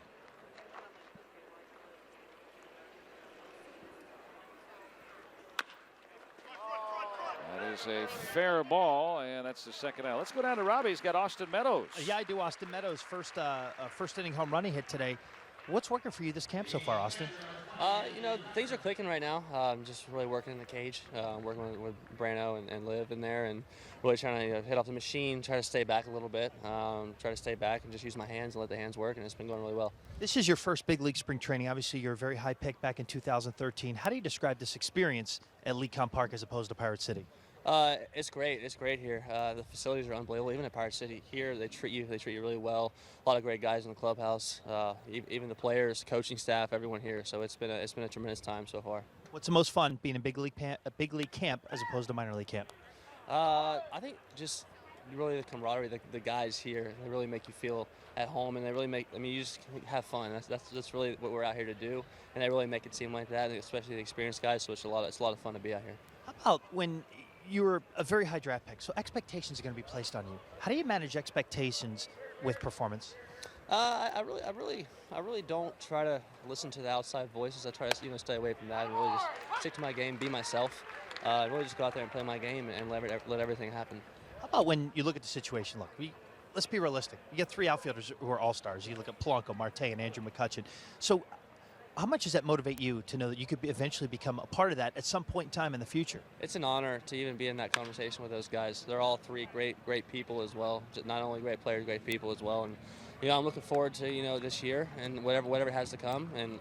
Is a fair ball, and that's the second out. Let's go down to Robbie. He's got Austin Meadows. Yeah, I do. Austin Meadows, first inning home run he hit today. What's working for you this camp so far, Austin? Things are clicking right now. Just really working in the cage, working with Brano and Liv in there, and really trying to hit off the machine, try to stay back a little bit, try to stay back and just use my hands and let the hands work, and it's been going really well. This is your first big league spring training. Obviously, you're a very high pick back in 2013. How do you describe this experience at Lecom Park as opposed to Pirate City? It's great. It's great here. The facilities are unbelievable. Even at Pirate City here, they treat you really well. A lot of great guys in the clubhouse. Even the players, coaching staff, everyone here. So it's been a tremendous time so far. What's the most fun being a big league camp as opposed to minor league camp? I think just really the camaraderie. The guys here, they really make you feel at home, and they really make. I mean, you just have fun. That's really what we're out here to do, and they really make it seem like that, especially the experienced guys. So it's a lot of fun to be out here. How about when you were a very high draft pick, so expectations are going to be placed on you. How do you manage expectations with performance? I really don't try to listen to the outside voices. I try to stay away from that and really just stick to my game, be myself. Really just go out there and play my game and let everything happen. How about when you look at the situation? Look, let's be realistic. You get three outfielders who are all-stars. You look at Polanco, Marte, and Andrew McCutchen. So how much does that motivate you to know that you could eventually become a part of that at some point in time in the future? It's an honor to even be in that conversation with those guys. They're all three great people as well. Not only great players, great people as well. And I'm looking forward to this year and whatever has to come, and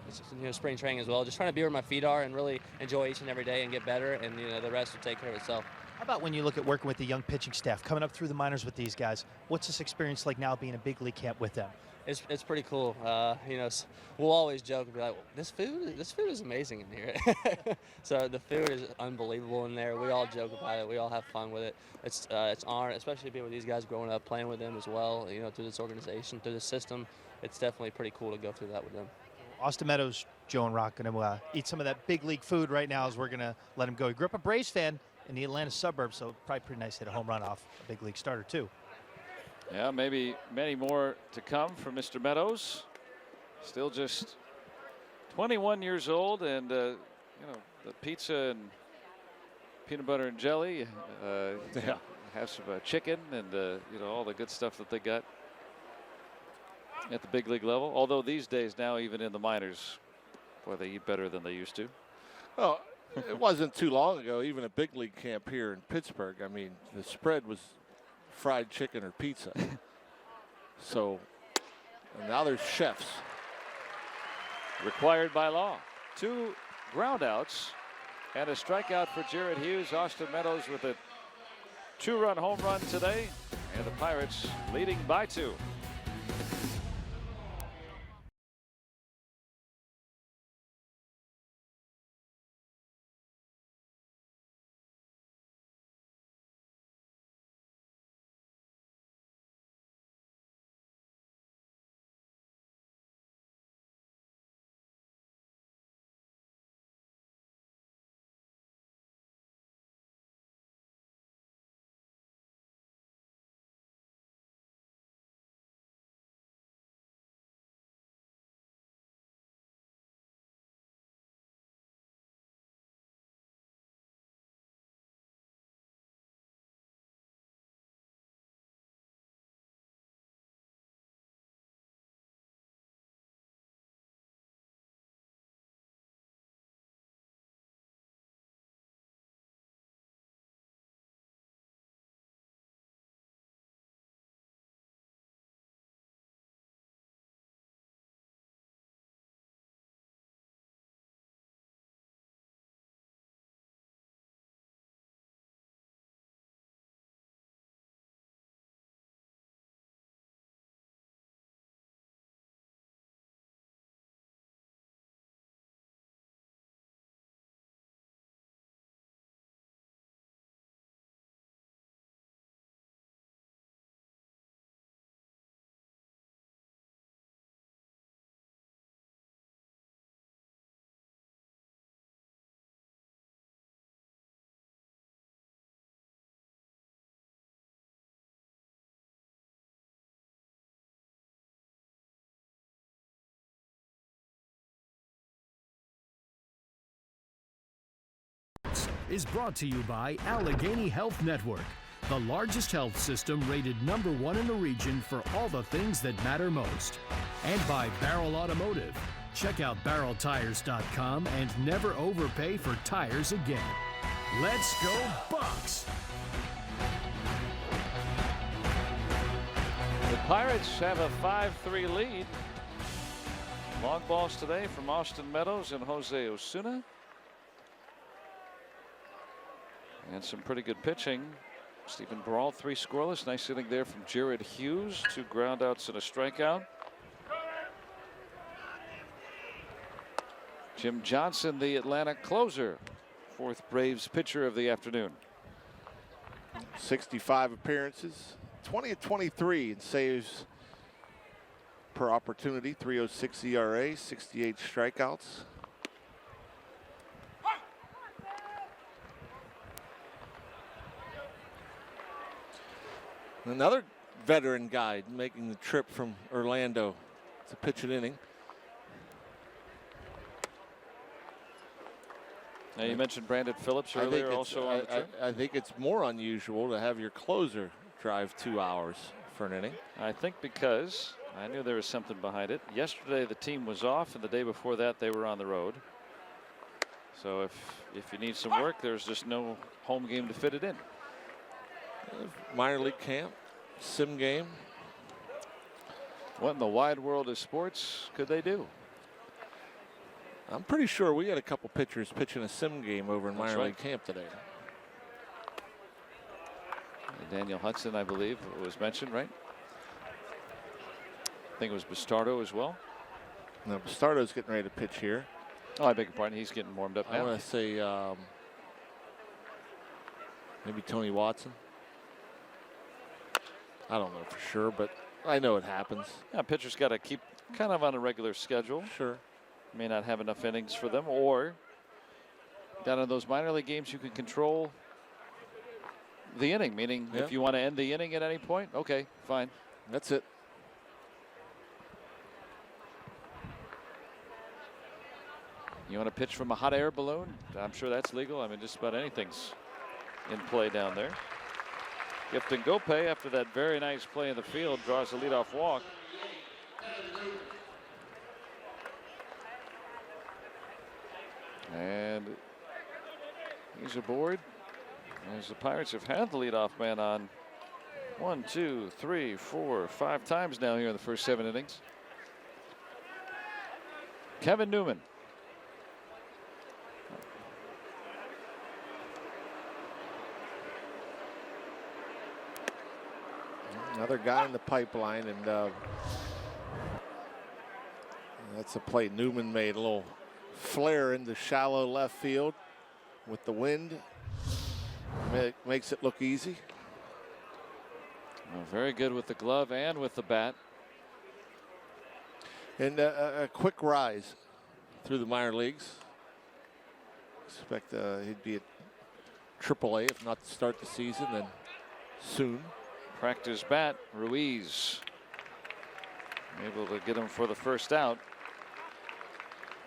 spring training as well. Just trying to be where my feet are and really enjoy each and every day and get better, and the rest will take care of itself. How about when you look at working with the young pitching staff, coming up through the minors with these guys? What's this experience like now being a big league camp with them? It's pretty cool. We'll always joke and be like, this food is amazing in here. So the food is unbelievable in there. We all joke about it. We all have fun with it. It's honor, especially being with these guys, growing up, playing with them as well. Through this organization, through the system, it's definitely pretty cool to go through that with them. Austin Meadows, Joe and Rock, going to eat some of that big league food right now as we're going to let him go. He grew up a Braves fan in the Atlanta suburbs, so probably pretty nice to hit a home run off a big league starter too. Yeah, maybe many more to come from Mr. Meadows. Still just 21 years old, and the pizza and peanut butter and jelly. Have some chicken and all the good stuff that they got at the big league level. Although these days now, even in the minors, boy, they eat better than they used to. Well, it wasn't too long ago, even a big league camp here in Pittsburgh. I mean, the spread was fried chicken or pizza. So and now there's chefs. Required by law. 2 groundouts and a strikeout for Jared Hughes. Austin Meadows with a 2-run home run today, and the Pirates leading by 2. Is brought to you by Allegheny Health Network, the largest health system rated #1 in the region for all the things that matter most. And by Barrel Automotive. Check out barreltires.com and never overpay for tires again. Let's go Bucks! The Pirates have a 5-3 lead. Long balls today from Austin Meadows and Jose Osuna. And some pretty good pitching. Stephen Brawl, 3 scoreless. Nice inning there from Jared Hughes. 2 groundouts and a strikeout. Jim Johnson, the Atlanta closer. 4th Braves pitcher of the afternoon. 65 appearances, 20 of 23 in saves per opportunity, 3.06 ERA, 68 strikeouts. Another veteran guy making the trip from Orlando to pitch an inning. Now you mentioned Brandon Phillips earlier, also on the trip. I think it's more unusual to have your closer drive 2 hours for an inning. I think because I knew there was something behind it. Yesterday the team was off, and the day before that they were on the road. So if you need some work, there's just no home game to fit it in. Minor league camp, sim game. What in the wide world of sports could they do? I'm pretty sure we had a couple pitchers pitching a sim game over in minor league camp today. Daniel Hudson, I believe, was mentioned, right? I think it was Bastardo as well. No, Bastardo's getting ready to pitch here. Oh, I beg your pardon. He's getting warmed up now. I want to say maybe Tony Watson. I don't know for sure, but I know it happens. Yeah, pitcher's got to keep kind of on a regular schedule. Sure. May not have enough innings for them, or down in those minor league games, you can control the inning, meaning if you want to end the inning at any point, okay, fine. That's it. You want to pitch from a hot air balloon? I'm sure that's legal. I mean, just about anything's in play down there. Gifton Gope, after that very nice play in the field, draws a leadoff walk. And he's aboard. As the Pirates have had the leadoff man on 1, 2, 3, 4, 5 times now here in the first 7 innings. Kevin Newman. Another guy in the pipeline, and that's a play Newman made. A little flare into shallow left field with the wind. Makes it look easy. Well, very good with the glove and with the bat. And a quick rise through the minor leagues. Expect he'd be at AAA, if not to start the season, then soon. Practice bat, Ruiz. Able to get him for the first out.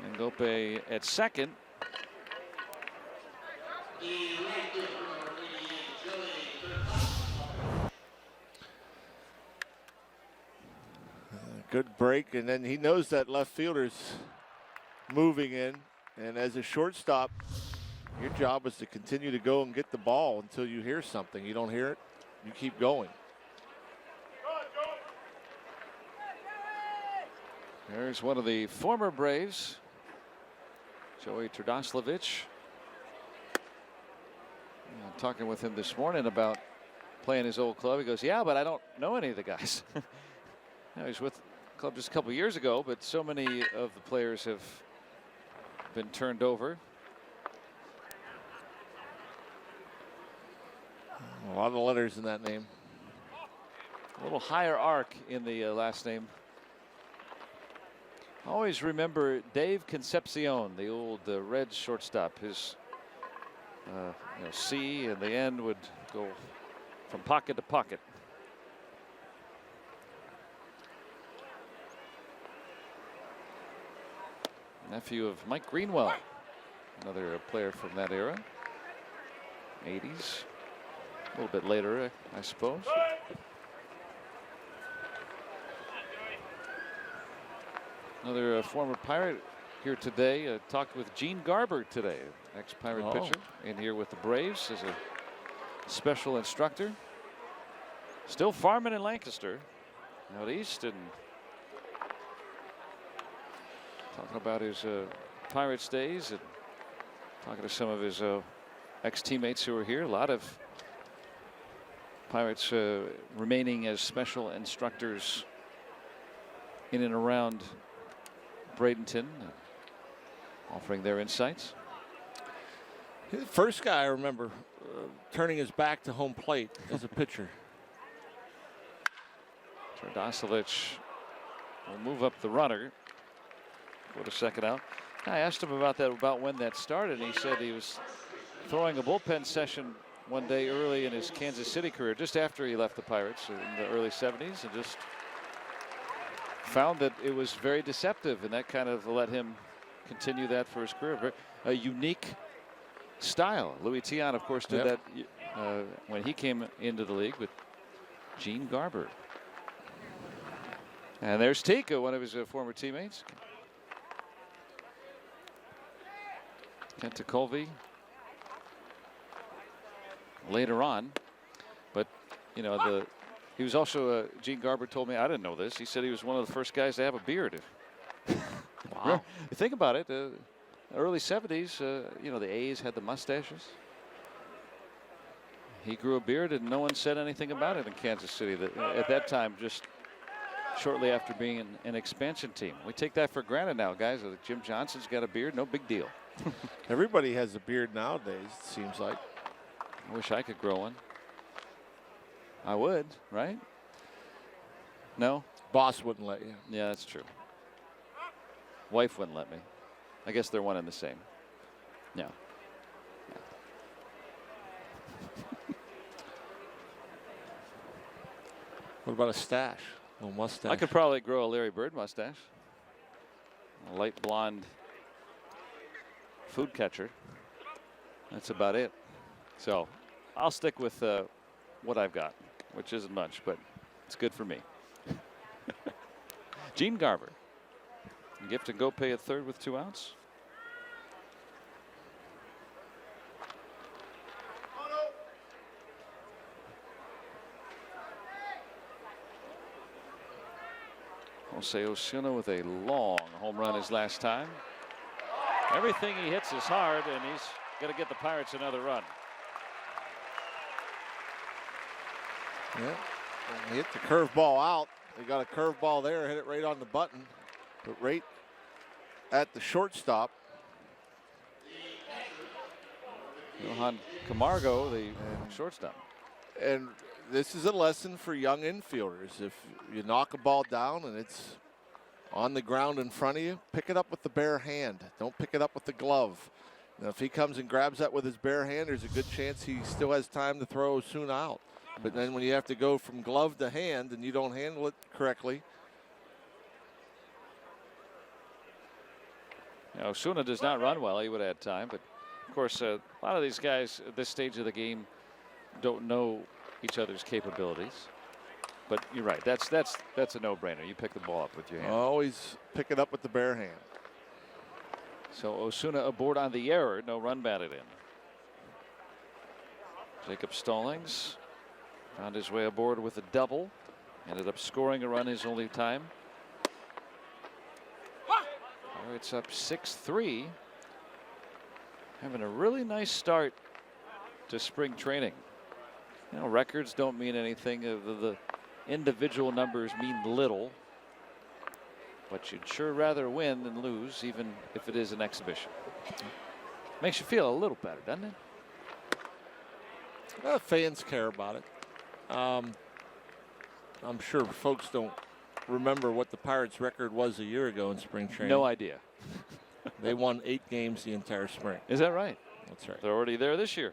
And Gope at second. Good break, and then he knows that left fielder's moving in, and as a shortstop, your job is to continue to go and get the ball until you hear something. You don't hear it, you keep going. There's one of the former Braves, Joey Turdoslavich. Talking with him this morning about playing his old club. He goes, yeah, but I don't know any of the guys. He was with the club just a couple years ago, but so many of the players have been turned over. A lot of letters in that name. A little higher arc in the last name. Always remember Dave Concepcion, the old Reds shortstop. His C in the end would go from pocket to pocket. Nephew of Mike Greenwell, another player from that era. 80s, a little bit later, I suppose. Another former Pirate here today. Talked with Gene Garber today, ex-Pirate pitcher, in here with the Braves as a special instructor. Still farming in Lancaster, out east, and talking about his Pirates days and talking to some of his ex-teammates who are here. A lot of Pirates remaining as special instructors in and around Bradenton, offering their insights. He's the first guy I remember turning his back to home plate as a pitcher. Turdoslavich will move up the runner for the second out. I asked him about that, about when that started, and he said he was throwing a bullpen session one day early in his Kansas City career, just after he left the Pirates in the early 70s, and just found that it was very deceptive, and that kind of let him continue that for his career. A unique style. Louis Tiant, of course, did that when he came into the league with Gene Garber. And there's Tika, one of his former teammates. Kenta Colby later on, but you know, he was also Gene Garber told me, I didn't know this, he said he was one of the first guys to have a beard. Wow. Think about it, early 70s, you know, the A's had the mustaches. He grew a beard and no one said anything about it in Kansas City at that time, just shortly after being an expansion team. We take that for granted now, guys. Jim Johnson's got a beard, no big deal. Everybody has a beard nowadays, it seems like. I wish I could grow one. I would, right? No? Boss wouldn't let you. Yeah, that's true. Wife wouldn't let me. I guess they're one and the same. Yeah. What about a stash? A little mustache? I could probably grow a Larry Bird mustache. A light blonde food catcher. That's about it. So I'll stick with what I've got, which isn't much, but it's good for me. Gene Garver. Gift and go pay at third with 2 outs. Jose Osuna with a long home run his last time. Everything he hits is hard, and he's going to get the Pirates another run. Yeah, he hit the curveball out. They got a curveball there, hit it right on the button, but right at the shortstop. Johan Camargo, the shortstop. And this is a lesson for young infielders. If you knock a ball down and it's on the ground in front of you, pick it up with the bare hand. Don't pick it up with the glove. Now, if he comes and grabs that with his bare hand, there's a good chance he still has time to throw Osuna out. But then when you have to go from glove to hand and you don't handle it correctly. Now, Osuna does not run well. He would have had time. But, of course, a lot of these guys at this stage of the game don't know each other's capabilities. But you're right. That's a no-brainer. You pick the ball up with your hand. Always pick it up with the bare hand. So Osuna aboard on the error. No run batted in. Jacob Stallings found his way aboard with a double. Ended up scoring a run his only time. It's up 6-3. Having a really nice start to spring training. You know, records don't mean anything. The individual numbers mean little. But you'd sure rather win than lose, even if it is an exhibition. Makes you feel a little better, doesn't it? Well, fans care about it. I'm sure folks don't remember what the Pirates' record was a year ago in spring training. No idea. They won 8 games the entire spring. Is that right? That's right. They're already there this year.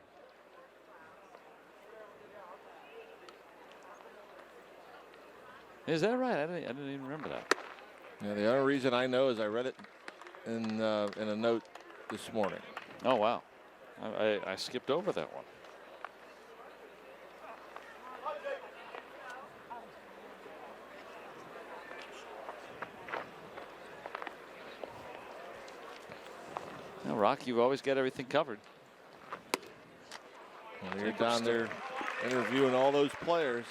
Is that right? I didn't even remember that. Yeah, the only reason I know is I read it in a note this morning. Oh, wow. I skipped over that one. Now, Rock, you've always got everything covered. Well, you're down there interviewing all those players.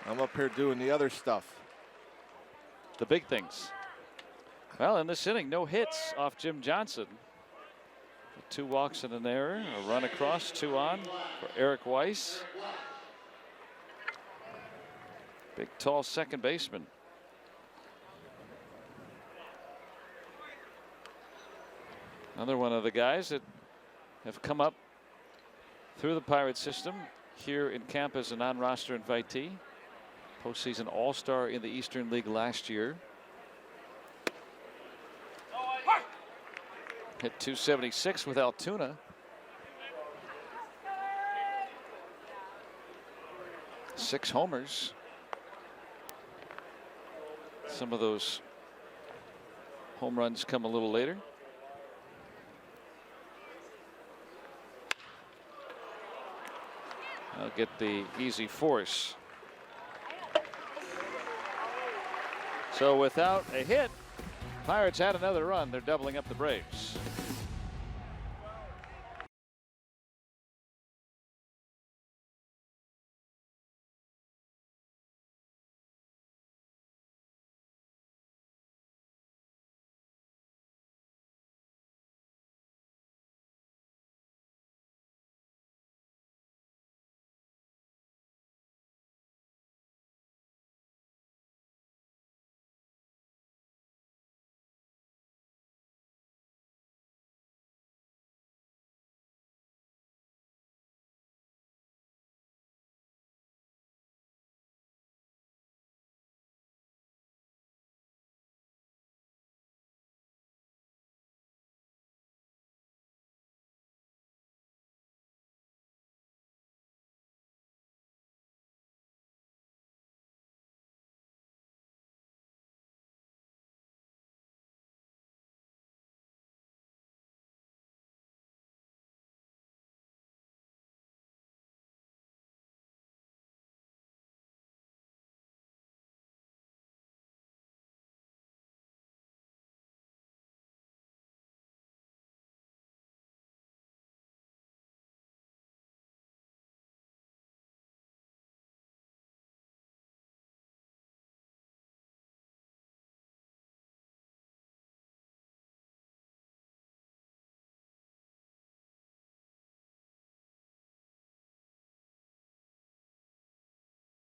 I'm up here doing the other stuff. The big things. Well, in this inning, no hits off Jim Johnson. 2 walks and an error. A run across, 2 on for Eric Weiss. Big, tall second baseman. Another one of the guys that have come up through the Pirates system here in camp as a non-roster invitee. Postseason All-Star in the Eastern League last year. Hit 276 with Altoona. Six homers. Some of those home runs come a little later. I'll get the easy force. So without a hit, Pirates had another run. They're doubling up the Braves.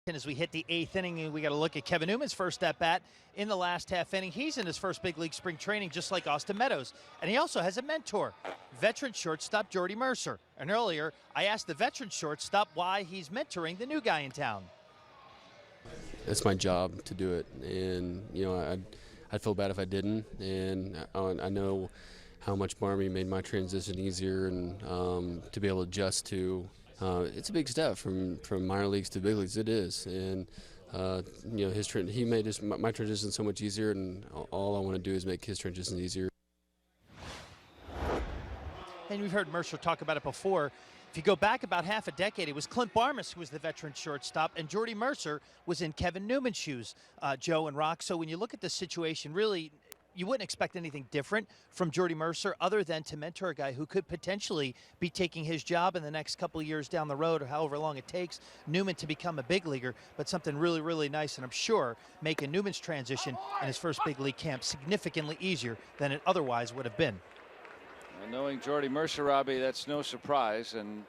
And as we hit the 8th inning, we got to look at Kevin Newman's first at bat in the last half inning. He's in his first big league spring training, just like Austin Meadows. And he also has a mentor, veteran shortstop Jordy Mercer. And earlier, I asked the veteran shortstop why he's mentoring the new guy in town. It's my job to do it, and I'd feel bad if I didn't. And I know how much Barmy made my transition easier, and to be able to adjust to. It's a big step from minor leagues to big leagues. It is, and he made my transition so much easier, and all I want to do is make his transition easier. And we've heard Mercer talk about it before. If you go back about half a decade, it was Clint Barmas who was the veteran shortstop, and Jordy Mercer was in Kevin Newman's shoes, Joe and Rock. So when you look at the situation, really, you wouldn't expect anything different from Jordy Mercer other than to mentor a guy who could potentially be taking his job in the next couple of years down the road, or however long it takes Newman to become a big leaguer. But something really, really nice, and I'm sure making Newman's transition in his first big league camp significantly easier than it otherwise would have been. And knowing Jordy Mercer, Robbie, that's no surprise, and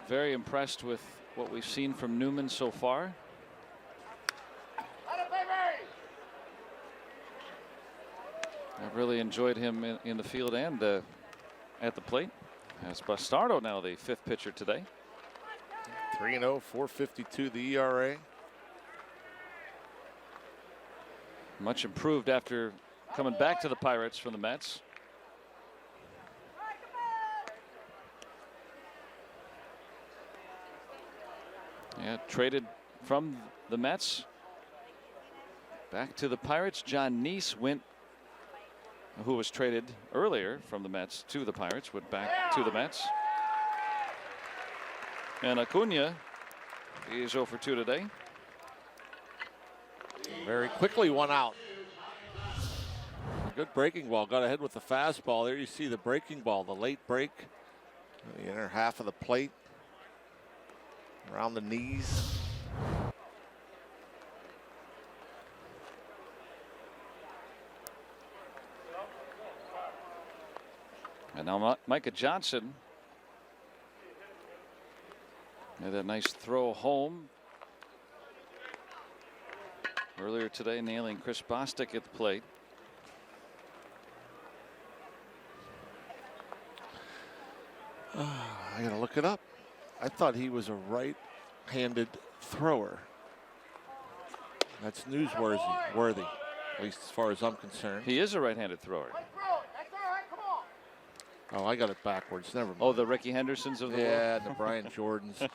very impressed with what we've seen from Newman so far. I've really enjoyed him in the field and at the plate. As Bastardo now the 5th pitcher today. 3-0, 4.52 the ERA. Much improved after coming back to the Pirates from the Mets. Yeah, traded from the Mets back to the Pirates. John Neese who was traded earlier from the Mets to the Pirates, went back to the Mets. And Acuna is 0 for 2 today. Very quickly, 1 out. Good breaking ball. Got ahead with the fastball. There you see the breaking ball, the late break. The inner half of the plate. Around the knees. And now Micah Johnson had that nice throw home earlier today, nailing Chris Bostic at the plate. I gotta look it up. I thought he was a right-handed thrower. That's newsworthy, at least as far as I'm concerned. He is a right-handed thrower. Oh, I got it backwards. Never mind. Oh, the Ricky Hendersons of the world? Yeah, the Brian Jordans.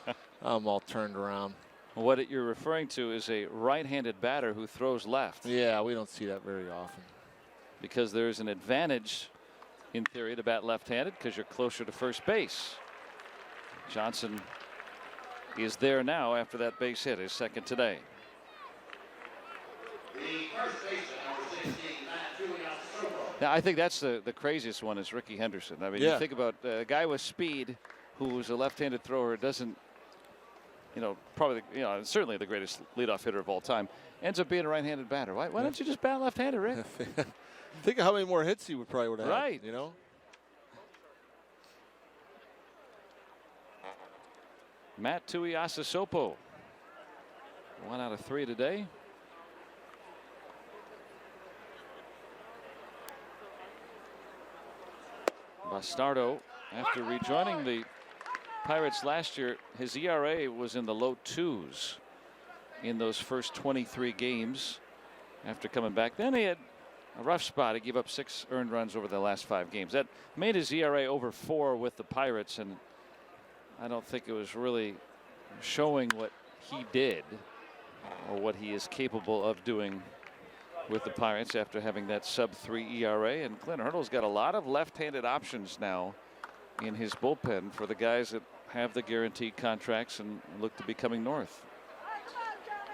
I'm all turned around. What you're referring to is a right-handed batter who throws left. Yeah, we don't see that very often. Because there's an advantage, in theory, to bat left-handed because you're closer to first base. Johnson is there now after that base hit, his 2nd today. Now, I think that's the craziest one is Ricky Henderson. I mean, you think about a guy with speed who's a left-handed thrower, doesn't, probably, certainly the greatest leadoff hitter of all time, ends up being a right-handed batter. Why don't you just bat left-handed, Rick? Think of how many more hits he would probably have. Right. Matt Tuiasosopo, 1 out of 3 today. Bastardo, after rejoining the Pirates last year, his ERA was in the low 2s in those first 23 games after coming back. Then he had a rough spot. He gave up 6 earned runs over the last 5 games. That made his ERA over 4 with the Pirates, and I don't think it was really showing what he did or what he is capable of doing with the Pirates after having that sub-3 ERA. And Clint Hurdle's got a lot of left-handed options now in his bullpen for the guys that have the guaranteed contracts and look to be coming north.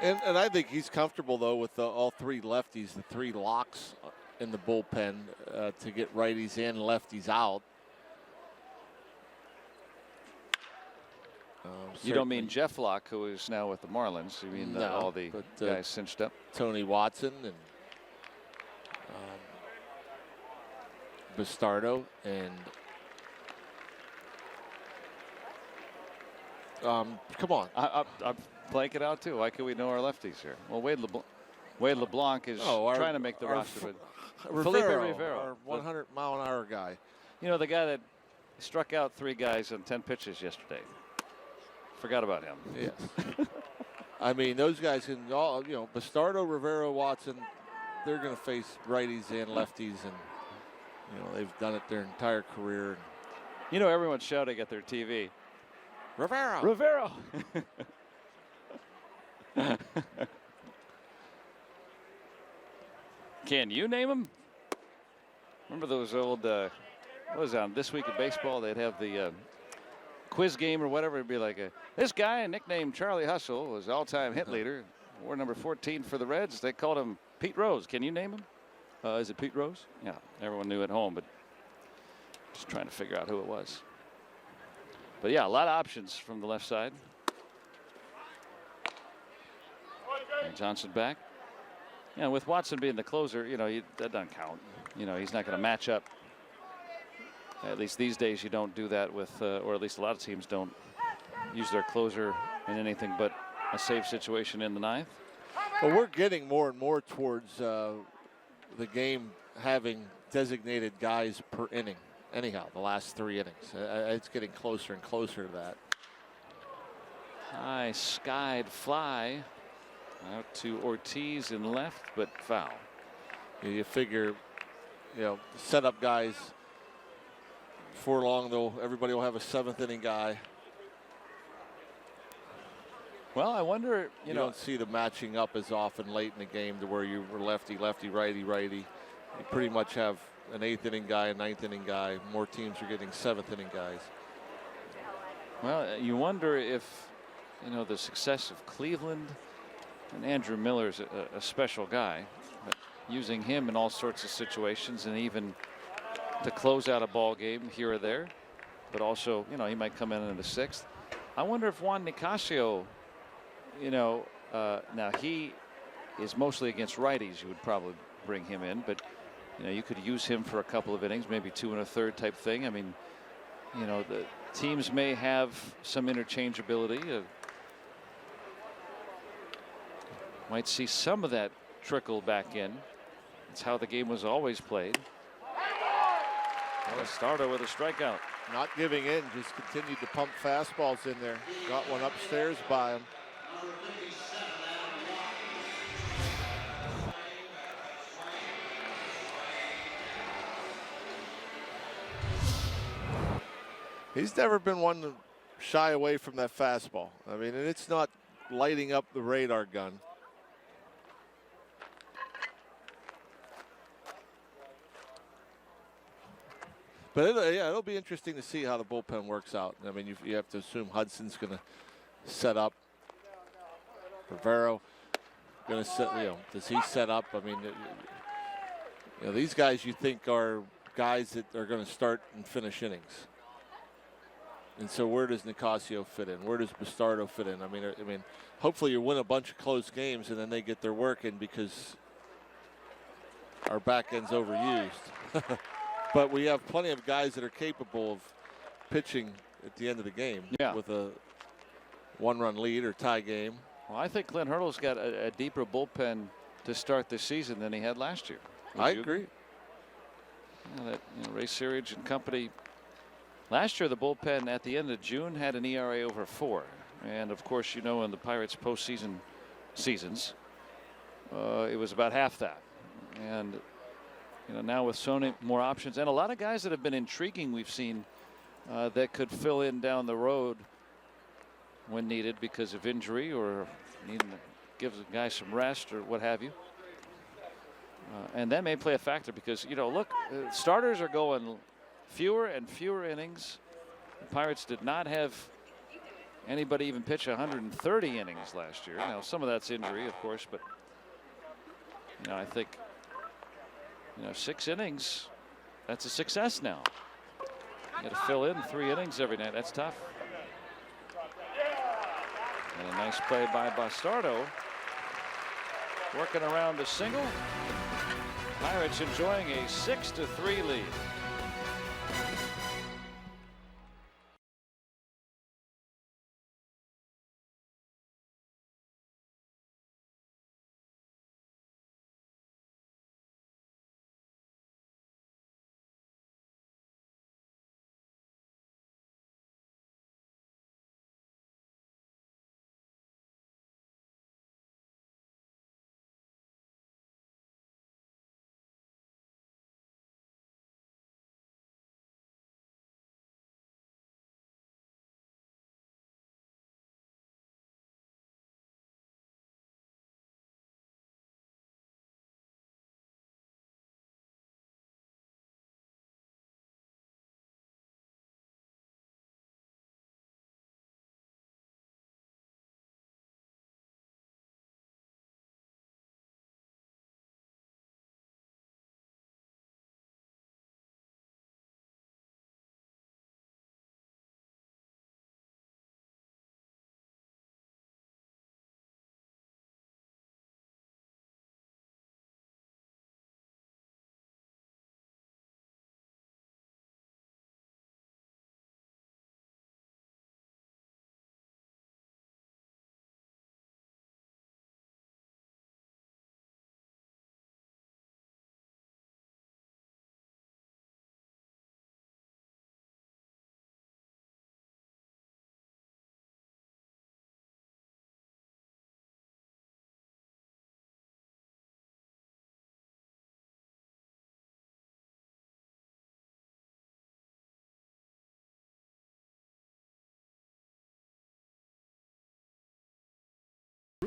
And I think he's comfortable, though, with all 3 lefties, the 3 locks in the bullpen to get righties in, lefties out. You don't mean Jeff Locke, who is now with the Marlins. You mean all the guys cinched up? Tony Watson and Bastardo and come on. blank it out too. Why can't we know our lefties here? Well, Wade LeBlanc is trying to make the roster. But Felipe Rivero, our 100-mile-an-hour guy. You know, the guy that struck out 3 guys on 10 pitches yesterday. Forgot about him. Yes. I mean, those guys can all, you know, Bastardo, Rivero, Watson, they're going to face righties and lefties, and, you know, they've done it their entire career. You know, everyone's shouting at their TV. Rivero. Rivero. Can you name him? Remember those old, what was it, on This Week of Baseball? They'd have the quiz game or whatever. It'd be like, this guy, nicknamed Charlie Hustle, was all-time hit leader. Wore number 14 for the Reds. They called him Pete Rose. Can you name him? Is it Pete Rose? Yeah, everyone knew at home, but just trying to figure out who it was. But yeah, a lot of options from the left side. And Johnson back. Yeah, with Watson being the closer, you know, that doesn't count. You know, he's not going to match up. At least these days, you don't do that with, or at least a lot of teams don't use their closer in anything but a safe situation in the 9th. Well, we're getting more and more towards the game having designated guys per inning. Anyhow, the last 3 innings, it's getting closer and closer to that. High skied fly out to Ortiz in left, but foul. You figure, you know, setup guys. Before long, though, everybody will have a 7th inning guy. Well, I wonder, you don't see the matching up as often late in the game to where you were lefty, lefty, righty, righty. You pretty much have an 8th inning guy, a 9th inning guy. More teams are getting 7th inning guys. Well, you wonder if, you know, the success of Cleveland, and Andrew Miller's a special guy, but using him in all sorts of situations and even to close out a ball game here or there, but also, you know, he might come in the 6th. I wonder if Juan Nicasio, you know, now he is mostly against righties. You would probably bring him in, but you know, you could use him for a couple of innings, maybe 2 1/3 type thing. I mean, you know, the teams may have some interchangeability. Might see some of that trickle back in. It's how the game was always played. Starter with a strikeout. Not giving in, just continued to pump fastballs in there. Got one upstairs by him. He's never been one to shy away from that fastball. I mean, and it's not lighting up the radar gun. But it'll be interesting to see how the bullpen works out. I mean, you have to assume Hudson's going to set up. Rivero going to set. You know, does he set up? I mean, you know, these guys you think are guys that are going to start and finish innings. And so where does Nicasio fit in? Where does Bastardo fit in? I mean, hopefully you win a bunch of close games and then they get their work in because our back end's overused. But we have plenty of guys that are capable of pitching at the end of the game with a 1-run lead or tie game. Well, I think Clint Hurdle's got a deeper bullpen to start this season than he had last year. I agree. That, you know, Ray Searage and company. Last year, the bullpen at the end of June had an ERA over 4. And of course, you know, in the Pirates postseason seasons, it was about half that. And you know, now with so many more options and a lot of guys that have been intriguing, we've seen that could fill in down the road when needed because of injury or needing to give the guy some rest or what have you. And that may play a factor because, you know, look, starters are going fewer and fewer innings. The Pirates did not have anybody even pitch 130 innings last year. Now, some of that's injury, of course, but, you know, I think, you know, 6 innings, that's a success now. You got to fill in 3 innings every night. That's tough. And a nice play by Bastardo. Working around a single. Pirates enjoying a 6-3 lead.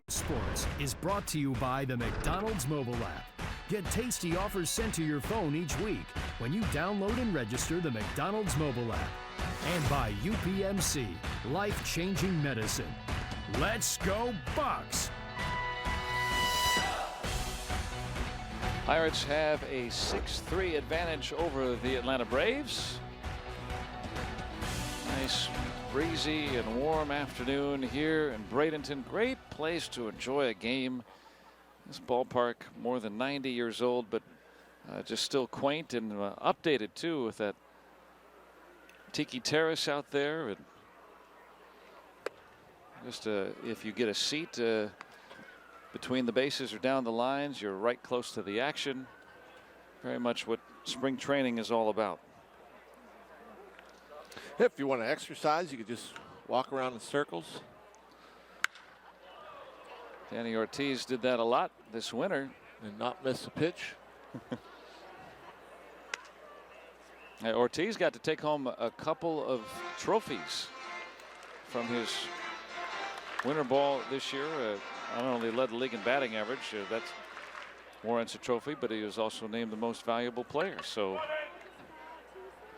Sports is brought to you by the McDonald's mobile app. Get tasty offers sent to your phone each week when you download and register the McDonald's mobile app. And by UPMC, life-changing medicine. Let's go Bucks! Pirates have a 6-3 advantage over the Atlanta Braves. Nice breezy and warm afternoon here in Bradenton. Great place to enjoy a game. This ballpark more than 90 years old, but just still quaint and updated too, with that tiki terrace out there. And just if you get a seat between the bases or down the lines, you're right close to the action. Very much what spring training is all about. If you want to exercise, you could just walk around in circles. Danny Ortiz did that a lot this winter. And not miss a pitch. Ortiz got to take home a couple of trophies from his winter ball this year. Not only led the league in batting average, that warrants a trophy, but he was also named the most valuable player. So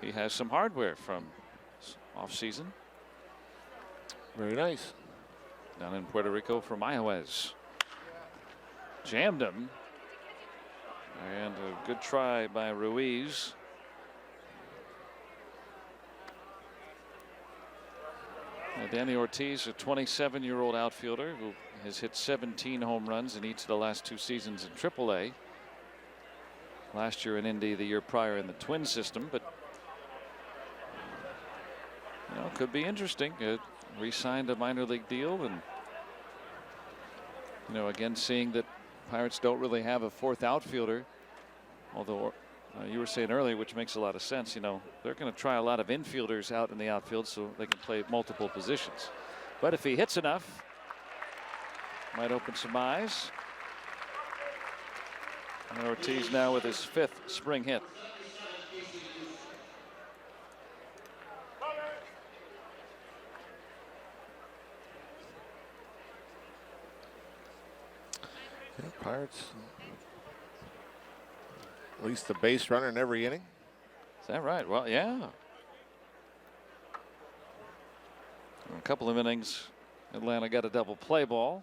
he has some hardware from off season. Very nice. Down in Puerto Rico for Mayahuez. Jammed him. And a good try by Ruiz. Danny Ortiz, a 27-year-old outfielder who has hit 17 home runs in each of the last 2 seasons in AAA. Last year in Indy, the year prior in the Twin system, but you know, could be interesting. Re-signed a minor league deal, and you know, again, seeing that Pirates don't really have a 4th outfielder, although you were saying earlier, which makes a lot of sense, you know, they're going to try a lot of infielders out in the outfield so they can play multiple positions. But if he hits enough, might open some eyes. And Ortiz now with his 5th spring hit. Yeah, Pirates. At least a base runner in every inning. Is that right? Well, yeah. In a couple of innings, Atlanta got a double play ball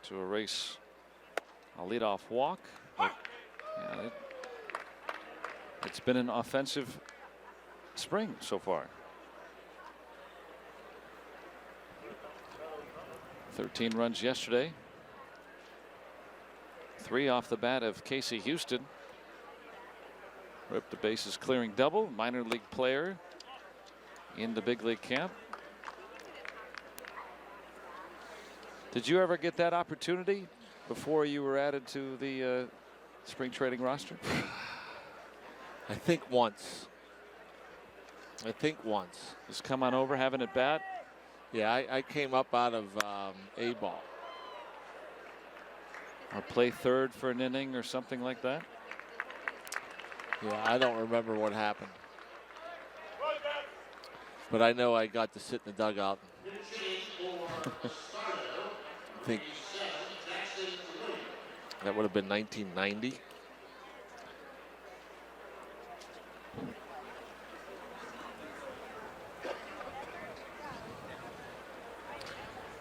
to erase a leadoff walk. But, yeah, it's been an offensive spring so far. 13 runs yesterday. 3 off the bat of Casey Houston. Ripped the bases clearing double. Minor league player in the big league camp. Did you ever get that opportunity before you were added to the spring training roster? I think once. Just come on over, having at bat? Yeah, I came up out of A-ball. Or play third for an inning or something like that? Yeah, I don't remember what happened. But I know I got to sit in the dugout. I think that would have been 1990.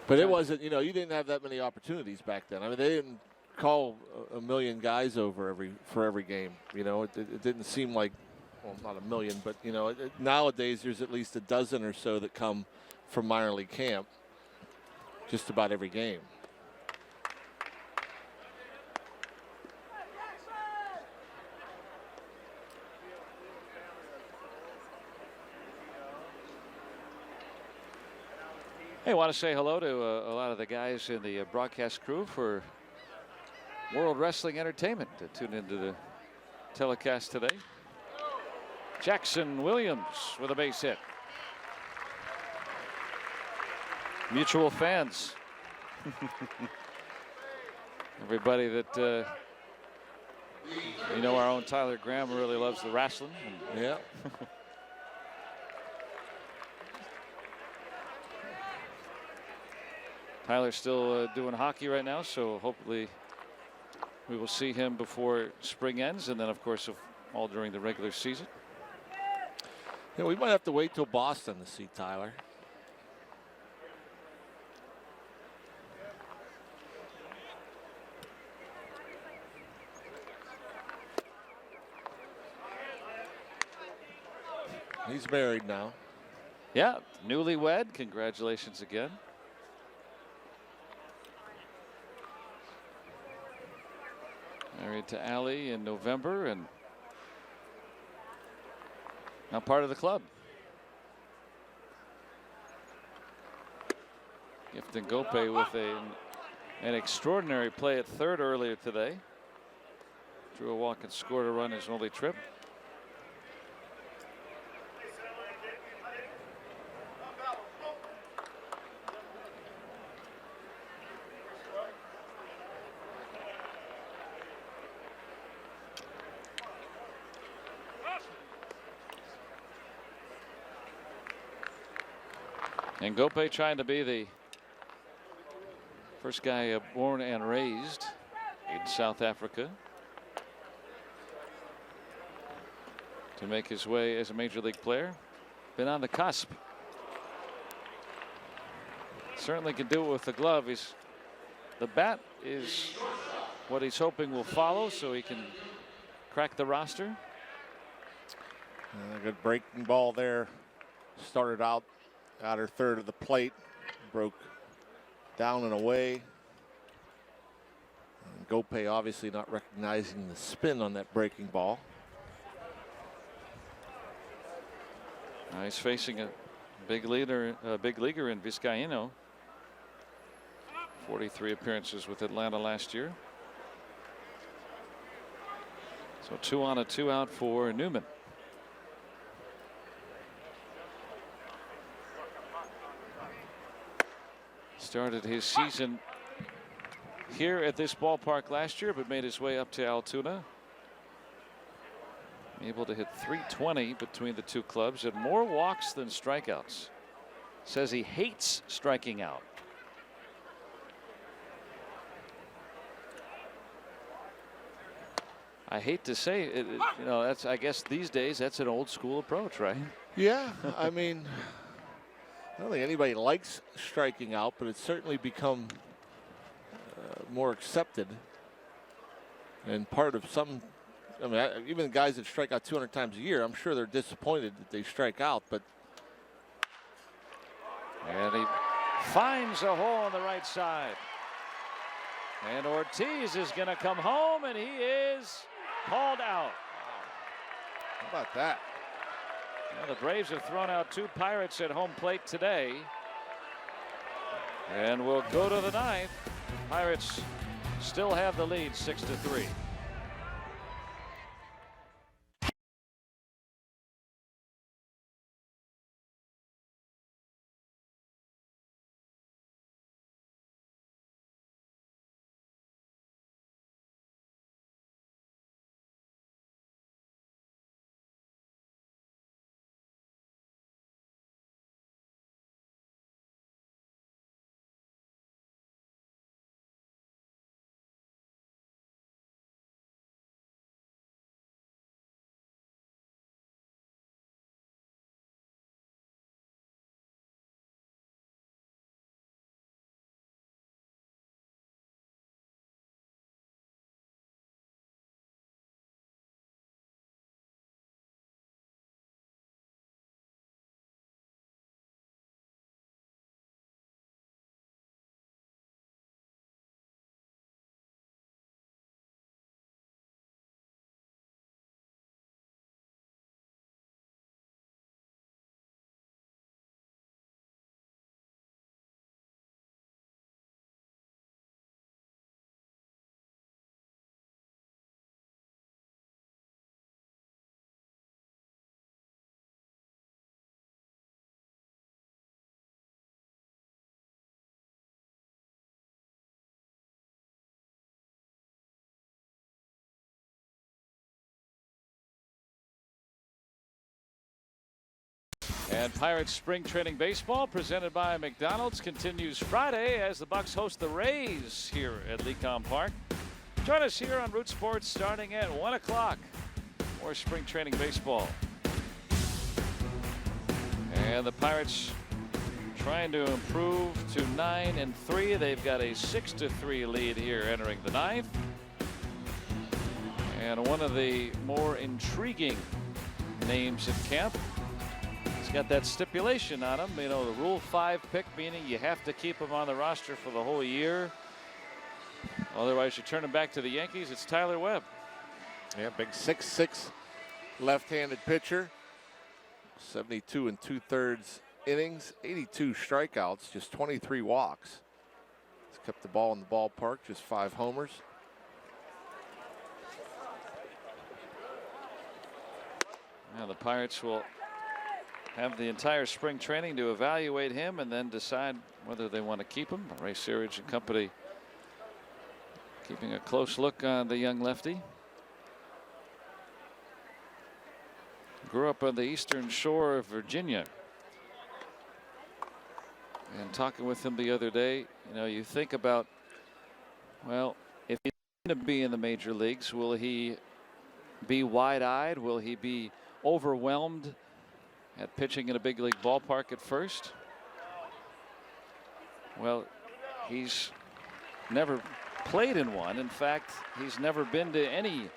But it wasn't, you know, you didn't have that many opportunities back then. I mean, they didn't call a million guys over for every game. You know, it didn't seem like, well, not a million, but you know, nowadays there's at least a dozen or so that come from minor league camp just about every game. Hey, I want to say hello to a lot of the guys in the broadcast crew for World Wrestling Entertainment to tune into the telecast today. Jackson Williams with a base hit. Mutual fans. Everybody that you know, our own Tyler Graham really loves the wrestling. Yeah. Tyler's still doing hockey right now, so hopefully we will see him before spring ends, and then of course all during the regular season. Yeah, we might have to wait till Boston to see Tyler. He's married now. Yeah, newlywed. Congratulations again. Married to Allie in November and now part of the club. Gifting Gope with an extraordinary play at third earlier today. Drew a walk and scored a run his only trip. And Gope trying to be the first guy born and raised in South Africa to make his way as a major league player. Been on the cusp. Certainly can do it with the glove. The bat is what he's hoping will follow so he can crack the roster. A good breaking ball there. Started out outer third of the plate, broke down and away. And Gope obviously not recognizing the spin on that breaking ball. He's facing a big leaguer in Vizcaíno. 43 appearances with Atlanta last year. So 2 on, 2 out for Newman. Started his season here at this ballpark last year, but made his way up to Altoona. Able to hit .320 between the two clubs and more walks than strikeouts. Says he hates striking out. I hate to say it, you know, that's, I guess these days that's an old school approach, right? Yeah, I mean, I don't think anybody likes striking out, but it's certainly become more accepted. And part of some, I mean, even the guys that strike out 200 times a year, I'm sure they're disappointed that they strike out, but. And he finds a hole on the right side. And Ortiz is going to come home, and he is called out. How about that? Well, the Braves have thrown out 2 Pirates at home plate today. And we'll go to the 9th. Pirates still have the lead 6-3. And Pirates spring training baseball presented by McDonald's continues Friday as the Bucks host the Rays here at Lecom Park. Join us here on Root Sports starting at 1 o'clock. More spring training baseball. And the Pirates trying to improve to 9-3. They've got a 6-3 lead here entering the ninth. And one of the more intriguing names at camp. He's got that stipulation on him, you know, the Rule 5 pick, meaning you have to keep him on the roster for the whole year. Otherwise, you turn him back to the Yankees. It's Tyler Webb. Yeah, big 6'6" left-handed pitcher. 72 2/3 innings, 82 strikeouts, just 23 walks. He's kept the ball in the ballpark, just 5 homers. Now the Pirates will have the entire spring training to evaluate him and then decide whether they want to keep him. Ray Searage and company keeping a close look on the young lefty. Grew up on the eastern shore of Virginia. And talking with him the other day, you know, you think about, well, if he's going to be in the major leagues, will he be wide-eyed? Will he be overwhelmed at pitching in a big league ballpark at first? Well, he's never played in one. In fact, he's never been to any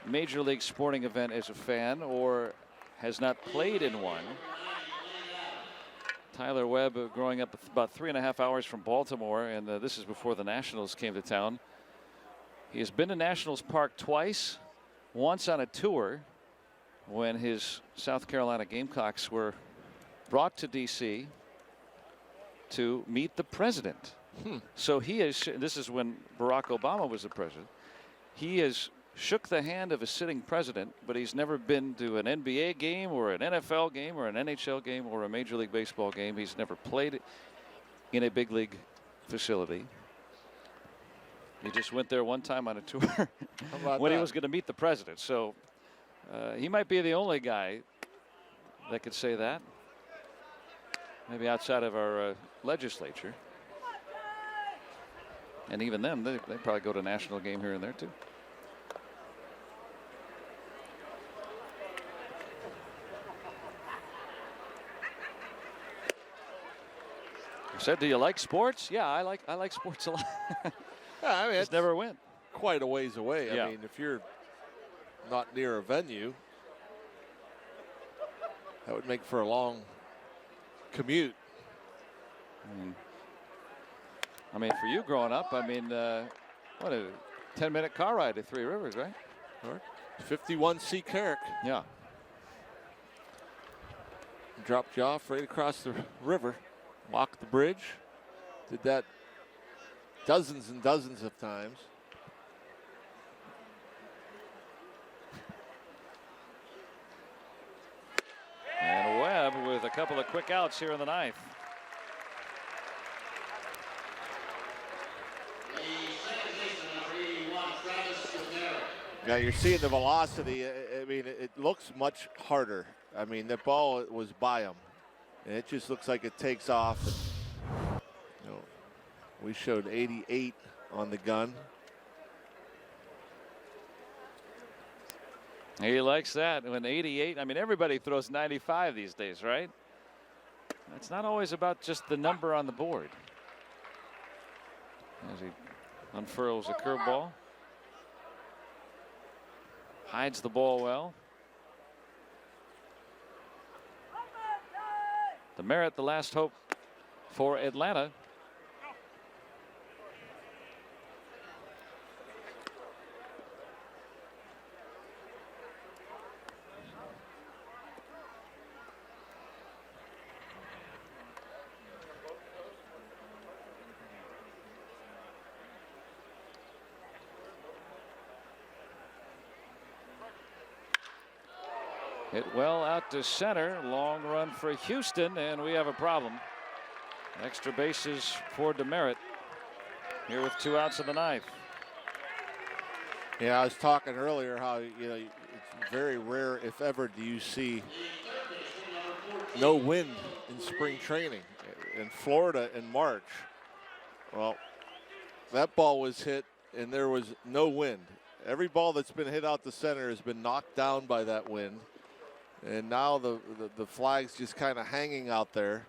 major league sporting event as a fan or has not played in one. Tyler Webb, growing up about 3.5 hours from Baltimore, and this is before the Nationals came to town. He has been to Nationals Park twice, once on a tour when his South Carolina Gamecocks were brought to D.C. to meet the president. So he is, this is when Barack Obama was the president. He has shook the hand of a sitting president, but he's never been to an NBA game or an NFL game or an NHL game or a Major League Baseball game. He's never played in a big league facility. He just went there one time on a tour when he was going to meet the president. So he might be the only guy that could say that. Maybe outside of our legislature. And even them, they probably go to a national game here and there too. You said, do you like sports? Yeah, I like sports a lot. Yeah, I mean, it's never went. Quite a ways away. Yeah. I mean, if you're not near a venue, that would make for a long commute. I mean, for you growing up, I mean, what a 10-minute car ride to Three Rivers, right? 51C Carrick. Yeah. Dropped you off right across the river. Walked the bridge. Did that dozens and dozens of times. And Webb with a couple of quick outs here in the ninth. Yeah, you're seeing the velocity. I mean, it looks much harder. I mean, the ball was by him, and it just looks like it takes off. And, you know, we showed 88 on the gun. He likes that. When 88, I mean, everybody throws 95 these days, right? It's not always about just the number on the board. As he unfurls a curveball. Hides the ball well. The Merritt, the last hope for Atlanta. Hit well out to center. Long run for Houston, and we have a problem. Extra bases for DeMerit here with 2 outs in the ninth. Yeah, I was talking earlier how, you know, it's very rare, if ever, do you see no wind in spring training in Florida in March. Well, that ball was hit and there was no wind. Every ball that's been hit out the center has been knocked down by that wind. And now the flag's just kind of hanging out there.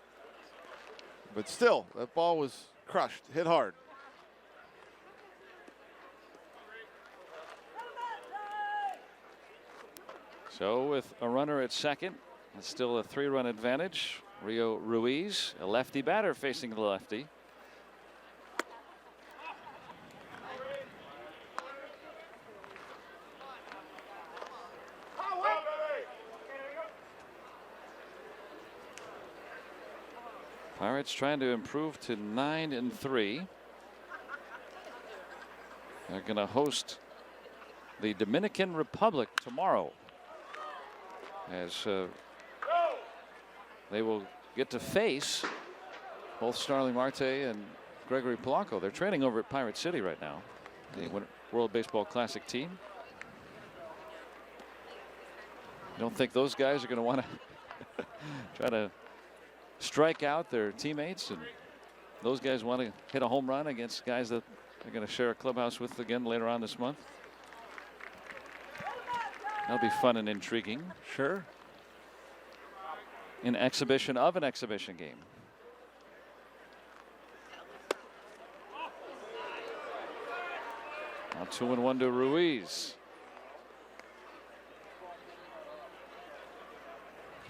But still, that ball was crushed, hit hard. So with a runner at second, it's still a 3-run advantage. Rio Ruiz, a lefty batter facing the lefty. Pirates trying to improve to 9-3. They're going to host the Dominican Republic tomorrow, as they will get to face both Starling Marte and Gregory Polanco. They're training over at Pirate City right now, the World Baseball Classic team. I don't think those guys are going to want to try to strike out their teammates, and those guys want to hit a home run against guys that they're going to share a clubhouse with again later on this month. That'll be fun and intriguing. Sure. An exhibition of an exhibition game. Now 2-1 to Ruiz.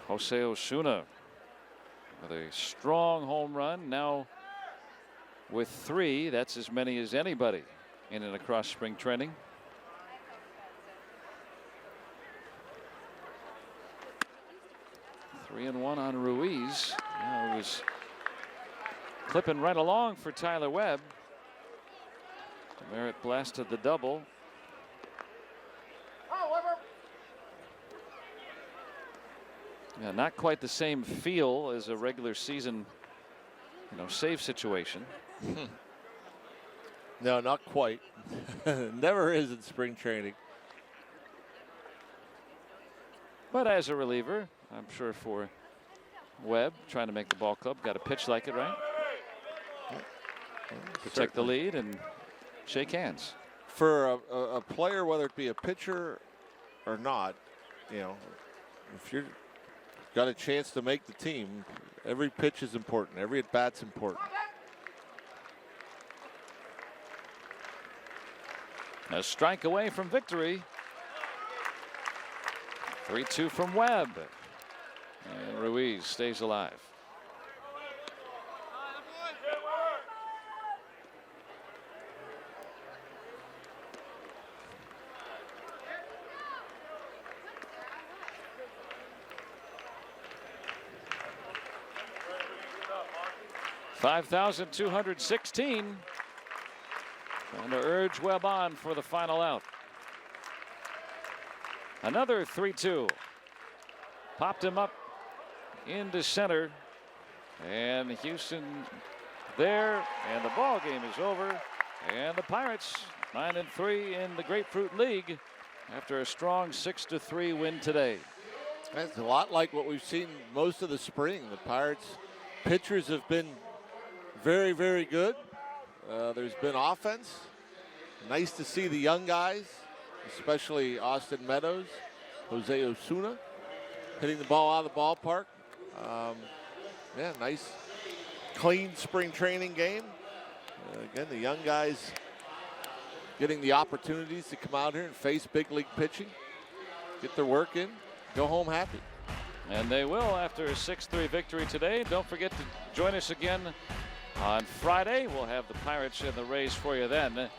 Jose Osuna with a strong home run. Now with 3, that's as many as anybody in and across spring training. Three and 1 on Ruiz. Now it was clipping right along for Tyler Webb. Merritt blasted the double. Yeah, not quite the same feel as a regular season, save situation. No, not quite. Never is in spring training. But as a reliever, I'm sure for Webb, trying to make the ball club, got to pitch like it, right? Protect the lead and shake hands. For a player, whether it be a pitcher or not, if you're got a chance to make the team, every pitch is important. Every at bat's important. A strike away from victory. 3-2 from Webb. And Ruiz stays alive. $5,216. Trying to urge Webb on for the final out. Another 3-2. Popped him up into center. And Houston there. And the ball game is over. And the Pirates 9-3 in the Grapefruit League after a strong 6-3 win today. That's a lot like what we've seen most of the spring. The Pirates pitchers have been very, very good. There's been offense. Nice to see the young guys, especially Austin Meadows, Jose Osuna, hitting the ball out of the ballpark. Yeah, nice, clean spring training game. Again, the young guys getting the opportunities to come out here and face big league pitching, get their work in, go home happy. And they will after a 6-3 victory today. Don't forget to join us again on Friday. We'll have the Pirates and the Rays for you then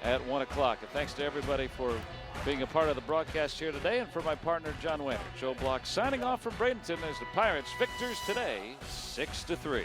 at 1 o'clock. And thanks to everybody for being a part of the broadcast here today. And for my partner, John Wayne, Joe Block signing off from Bradenton as the Pirates victors today, 6-3.